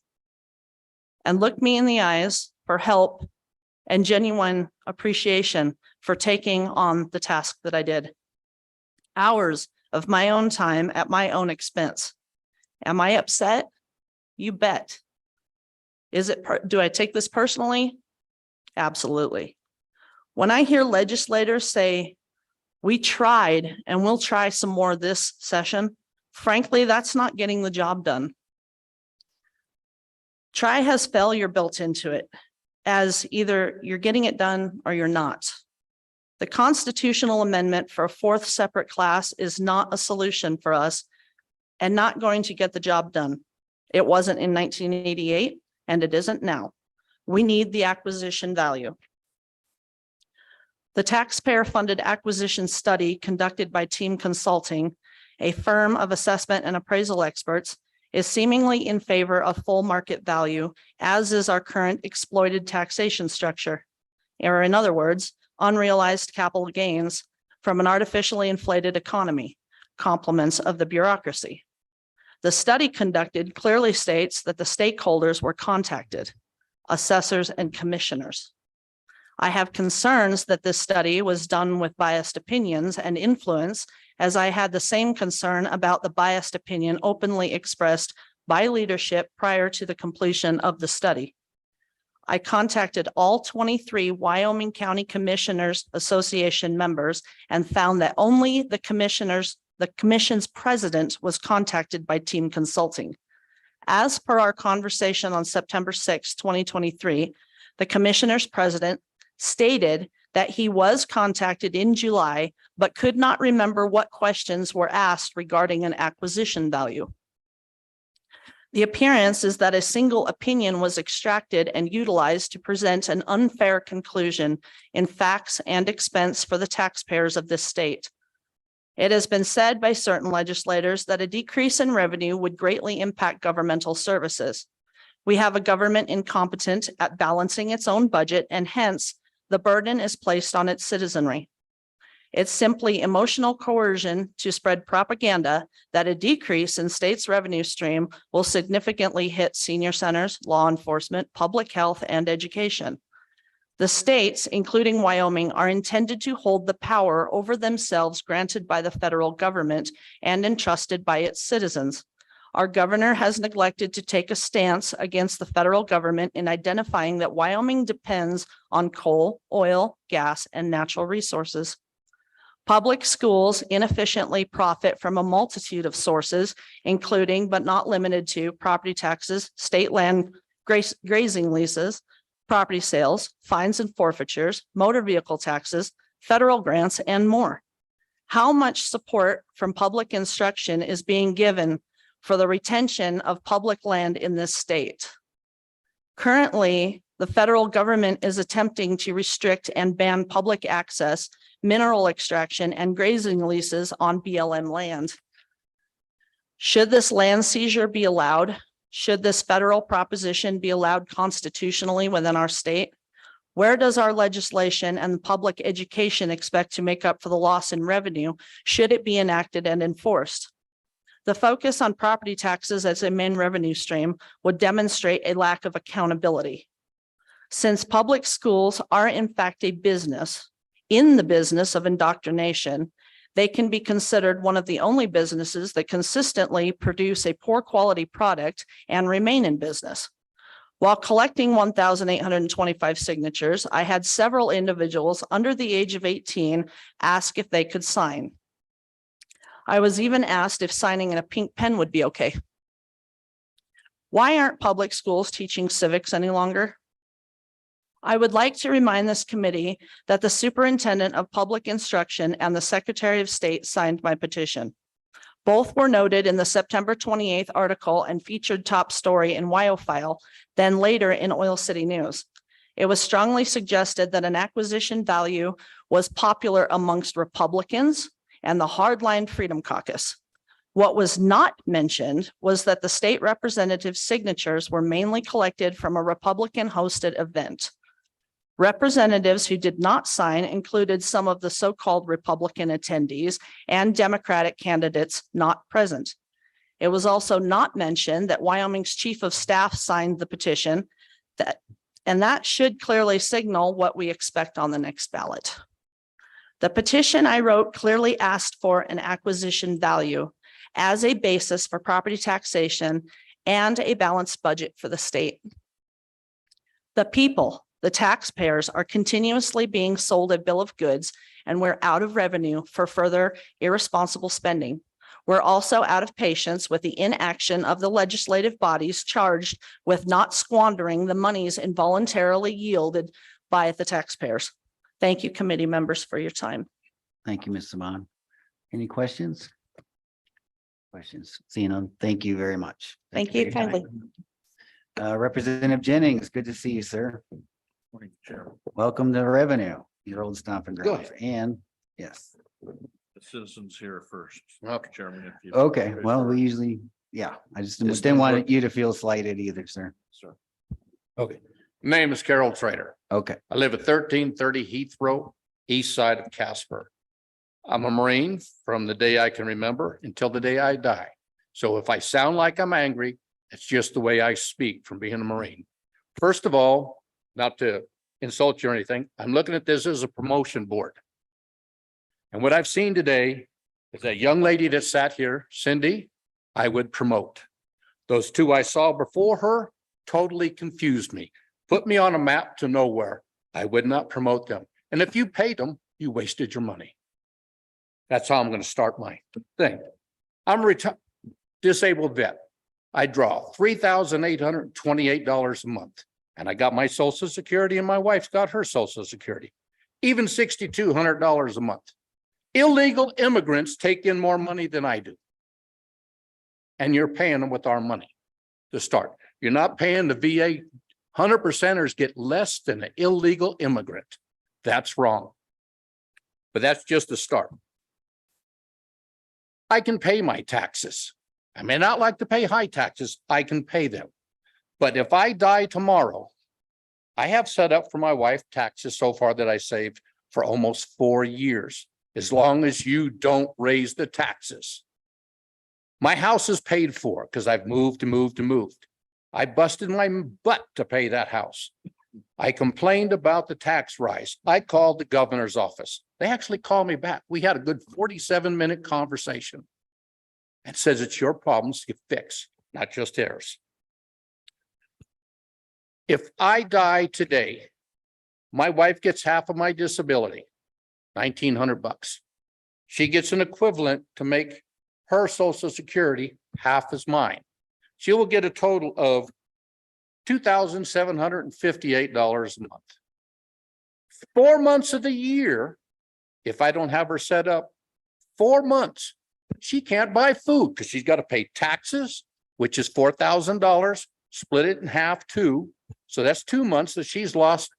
and looked me in the eyes for help and genuine appreciation for taking on the task that I did. Hours of my own time at my own expense. Am I upset? You bet. Do I take this personally? Absolutely. When I hear legislators say, we tried and we'll try some more this session, frankly, that's not getting the job done. Try has failure built into it, as either you're getting it done or you're not. The constitutional amendment for a fourth separate class is not a solution for us and not going to get the job done. It wasn't in 1988 and it isn't now. We need the acquisition value. The taxpayer-funded acquisition study conducted by Team Consulting, a firm of assessment and appraisal experts, is seemingly in favor of full market value, as is our current exploited taxation structure. Or in other words, unrealized capital gains from an artificially inflated economy, complements of the bureaucracy. The study conducted clearly states that the stakeholders were contacted, assessors and commissioners. I have concerns that this study was done with biased opinions and influence, as I had the same concern about the biased opinion openly expressed by leadership prior to the completion of the study. I contacted all 23 Wyoming County Commissioners Association members and found that only the commission's president was contacted by team consulting. As per our conversation on September 6, 2023, the commissioner's president stated that he was contacted in July, but could not remember what questions were asked regarding an acquisition value. The appearance is that a single opinion was extracted and utilized to present an unfair conclusion in facts and expense for the taxpayers of this state. It has been said by certain legislators that a decrease in revenue would greatly impact governmental services. We have a government incompetent at balancing its own budget, and hence the burden is placed on its citizenry. It's simply emotional coercion to spread propaganda that a decrease in state's revenue stream will significantly hit senior centers, law enforcement, public health, and education. The states, including Wyoming, are intended to hold the power over themselves granted by the federal government and entrusted by its citizens. Our governor has neglected to take a stance against the federal government in identifying that Wyoming depends on coal, oil, gas, and natural resources. Public schools inefficiently profit from a multitude of sources, including but not limited to property taxes, state land grazing leases, property sales, fines and forfeitures, motor vehicle taxes, federal grants, and more. How much support from public instruction is being given for the retention of public land in this state? Currently, the federal government is attempting to restrict and ban public access, mineral extraction, and grazing leases on BLM land. Should this land seizure be allowed? Should this federal proposition be allowed constitutionally within our state? Where does our legislation and public education expect to make up for the loss in revenue should it be enacted and enforced? The focus on property taxes as a main revenue stream would demonstrate a lack of accountability. Since public schools are in fact a business, in the business of indoctrination, they can be considered one of the only businesses that consistently produce a poor quality product and remain in business. While collecting 1,825 signatures, I had several individuals under the age of 18 ask if they could sign. I was even asked if signing in a pink pen would be okay. Why aren't public schools teaching civics any longer? I would like to remind this committee that the Superintendent of Public Instruction and the Secretary of State signed my petition. Both were noted in the September 28th article and featured top story in WyoFile, then later in Oil City News. It was strongly suggested that an acquisition value was popular amongst Republicans and the hardline Freedom Caucus. What was not mentioned was that the state representative signatures were mainly collected from a Republican-hosted event. Representatives who did not sign included some of the so-called Republican attendees and Democratic candidates not present. It was also not mentioned that Wyoming's chief of staff signed the petition, and that should clearly signal what we expect on the next ballot. The petition I wrote clearly asked for an acquisition value as a basis for property taxation and a balanced budget for the state. The people, the taxpayers, are continuously being sold a bill of goods, and we're out of revenue for further irresponsible spending. We're also out of patience with the inaction of the legislative bodies charged with not squandering the monies involuntarily yielded by the taxpayers. Thank you, committee members, for your time. Thank you, Ms. Saban. Any questions? Questions? Seeing none, thank you very much. Thank for you your time. kindly. Representative Jennings, good to see you, sir. Morning, Chair. Welcome to Revenue, your old stomping Go grounds. ahead. And yes, The citizens here first, Chairman. If you- okay, well, we usually, yeah, I just didn't want you to feel slighted either, sir. Sir. Okay. Name is Carol Trader. Okay, I live at 1330 Heath Road, east side of Casper. I'm a Marine from the day I can remember until the day I die. So if I sound like I'm angry, it's just the way I speak from being a Marine. First of all, not to insult you or anything, I'm looking at this as a promotion board. And what I've seen today is that young lady that sat here, Cindy, I would promote. Those two I saw before her totally confused me. put me on a map to nowhere, I would not promote them. And if you paid them, you wasted your money. That's how I'm going to start my thing. I'm a disabled vet. I draw $3,828 a month. And I got my Social Security and my wife's got her Social Security. Even $6,200 a month. Illegal immigrants take in more money than I do. And you're paying them with our money to start. You're not paying the VA. 100%ers get less than an illegal immigrant. That's wrong. But that's just a start. I can pay my taxes. I may not like to pay high taxes. I can pay them. But if I die tomorrow, I have set up for my wife taxes so far that I saved for almost 4 years, as long as you don't raise the taxes. My house is paid for because I've moved and moved and moved. I busted my butt to pay that house. I complained about the tax rise. I called the governor's office. They actually called me back. We had a good 47-minute conversation and says it's your problems to fix, not just theirs. If I die today, my wife gets half of my disability, $1,900. She gets an equivalent to make her Social Security half as mine. She will get a total of $2,758 a month. 4 months of the year, if I don't have her set up, 4 months, she can't buy food because she's got to pay taxes, which is $4,000, split it in half too. So that's 2 months that she's lost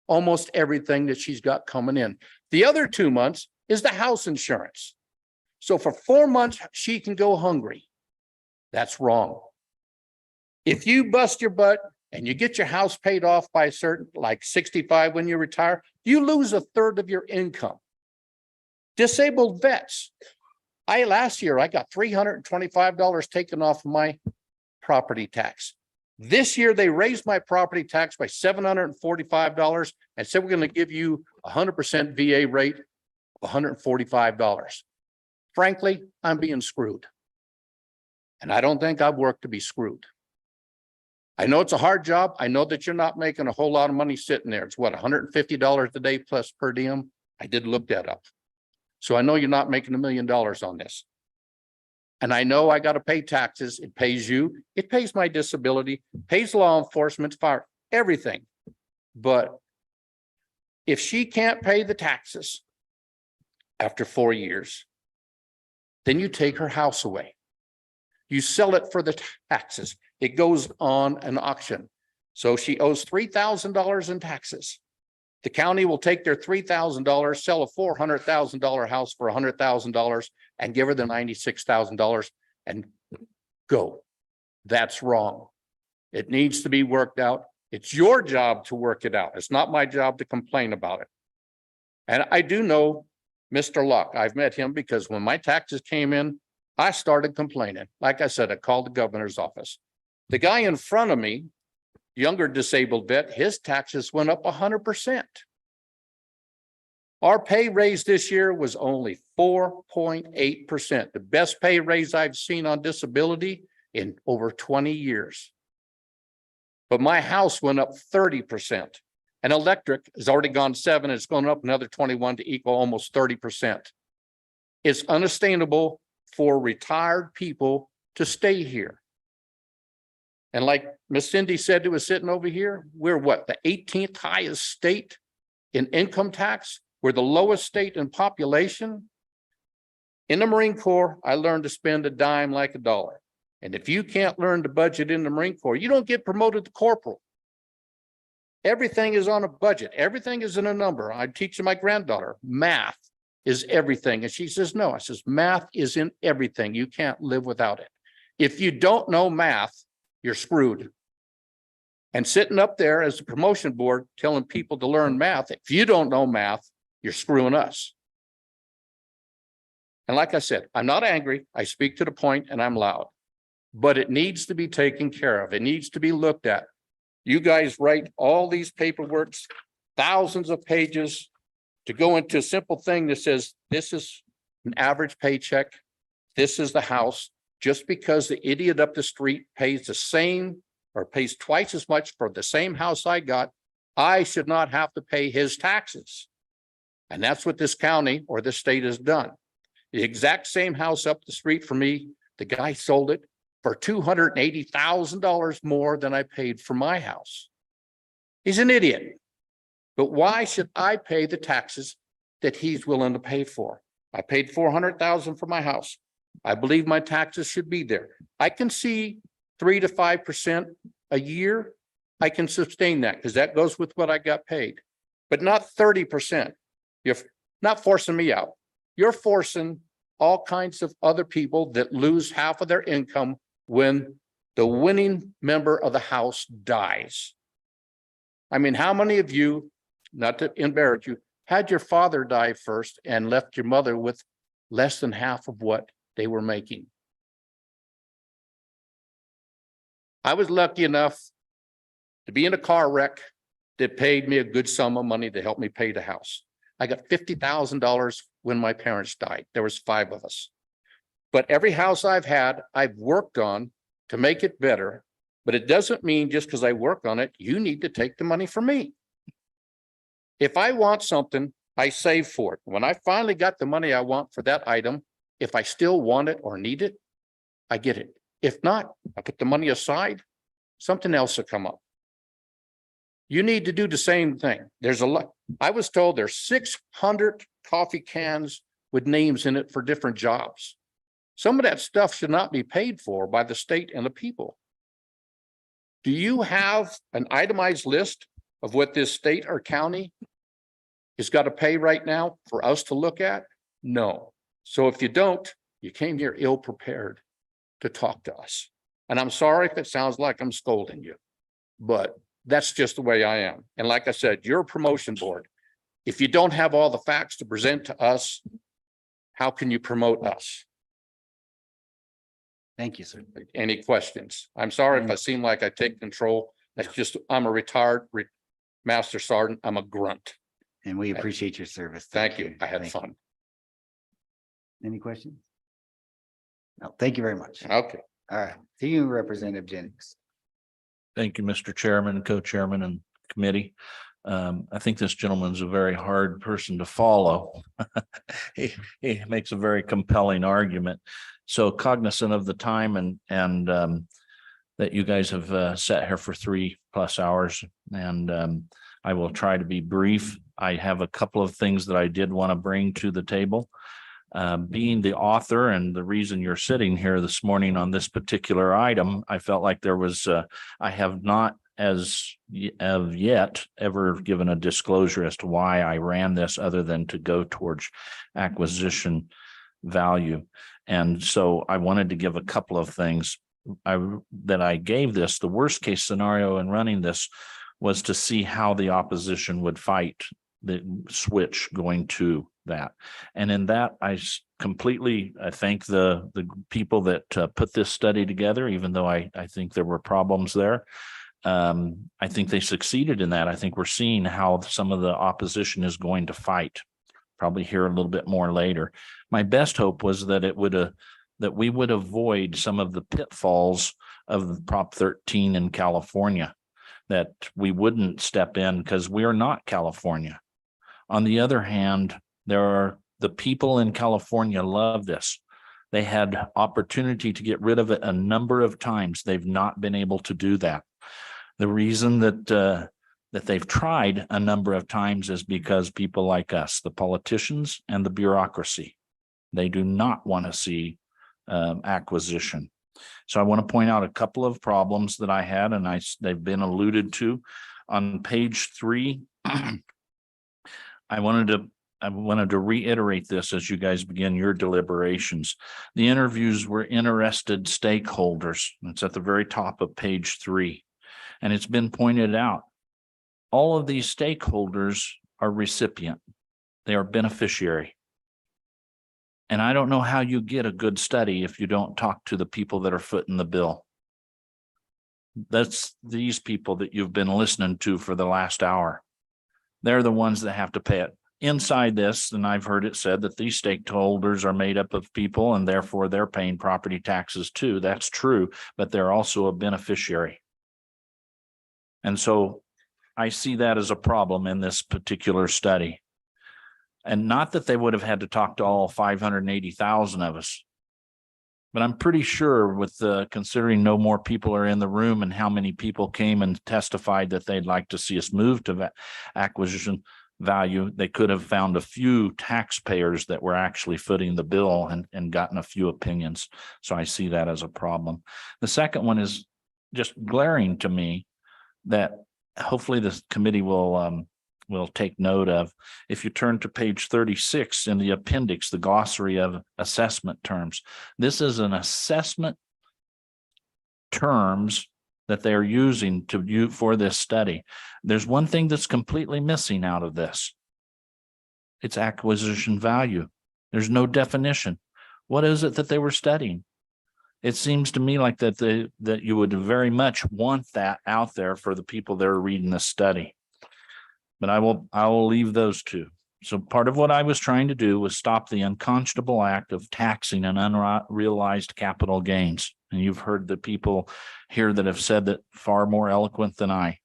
almost everything that she's got coming in. The other 2 months is the house insurance. So for 4 months, she can go hungry. That's wrong. If you bust your butt and you get your house paid off by a certain, like 65 when you retire, you lose 1/3 of your income. Disabled vets. Last year, I got $325 taken off of my property tax. This year, they raised my property tax by $745 and said, we're going to give you 100% VA rate of $145. Frankly, I'm being screwed. And I don't think I've worked to be screwed. I know it's a hard job. I know that you're not making a whole lot of money sitting there. It's what, $150 a day plus per diem? I did look that up. So I know you're not making $1 million on this. And I know I got to pay taxes. It pays you. It pays my disability, pays law enforcement, fire, everything. But if she can't pay the taxes after 4 years, then you take her house away. You sell it for the taxes. It goes on an auction. So she owes $3,000 in taxes. The county will take their $3,000, sell a $400,000 house for $100,000 and give her the $96,000 and go. That's wrong. It needs to be worked out. It's your job to work it out. It's not my job to complain about it. And I do know Mr. Luck. I've met him because when my taxes came in, I started complaining. Like I said, I called the governor's office. The guy in front of me, younger disabled vet, his taxes went up 100%. Our pay raise this year was only 4.8%, the best pay raise I've seen on disability in over 20 years. But my house went up 30%. And electric has already gone 7, it's going up another 21 to equal almost 30%. It's unsustainable for retired people to stay here. And like Miss Cindy said, who was sitting over here, we're what, the 18th highest state in income tax? We're the lowest state in population. In the Marine Corps, I learned to spend a dime like a dollar. And if you can't learn to budget in the Marine Corps, you don't get promoted to corporal. Everything is on a budget. Everything is in a number. I teach my granddaughter, math is everything. And she says, no, I says, math is in everything. You can't live without it. If you don't know math, you're screwed. And sitting up there as a promotion board telling people to learn math, if you don't know math, you're screwing us. And like I said, I'm not angry. I speak to the point and I'm loud, but it needs to be taken care of. It needs to be looked at. You guys write all these paperworks, thousands of pages to go into a simple thing that says, this is an average paycheck. This is the house. Just because the idiot up the street pays the same or pays twice as much for the same house I got, I should not have to pay his taxes. And that's what this county or this state has done. The exact same house up the street from me, the guy sold it for $280,000 more than I paid for my house. He's an idiot. But why should I pay the taxes that he's willing to pay for? I paid $400,000 for my house. I believe my taxes should be there. I can see 3 to 5% a year. I can sustain that because that goes with what I got paid, but not 30%. You're not forcing me out. You're forcing all kinds of other people that lose half of their income when the winning member of the house dies. I mean, how many of you, not to embarrass you, had your father die first and left your mother with less than half of what they were making? I was lucky enough to be in a car wreck that paid me a good sum of money to help me pay the house. I got $50,000 when my parents died. There was 5 of us. But every house I've had, I've worked on to make it better. But it doesn't mean just because I work on it, you need to take the money from me. If I want something, I save for it. When I finally got the money I want for that item, if I still want it or need it, I get it. If not, I put the money aside, something else will come up. You need to do the same thing. There's a lot. I was told there's 600 coffee cans with names in it for different jobs. Some of that stuff should not be paid for by the state and the people. Do you have an itemized list of what this state or county has got to pay right now for us to look at? No. So if you don't, you came here ill prepared to talk to us. And I'm sorry if it sounds like I'm scolding you, but that's just the way I am. And like I said, you're a promotion board. If you don't have all the facts to present to us, how can you promote us? Thank you, sir. Any questions? I'm sorry if I seem like I take control. That's just, I'm a retired master sergeant. I'm a grunt. And we appreciate your service. Thank you. I had Thank fun. you. Any questions? No, thank you very much. Okay. All right. To you, Representative Jennings. Thank you, Mr. Chairman, co-chairman and committee. I think this gentleman's a very hard person to follow. He makes a very compelling argument. So cognizant of the time and that you guys have sat here for 3+ hours, and I will try to be brief. I have a couple of things that I did want to bring to the table. Being the author and the reason you're sitting here this morning on this particular item, I felt like there was, I have not as of yet ever given a disclosure as to why I ran this other than to go towards acquisition value. And so I wanted to give a couple of things that I gave this. The worst case scenario in running this was to see how the opposition would fight the switch going to that. And in that, I thank the people that put this study together, even though I think there were problems there. I think they succeeded in that. I think we're seeing how some of the opposition is going to fight. Probably hear a little bit more later. My best hope was that that we would avoid some of the pitfalls of Prop 13 in California, that we wouldn't step in because we are not California. On the other hand, the people in California love this. They had opportunity to get rid of it a number of times. They've not been able to do that. The reason that they've tried a number of times is because people like us, the politicians and the bureaucracy, they do not want to see acquisition. So I want to point out a couple of problems that I had, and they've been alluded to on page 3. I wanted to reiterate this as you guys begin your deliberations. The interviews were interested stakeholders. It's at the very top of page 3. And it's been pointed out, all of these stakeholders are recipient. They are beneficiary. And I don't know how you get a good study if you don't talk to the people that are footing the bill. That's these people that you've been listening to for the last hour. They're the ones that have to pay it. Inside this, and I've heard it said that these stakeholders are made up of people and therefore they're paying property taxes too. That's true, but they're also a beneficiary. And so I see that as a problem in this particular study. And not that they would have had to talk to all 580,000 of us. But I'm pretty sure with considering no more people are in the room and how many people came and testified that they'd like to see us move to acquisition value, they could have found a few taxpayers that were actually footing the bill and gotten a few opinions. So I see that as a problem. The second one is just glaring to me that hopefully this committee will take note of. If you turn to page 36 in the appendix, the glossary of assessment terms, this is an assessment terms that they're using for this study. There's one thing that's completely missing out of this. It's acquisition value. There's no definition. What is it that they were studying? It seems to me like that you would very much want that out there for the people that are reading the study. But I will leave those two. So part of what I was trying to do was stop the unconscionable act of taxing an unrealized capital gains. And you've heard the people here that have said that far more eloquent than I.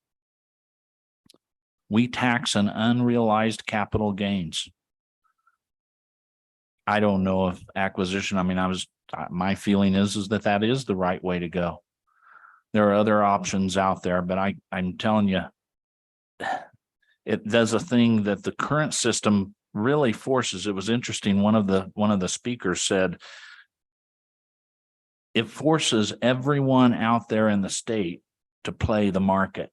We tax an unrealized capital gains. I don't know if acquisition, my feeling is that is the right way to go. There are other options out there, but I'm telling you, it does a thing that the current system really forces. It was interesting. One of the speakers said, it forces everyone out there in the state to play the market.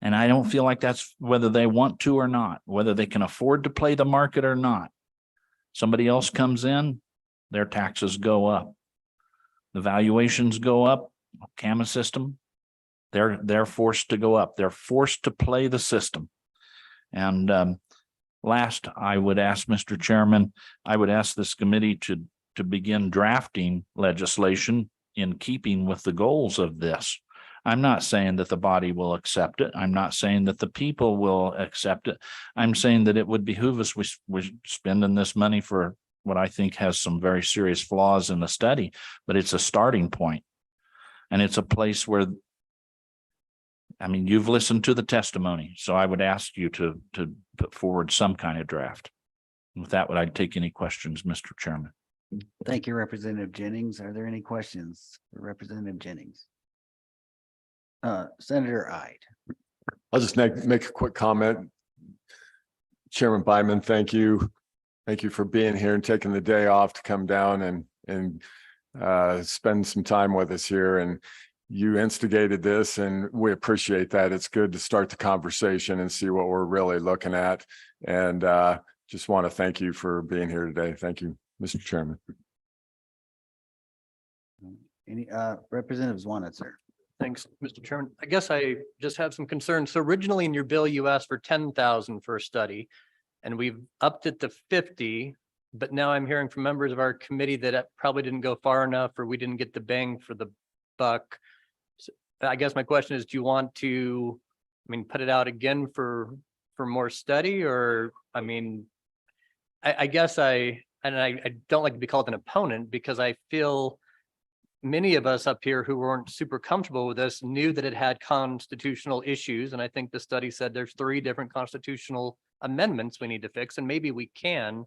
And I don't feel like that's whether they want to or not, whether they can afford to play the market or not. Somebody else comes in, their taxes go up. The valuations go up, CAMA system, they're forced to go up. They're forced to play the system. And last, I would ask Mr. Chairman, I would ask this committee to begin drafting legislation in keeping with the goals of this. I'm not saying that the body will accept it. I'm not saying that the people will accept it. I'm saying that it would behoove us, we're spending this money for what I think has some very serious flaws in the study, but it's a starting point. And it's a place where, you've listened to the testimony, so I would ask you to put forward some kind of draft. With that, would I take any questions, Mr. Chairman? Thank you, Representative Jennings. Are there any questions for Representative Jennings? Senator Ide. I'll just make a quick comment. Chairman Byman, thank you. Thank you for being here and taking the day off to come down and spend some time with us here. And you instigated this and we appreciate that. It's good to start the conversation and see what we're really looking at. And just want to thank you for being here today. Thank you, Mr. Chairman. Any Representative Zwanitzer? Thanks, Mr. Chairman. I guess I just have some concerns. So originally in your bill, you asked for 10,000 for a study and we've upped it to 50. But now I'm hearing from members of our committee that it probably didn't go far enough or we didn't get the bang for the buck. So I guess my question is, do you want to, put it out again for more study? Or, I guess I don't like to be called an opponent because I feel many of us up here who weren't super comfortable with this knew that it had constitutional issues. And I think the study said there's 3 different constitutional amendments we need to fix, and maybe we can.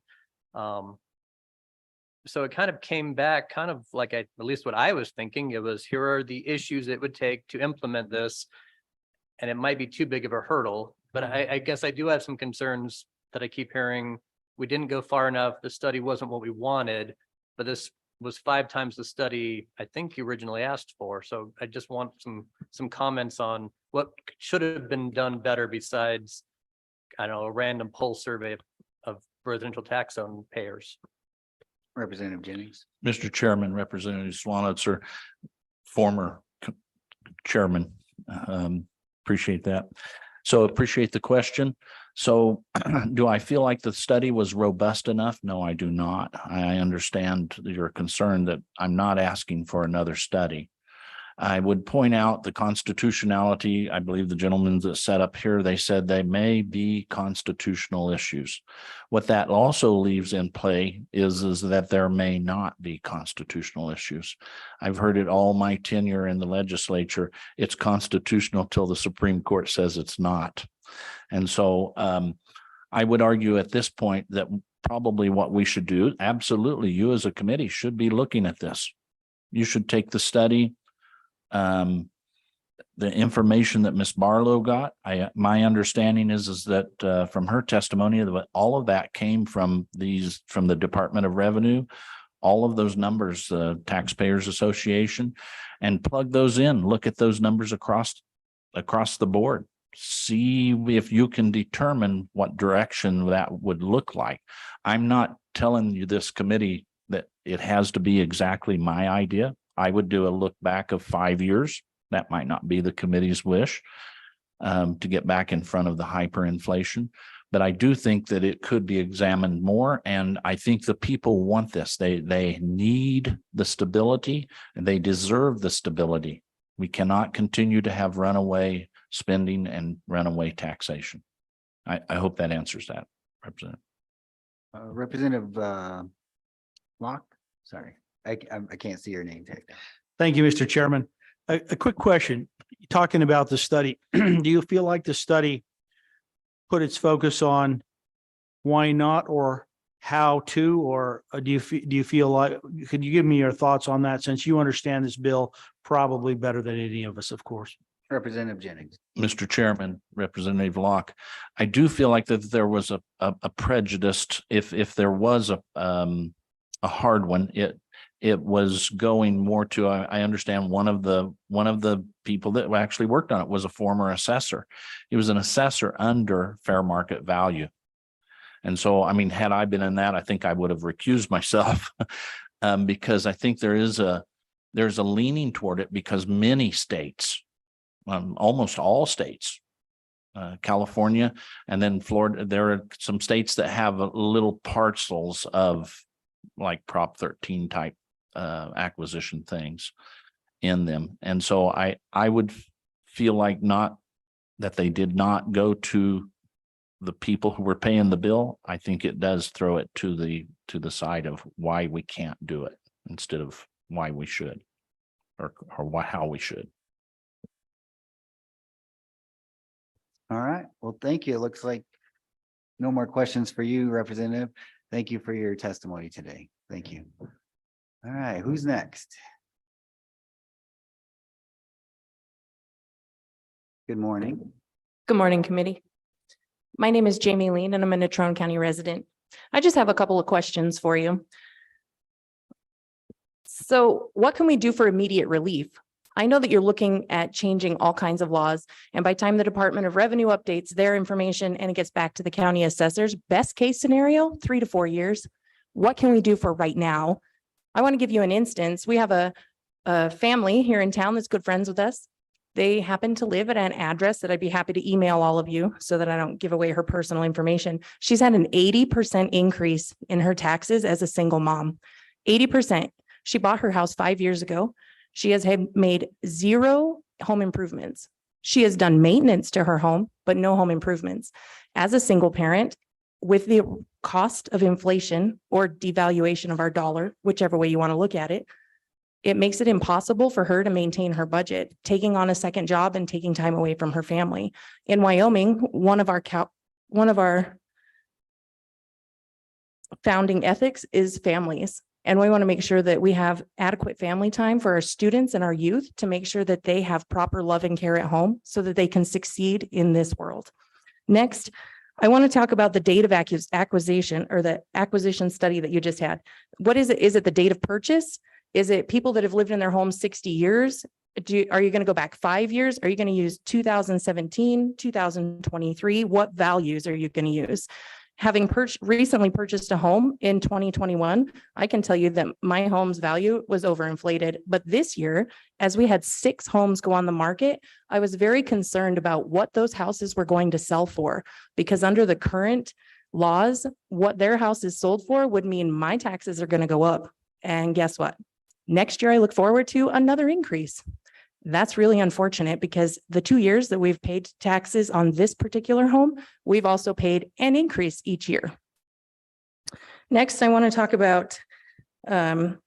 So it kind of came back kind of like at least what I was thinking. It was, here are the issues it would take to implement this. And it might be too big of a hurdle, but I guess I do have some concerns that I keep hearing. We didn't go far enough. The study wasn't what we wanted, but this was 5 times the study I think you originally asked for. So I just want some comments on what should have been done better besides, I don't know, a random poll survey of residential tax zone payers. Representative Jennings. Mr. Chairman, Representative Swanitzer, former chairman, appreciate that. So appreciate the question. So do I feel like the study was robust enough? No, I do not. I understand your concern that I'm not asking for another study. I would point out the constitutionality. I believe the gentleman that sat up here, they said they may be constitutional issues. What that also leaves in play is that there may not be constitutional issues. I've heard it all my tenure in the legislature. It's constitutional till the Supreme Court says it's not. And so I would argue at this point that probably what we should do, absolutely, you as a committee should be looking at this. You should take the study, the information that Ms. Barlow got. My understanding is that from her testimony, that all of that came from the Department of Revenue, all of those numbers, the Taxpayers Association, and plug those in. Look at those numbers across the board. See if you can determine what direction that would look like. I'm not telling you, this committee, that it has to be exactly my idea. I would do a look back of 5 years. That might not be the committee's wish to get back in front of the hyperinflation, but I do think that it could be examined more. And I think the people want this. They need the stability, and they deserve the stability. We cannot continue to have runaway spending and runaway taxation. I hope that answers that, Representative. Representative Locke, sorry, I can't see your name tag. Thank you, Mr. Chairman. A quick question, talking about the study. Do you feel like the study put its focus on why not or how to, or do you feel like, could you give me your thoughts on that, since you understand this bill probably better than any of us, of course? Representative Jennings. Mr. Chairman, Representative Locke, I do feel like that there was a prejudice. If there was a hard one, it was going more to, I understand one of the people that actually worked on it was a former assessor. He was an assessor under fair market value. And so, I mean, had I been in that, I think I would have recused myself because I think there's a leaning toward it, because many states, almost all states, California and then Florida, there are some states that have little parcels of like Prop 13 type acquisition things in them. And so I would feel like not that they did not go to the people who were paying the bill. I think it does throw it to the side of why we can't do it instead of why we should, or how we should. All right, well, thank you. It looks like no more questions for you, Representative. Thank you for your testimony today. Thank you. All right, who's next? Good morning. Good morning, committee. My name is Jamie Lean, and I'm a Natrona County resident. I just have a couple of questions for you. So what can we do for immediate relief? I know that you're looking at changing all kinds of laws, and by the time the Department of Revenue updates their information and it gets back to the county assessors, best case scenario, 3 to 4 years. What can we do for right now? I want to give you an instance. We have a family here in town that's good friends with us. They happen to live at an address that I'd be happy to email all of you so that I don't give away her personal information. She's had an 80% increase in her taxes as a single mom. 80%. She bought her house 5 years ago. She has made 0 home improvements. She has done maintenance to her home, but no home improvements. As a single parent, with the cost of inflation or devaluation of our dollar, whichever way you want to look at it, it makes it impossible for her to maintain her budget, taking on a second job and taking time away from her family. In Wyoming, one of our founding ethics is families. And we want to make sure that we have adequate family time for our students and our youth to make sure that they have proper love and care at home so that they can succeed in this world. Next, I want to talk about the date of acquisition, or the acquisition study that you just had. What is it? Is it the date of purchase? Is it people that have lived in their homes 60 years? Are you going to go back 5 years? Are you going to use 2017, 2023? What values are you going to use? Having recently purchased a home in 2021, I can tell you that my home's value was overinflated. But this year, as we had 6 homes go on the market, I was very concerned about what those houses were going to sell for, because under the current laws, what their house is sold for would mean my taxes are going to go up. And guess what? Next year, I look forward to another increase. That's really unfortunate because the 2 years that we've paid taxes on this particular home, we've also paid an increase each year. Next, I want to talk about the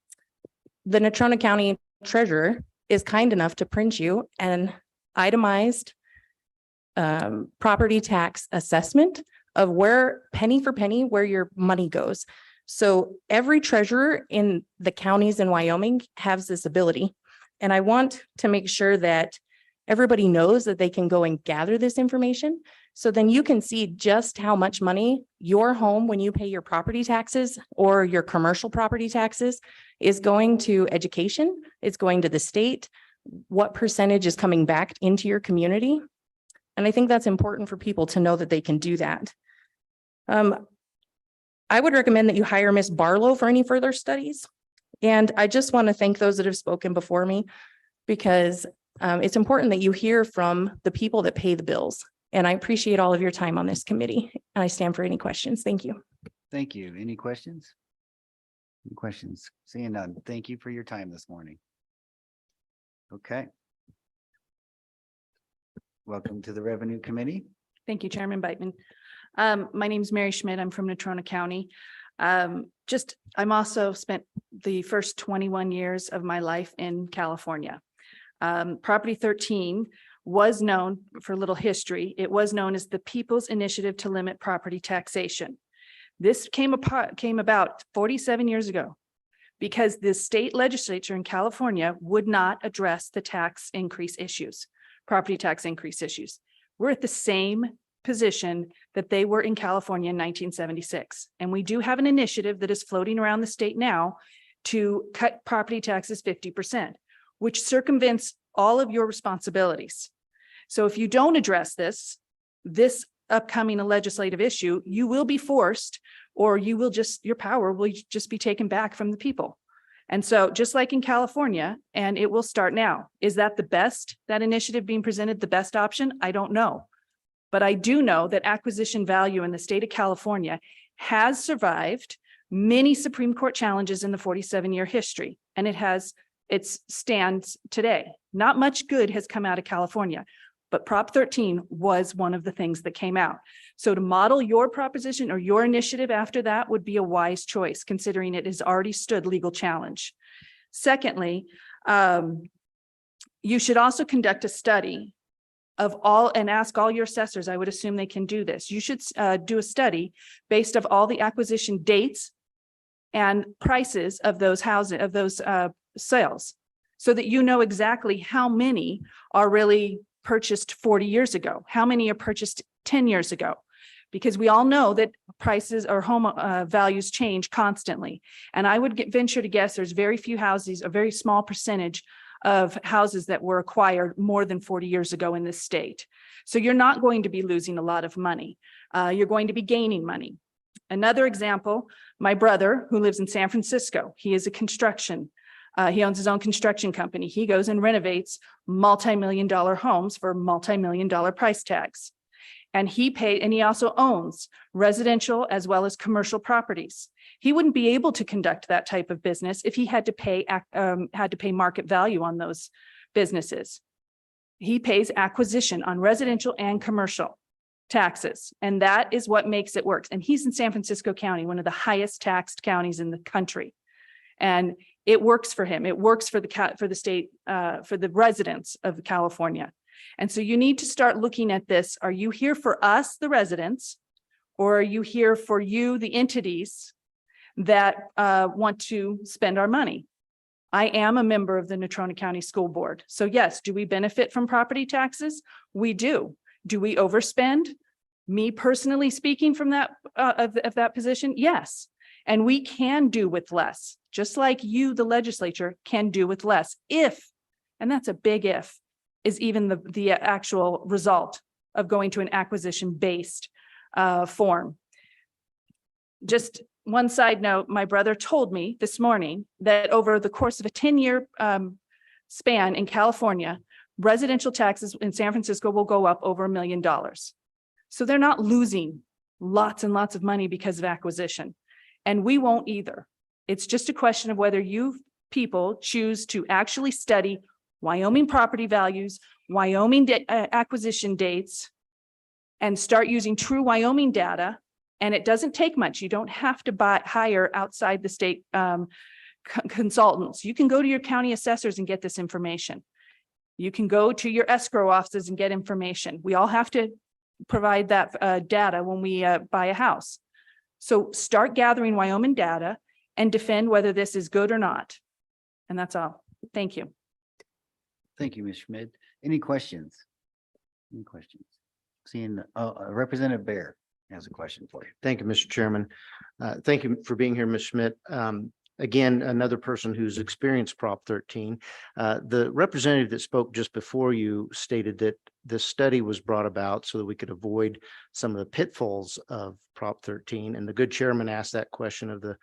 Natrona County Treasurer is kind enough to print you an itemized property tax assessment of where penny for penny, where your money goes. So every treasurer in the counties in Wyoming has this ability. And I want to make sure that everybody knows that they can go and gather this information. So then you can see just how much money your home, when you pay your property taxes or your commercial property taxes, is going to education, it's going to the state, what percentage is coming back into your community. And I think that's important for people to know that they can do that. I would recommend that you hire Ms. Barlow for any further studies. And I just want to thank those that have spoken before me, because it's important that you hear from the people that pay the bills. And I appreciate all of your time on this committee. And I stand for any questions. Thank you. Thank you. Any questions? Any questions? Seeing none. Thank you for your time this morning. Okay. Welcome to the Revenue Committee. Thank you, Chairman Beitman. My name is Mary Schmidt. I'm from Natrona County. I'm also spent the first 21 years of my life in California. Property 13 was known, for a little history, it was known as the People's Initiative to Limit Property Taxation. This came about 47 years ago because the state legislature in California would not address the tax increase issues, property tax increase issues. We're at the same position that they were in California in 1976. And we do have an initiative that is floating around the state now to cut property taxes 50%, which circumvents all of your responsibilities. So if you don't address this upcoming legislative issue, you will be forced, or your power will just be taken back from the people. And so just like in California, and it will start now, is that that initiative being presented, the best option? I don't know. But I do know that acquisition value in the state of California has survived many Supreme Court challenges in the 47-year history, and it stands today. Not much good has come out of California, but Prop 13 was one of the things that came out. So to model your proposition or your initiative after that would be a wise choice, considering it has already stood legal challenge. Secondly, you should also conduct a study of all and ask all your assessors. I would assume they can do this. You should do a study based of all the acquisition dates and prices of those sales, so that you know exactly how many are really purchased 40 years ago, how many are purchased 10 years ago, because we all know that prices or home values change constantly. And I would venture to guess there's very few houses, a very small percentage of houses that were acquired more than 40 years ago in this state. So you're not going to be losing a lot of money. You're going to be gaining money. Another example, my brother who lives in San Francisco, he is a construction. He owns his own construction company. He goes and renovates multi-million-dollar homes for multi-million-dollar price tags. And he also owns residential as well as commercial properties. He wouldn't be able to conduct that type of business if he had to pay market value on those businesses. He pays acquisition on residential and commercial taxes, and that is what makes it work. And he's in San Francisco County, one of the highest taxed counties in the country, and it works for him. It works for the state, for the residents of California. And so you need to start looking at this. Are you here for us, the residents, or are you here for you, the entities that want to spend our money? I am a member of the Natrona County School Board. So yes, do we benefit from property taxes? We do. Do we overspend? Me personally speaking from that of that position, yes. And we can do with less, just like you, the legislature, can do with less if, and that's a big if, is even the actual result of going to an acquisition-based form. Just one side note, my brother told me this morning that over the course of a 10-year span in California, residential taxes in San Francisco will go up over $1 million. So they're not losing lots and lots of money because of acquisition. And we won't either. It's just a question of whether you people choose to actually study Wyoming property values, Wyoming acquisition dates, and start using true Wyoming data. And it doesn't take much. You don't have to hire outside the state consultants. You can go to your county assessors and get this information. You can go to your escrow offices and get information. We all have to provide that data when we buy a house. So start gathering Wyoming data and defend whether this is good or not. And that's all. Thank you. Thank you, Ms. Schmidt. Any questions? Any questions? Seeing Representative Bear has a question for you. Thank you, Mr. Chairman. Thank you for being here, Ms. Schmidt. Again, another person who's experienced Prop 13. The representative that spoke just before you stated that this study was brought about so that we could avoid some of the pitfalls of Prop 13. And the good chairman asked that question of the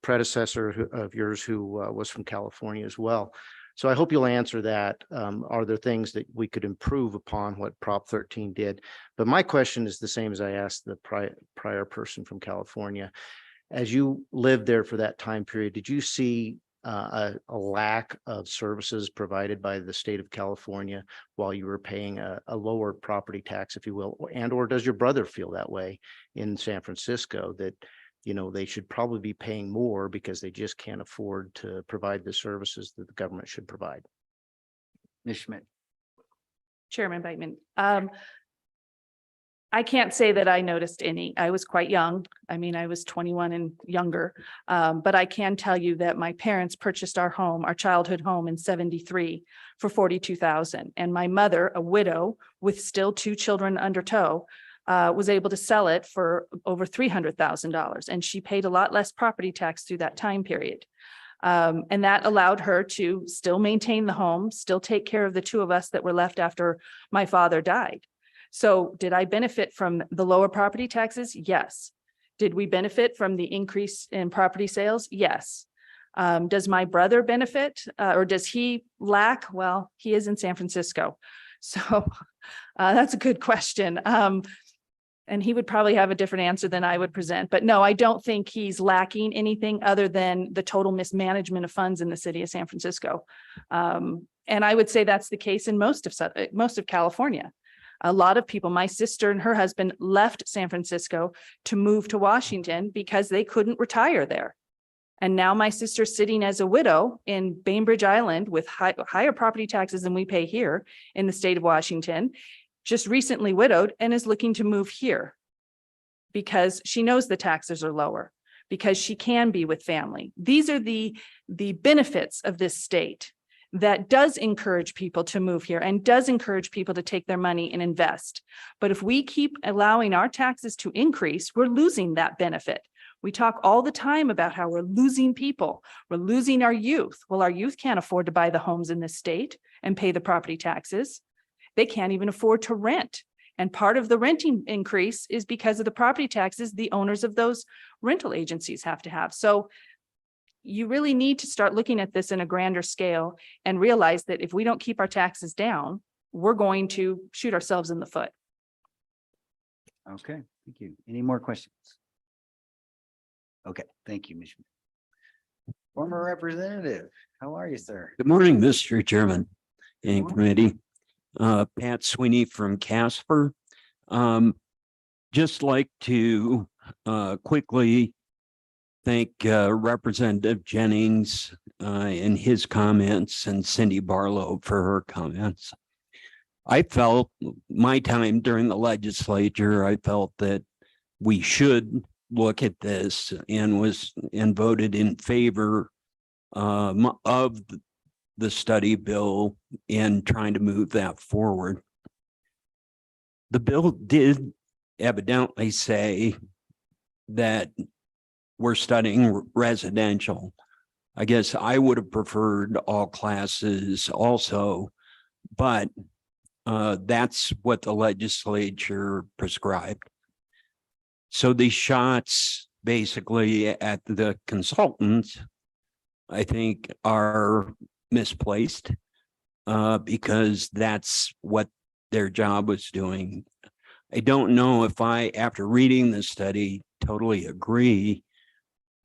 predecessor of yours who was from California as well. So I hope you'll answer that. Are there things that we could improve upon what Prop 13 did? But my question is the same as I asked the prior person from California. As you lived there for that time period, did you see a lack of services provided by the state of California while you were paying a lower property tax, if you will? And or does your brother feel that way in San Francisco, that they should probably be paying more because they just can't afford to provide the services that the government should provide? Ms. Schmidt. Chairman Bateman. I can't say that I noticed any. I was quite young. I mean, I was 21 and younger. But I can tell you that my parents purchased our home, our childhood home in 73 for $42,000. And my mother, a widow with still 2 children under tow, was able to sell it for over $300,000. And she paid a lot less property tax through that time period. And that allowed her to still maintain the home, still take care of the 2 of us that were left after my father died. So did I benefit from the lower property taxes? Yes. Did we benefit from the increase in property sales? Yes. Does my brother benefit or does he lack? Well, he is in San Francisco. So that's a good question. And he would probably have a different answer than I would present. But no, I don't think he's lacking anything other than the total mismanagement of funds in the city of San Francisco. And I would say that's the case in most of California. A lot of people, my sister and her husband left San Francisco to move to Washington because they couldn't retire there. And now my sister's sitting as a widow in Bainbridge Island with higher property taxes than we pay here in the state of Washington, just recently widowed, and is looking to move here because she knows the taxes are lower, because she can be with family. These are the benefits of this state that does encourage people to move here and does encourage people to take their money and invest. But if we keep allowing our taxes to increase, we're losing that benefit. We talk all the time about how we're losing people. We're losing our youth. Well, our youth can't afford to buy the homes in this state and pay the property taxes. They can't even afford to rent. And part of the renting increase is because of the property taxes the owners of those rental agencies have to have. So you really need to start looking at this in a grander scale and realize that if we don't keep our taxes down, we're going to shoot ourselves in the foot. Okay, thank you. Any more questions? Okay, thank you, Ms. Schmidt. Former representative, how are you, sir? Good morning, Mr. Chairman and committee. Pat Sweeney from Casper. Just like to quickly thank Representative Jennings in his comments and Cindy Barlow for her comments. I felt my time during the legislature, I felt that we should look at this and voted in favor of the study bill and trying to move that forward. The bill did evidently say that we're studying residential. I guess I would have preferred all classes also, but that's what the legislature prescribed. So these shots basically at the consultants, I think, are misplaced because that's what their job was doing. I don't know if I, after reading the study, totally agree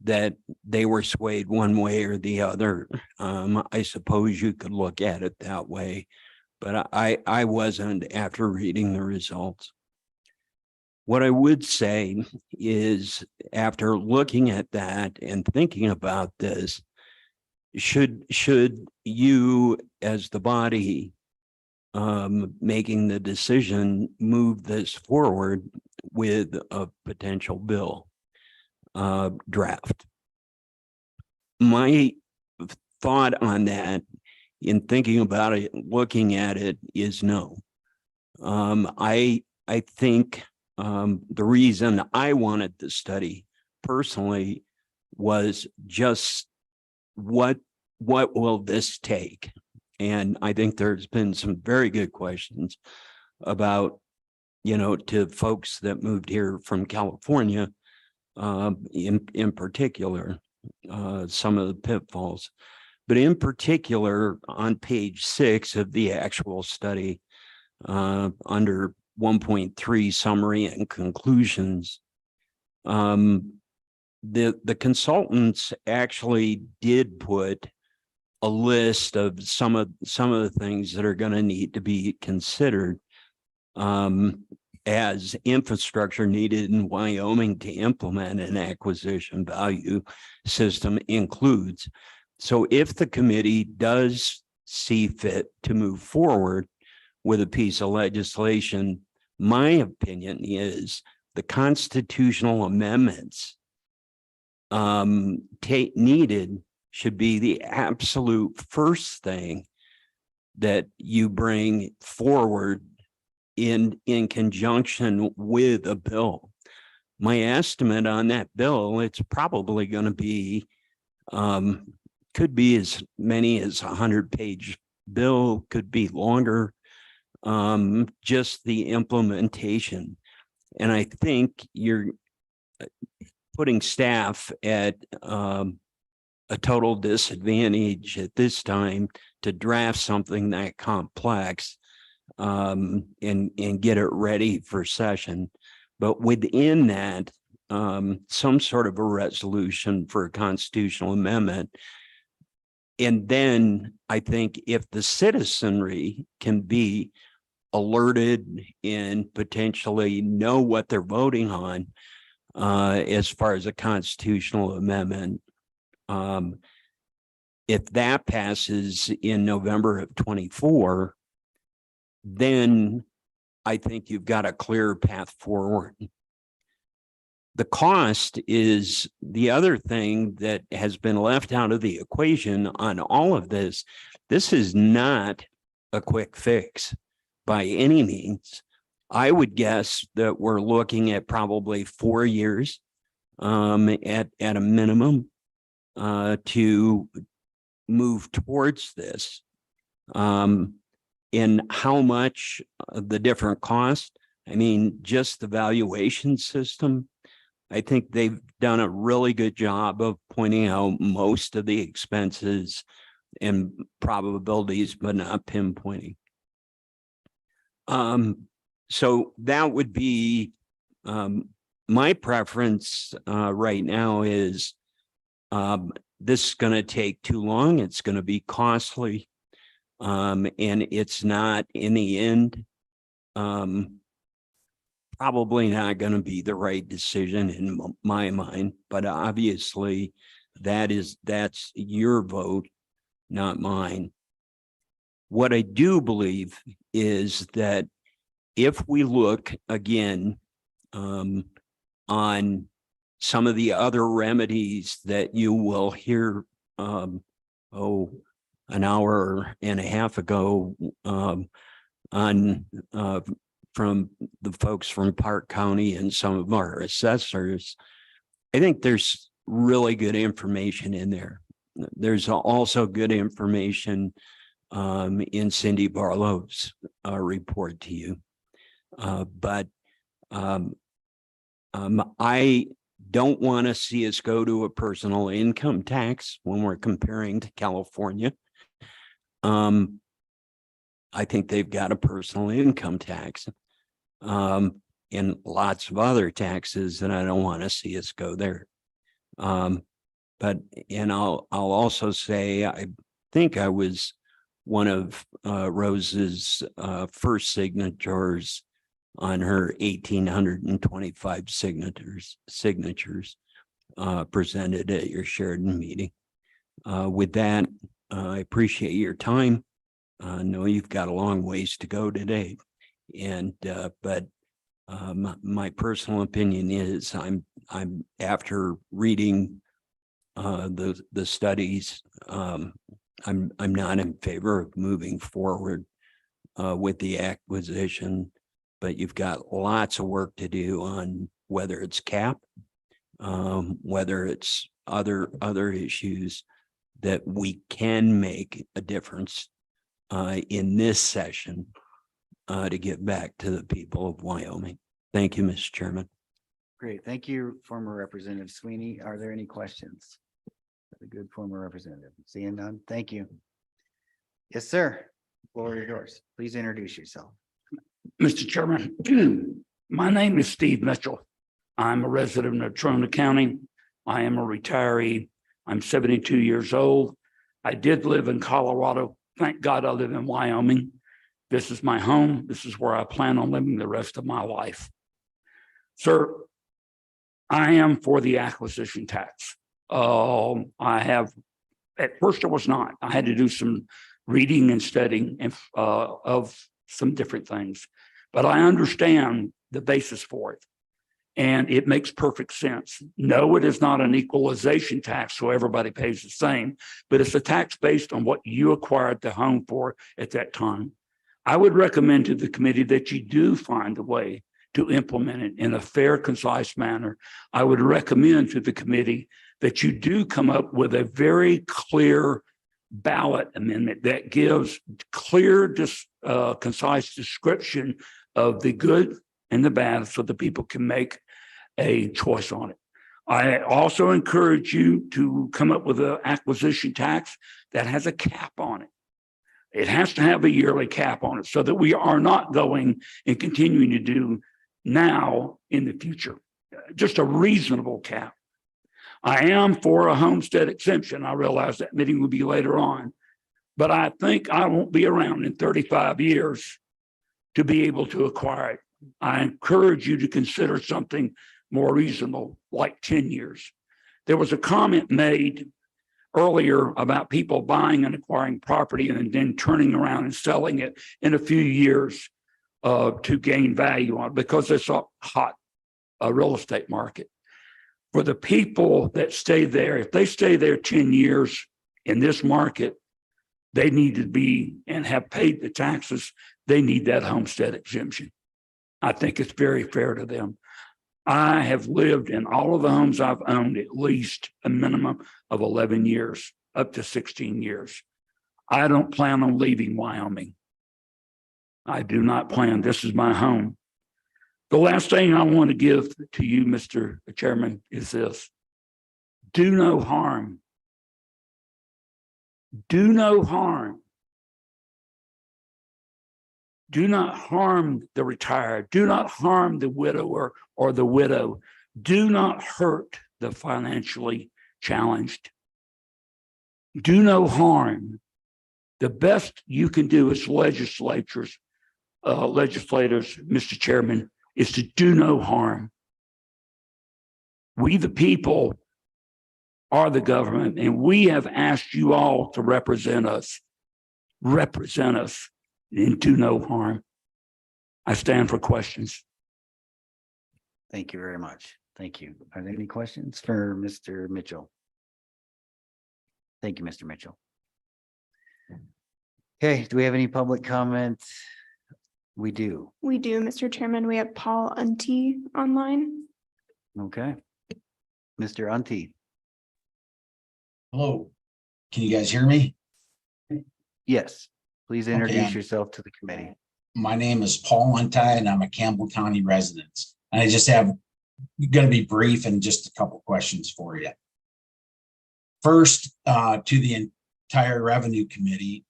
that they were swayed one way or the other. I suppose you could look at it that way, but I wasn't after reading the results. What I would say is, after looking at that and thinking about this, should you as the body making the decision move this forward with a potential bill draft? My thought on that, in thinking about it, looking at it, is no. I think the reason I wanted the study personally was just what will this take? And I think there's been some very good questions about, to folks that moved here from California, in particular, some of the pitfalls. But in particular, on page 6 of the actual study, under 1.3 summary and conclusions, the consultants actually did put a list of some of the things that are going to need to be considered as infrastructure needed in Wyoming to implement an acquisition value system includes. So if the committee does see fit to move forward with a piece of legislation, my opinion is the constitutional amendments needed should be the absolute first thing that you bring forward in conjunction with a bill. My estimate on that bill, it's probably going to be, could be as many as 100-page bill, could be longer, just the implementation. And I think you're putting staff at a total disadvantage at this time to draft something that complex and get it ready for session. But within that, some sort of a resolution for a constitutional amendment. And then I think if the citizenry can be alerted and potentially know what they're voting on as far as a constitutional amendment, if that passes in November of 24, then I think you've got a clear path forward. The cost is the other thing that has been left out of the equation on all of this. This is not a quick fix by any means. I would guess that we're looking at probably 4 years at a minimum to move towards this. And how much the different costs, I mean, just the valuation system, I think they've done a really good job of pointing out most of the expenses and probabilities, but not pinpointing. So that would be my preference right now is this is going to take too long. It's going to be costly. And it's not in the end, probably not going to be the right decision in my mind, but obviously that's your vote, not mine. What I do believe is that if we look again on some of the other remedies that you will hear an hour and a half ago from the folks from Park County and some of our assessors, I think there's really good information in there. There's also good information in Cindy Barlow's report to you. But I don't want to see us go to a personal income tax when we're comparing to California. I think they've got a personal income tax and lots of other taxes, and I don't want to see us go there. But, and I'll also say, I think I was one of Rose's first signatures on her 1,825 signatures presented at your Sheridan meeting. With that, I appreciate your time. I know you've got a long ways to go today. And but my personal opinion is I'm after reading the studies, I'm not in favor of moving forward with the acquisition, but you've got lots of work to do on whether it's cap, whether it's other issues that we can make a difference in this session to get back to the people of Wyoming. Thank you, Mr. Chairman. Great. Thank you, former Representative Sweeney. Are there any questions? A good former representative. Seeing none. Thank you. Yes, sir. Floor is yours. Please introduce yourself. Mr. Chairman, my name is Steve Mitchell. I'm a resident of Natrona County. I am a retiree. I'm 72 years old. I did live in Colorado. Thank God I live in Wyoming. This is my home. This is where I plan on living the rest of my life. Sir, I am for the acquisition tax. I have, at first I was not. I had to do some reading and studying of some different things, but I understand the basis for it. And it makes perfect sense. No, it is not an equalization tax, so everybody pays the same, but it's a tax based on what you acquired the home for at that time. I would recommend to the committee that you do find a way to implement it in a fair, concise manner. I would recommend to the committee that you do come up with a very clear ballot amendment that gives clear, concise description of the good and the bad so the people can make a choice on it. I also encourage you to come up with an acquisition tax that has a cap on it. It has to have a yearly cap on it so that we are not going and continuing to do now in the future, just a reasonable cap. I am for a homestead exemption. I realize that meeting will be later on, but I think I won't be around in 35 years to be able to acquire it. I encourage you to consider something more reasonable, like 10 years. There was a comment made earlier about people buying and acquiring property and then turning around and selling it in a few years to gain value on it because it's a hot real estate market. For the people that stay there, if they stay there 10 years in this market, they need to be and have paid the taxes. They need that homestead exemption. I think it's very fair to them. I have lived in all of the homes I've owned at least a minimum of 11 years, up to 16 years. I don't plan on leaving Wyoming. I do not plan. This is my home. The last thing I want to give to you, Mr. Chairman, is this. Do no harm. Do no harm. Do not harm the retired. Do not harm the widower or the widow. Do not hurt the financially challenged. Do no harm. The best you can do as legislators, Mr. Chairman, is to do no harm. We, the people, are the government, and we have asked you all to represent us. Represent us. And do no harm. I stand for questions. Thank you very much. Thank you. Are there any questions for Mr. Mitchell? Thank you, Mr. Mitchell. Okay, do we have any public comment? We do. We do, Mr. Chairman. We have Paul Unti online. Okay. Mr. Unti. Hello. Can you guys hear me? Yes. Please introduce Okay. yourself to the committee. My name is Paul Unti and I'm a Campbell County resident. And I just have, going to be brief and just a couple questions for you. First, to the entire revenue committee,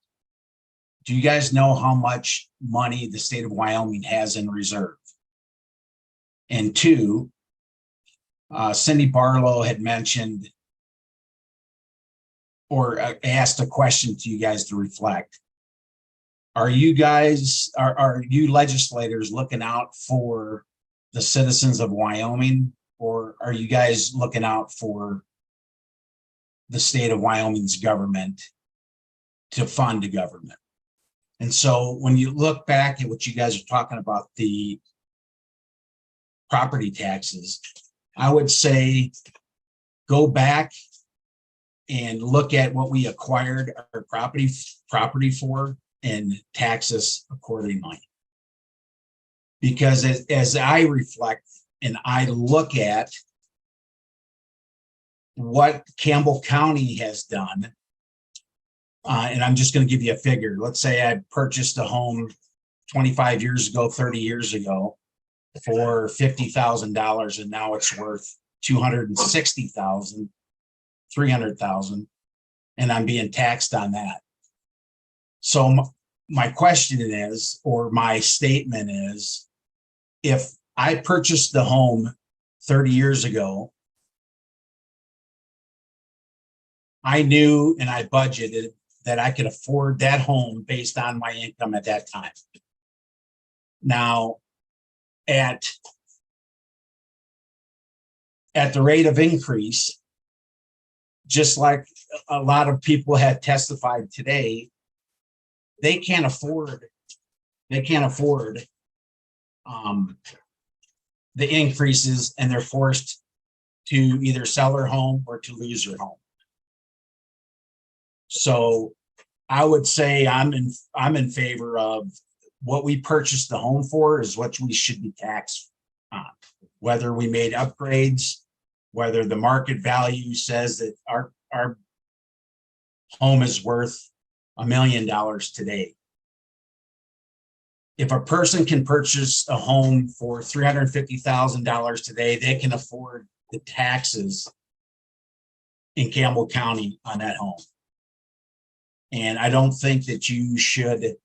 do you guys know how much money the state of Wyoming has in reserve? And two, Cindy Barlow had mentioned or asked a question to you guys to reflect. Are you guys, are you legislators looking out for the citizens of Wyoming, or are you guys looking out for the state of Wyoming's government to fund the government? And so when you look back at what you guys are talking about, the property taxes, I would say go back and look at what we acquired our property for and tax us accordingly. Because as I reflect and I look at what Campbell County has done, and I'm just going to give you a figure. Let's say I purchased a home 25 years ago, 30 years ago for $50,000, and now it's worth $260,000, $300,000, and I'm being taxed on that. So my question is, or my statement is, if I purchased the home 30 years ago, I knew and I budgeted that I could afford that home based on my income at that time. Now, at the rate of increase, just like a lot of people have testified today, they can't afford the increases, and they're forced to either sell their home or to lose their home. So I would say I'm in favor of what we purchased the home for is what we should be taxed on. Whether we made upgrades, whether the market value says that our home is worth $1 million today. If a person can purchase a home for $350,000 today, they can afford the taxes in Campbell County on that home. And I don't think that you should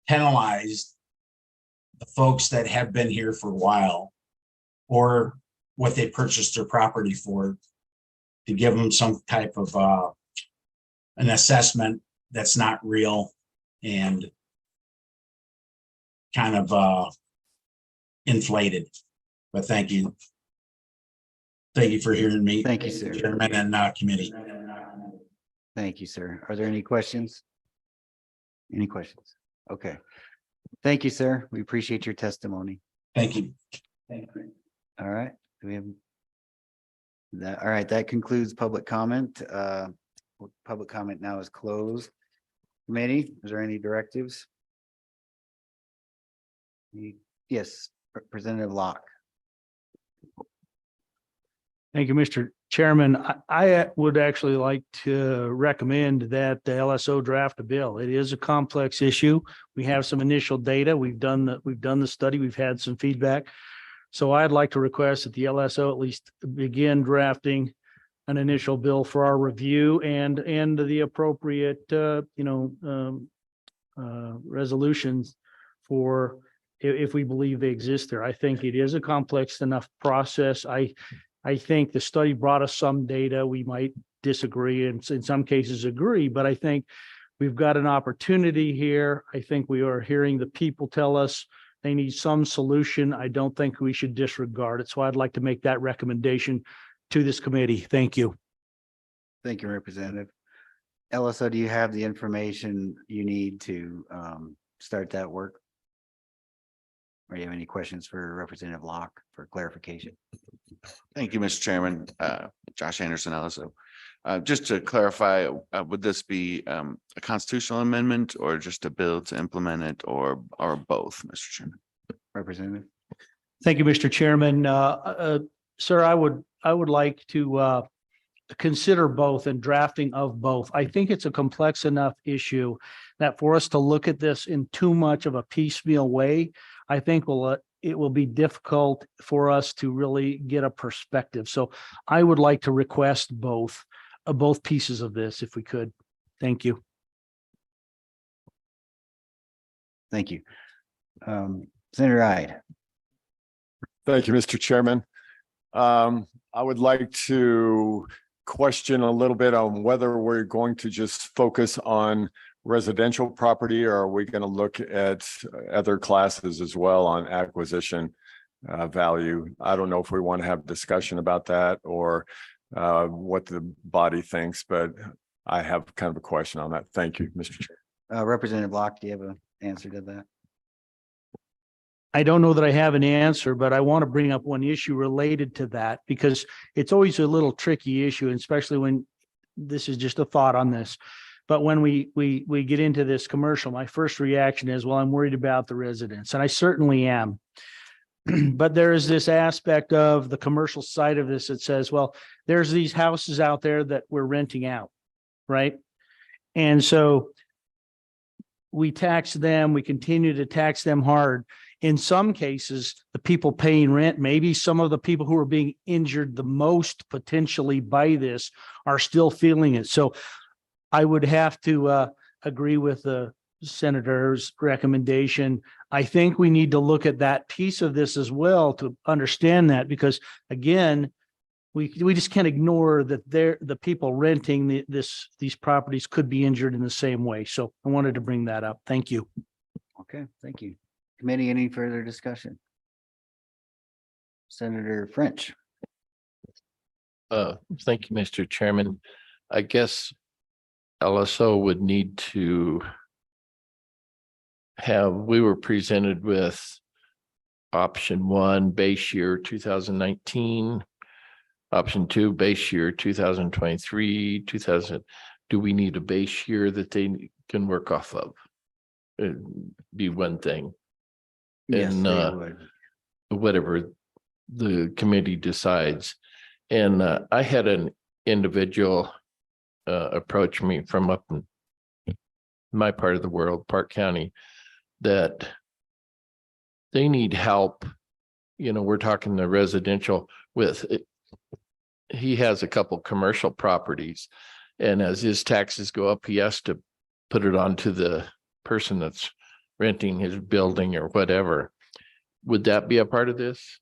penalize the folks that have been here for a while or what they purchased their property for, to give them some type of an assessment that's not real and kind of inflated. But thank you. Thank you for hearing me. Thank you, sir. Chairman and committee. Thank you, sir. Are there any questions? Any questions? Okay. Thank you, sir. We appreciate your testimony. Thank you. All right. Do we have that? All right. That concludes public comment. Public comment now is closed. Committee, is there any directives? Yes, Representative Locke. Thank you, Mr. Chairman. I would actually like to recommend that the LSO draft a bill. It is a complex issue. We have some initial data. We've done the study. We've had some feedback. So I'd like to request that the LSO at least begin drafting an initial bill for our review and the appropriate resolutions for if we believe they exist there. I think it is a complex enough process. I think the study brought us some data. We might disagree and in some cases agree, but I think we've got an opportunity here. I think we are hearing the people tell us they need some solution. I don't think we should disregard it. So I'd like to make that recommendation to this committee. Thank you. Thank you, Representative. LSO, do you have the information you need to start that work? Or do you have any questions for Representative Locke for clarification? Thank you, Mr. Chairman. Josh Anderson, LSO. Just to clarify, would this be a constitutional amendment or just a bill to implement it, or both, Mr. Chairman? Representative. Thank you, Mr. Chairman. Sir, I would like to consider both and drafting of both. I think it's a complex enough issue that for us to look at this in too much of a piecemeal way, I think it will be difficult for us to really get a perspective. So I would like to request both pieces of this if we could. Thank you. Thank you. Senator Ide. Thank you, Mr. Chairman. I would like to question a little bit on whether we're going to just focus on residential property, or are we going to look at other classes as well on acquisition value? I don't know if we want to have discussion about that or what the body thinks, but I have kind of a question on that. Thank you, Mr. Chair. Representative Locke, do you have an answer to that? I don't know that I have an answer, but I want to bring up one issue related to that because it's always a little tricky issue, and especially when this is just a thought on this. But when we get into this commercial, my first reaction is, well, I'm worried about the residents, and I certainly am. But there is this aspect of the commercial side of this that says, well, there's these houses out there that we're renting out, right? And so we tax them, we continue to tax them hard. In some cases, the people paying rent, maybe some of the people who are being injured the most potentially by this are still feeling it. So I would have to agree with the senator's recommendation. I think we need to look at that piece of this as well to understand that, because again, we just can't ignore that the people renting these properties could be injured in the same way. So I wanted to bring that up. Thank you. Okay, thank you. Committee, any further discussion? Senator French. Thank you, Mr. Chairman. I guess LSO would need to we were presented with option 1, base year 2019, option 2, base year 2023, do we need a base year that they can work off of? It'd be one thing. Yes, And they would. whatever the committee decides. And I had an individual approach me from up in my part of the world, Park County, that they need help. You know, we're talking the residential with it. He has a couple commercial properties, and as his taxes go up, he has to put it onto the person that's renting his building or whatever. Would that be a part of this?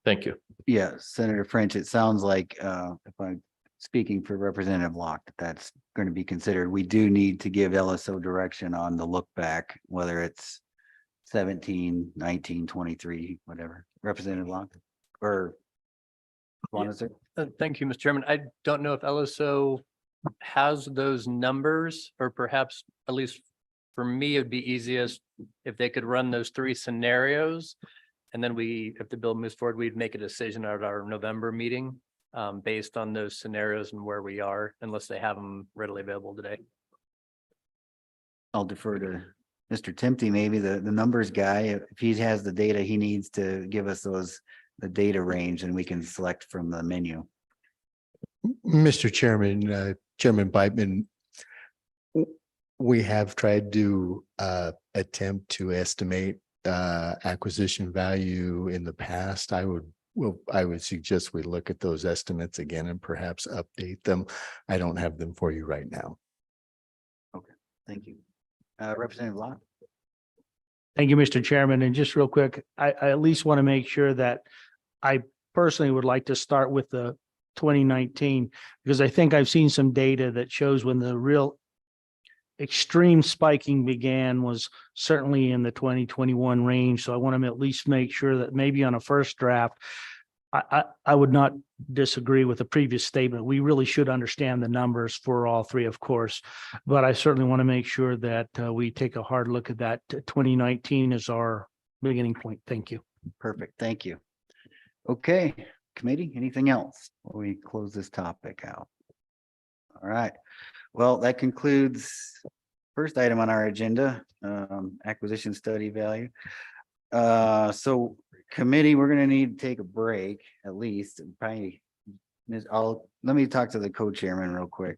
Thank you. Yeah, Senator French, it sounds like if I'm speaking for Representative Locke, that's going to be considered. We do need to give LSO direction on the look back, whether it's 17, 19, 23, whatever. Representative Locke or Thank you, Mr. Chairman. I don't know if LSO has those numbers, or perhaps at least for me, it'd be easiest if they could run those 3 scenarios. And then if the bill moves forward, we'd make a decision at our November meeting based on those scenarios and where we are, unless they have them readily available today. I'll defer to Mr. Timpty, maybe the numbers guy. If he has the data he needs to give us the data range, and we can select from the menu. Mr. Chairman, Chairman Beitman, we have tried to attempt to estimate acquisition value in the past. I would suggest we look at those estimates again and perhaps update them. I don't have them for you right now. Okay, thank you. Representative Locke. Thank you, Mr. Chairman. And just real quick, I at least want to make sure that I personally would like to start with the 2019, because I think I've seen some data that shows when the real extreme spiking began was certainly in the 2021 range. So I want to at least make sure that maybe on a first draft, I would not disagree with the previous statement. We really should understand the numbers for all 3, of course, but I certainly want to make sure that we take a hard look at that. 2019 is our beginning point. Thank you. Perfect. Thank you. Okay, committee, anything else before we close this topic out? All right. Well, that concludes first item on our agenda, acquisition study value. So committee, we're going to need to take a break at least. Probably, let me talk to the co-chairman real quick.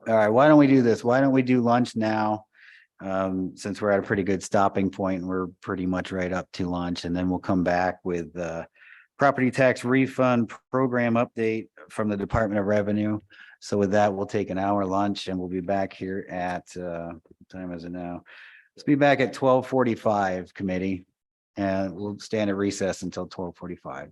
All right, why don't we do this? Why don't we do lunch now? Since we're at a pretty good stopping point and we're pretty much right up to lunch, and then we'll come back with property tax refund program update from the Department of Revenue. So with that, we'll take an hour lunch and we'll be back here at, what time is it now? Let's be back at 12:45 committee. And we'll stand at recess until 12:45.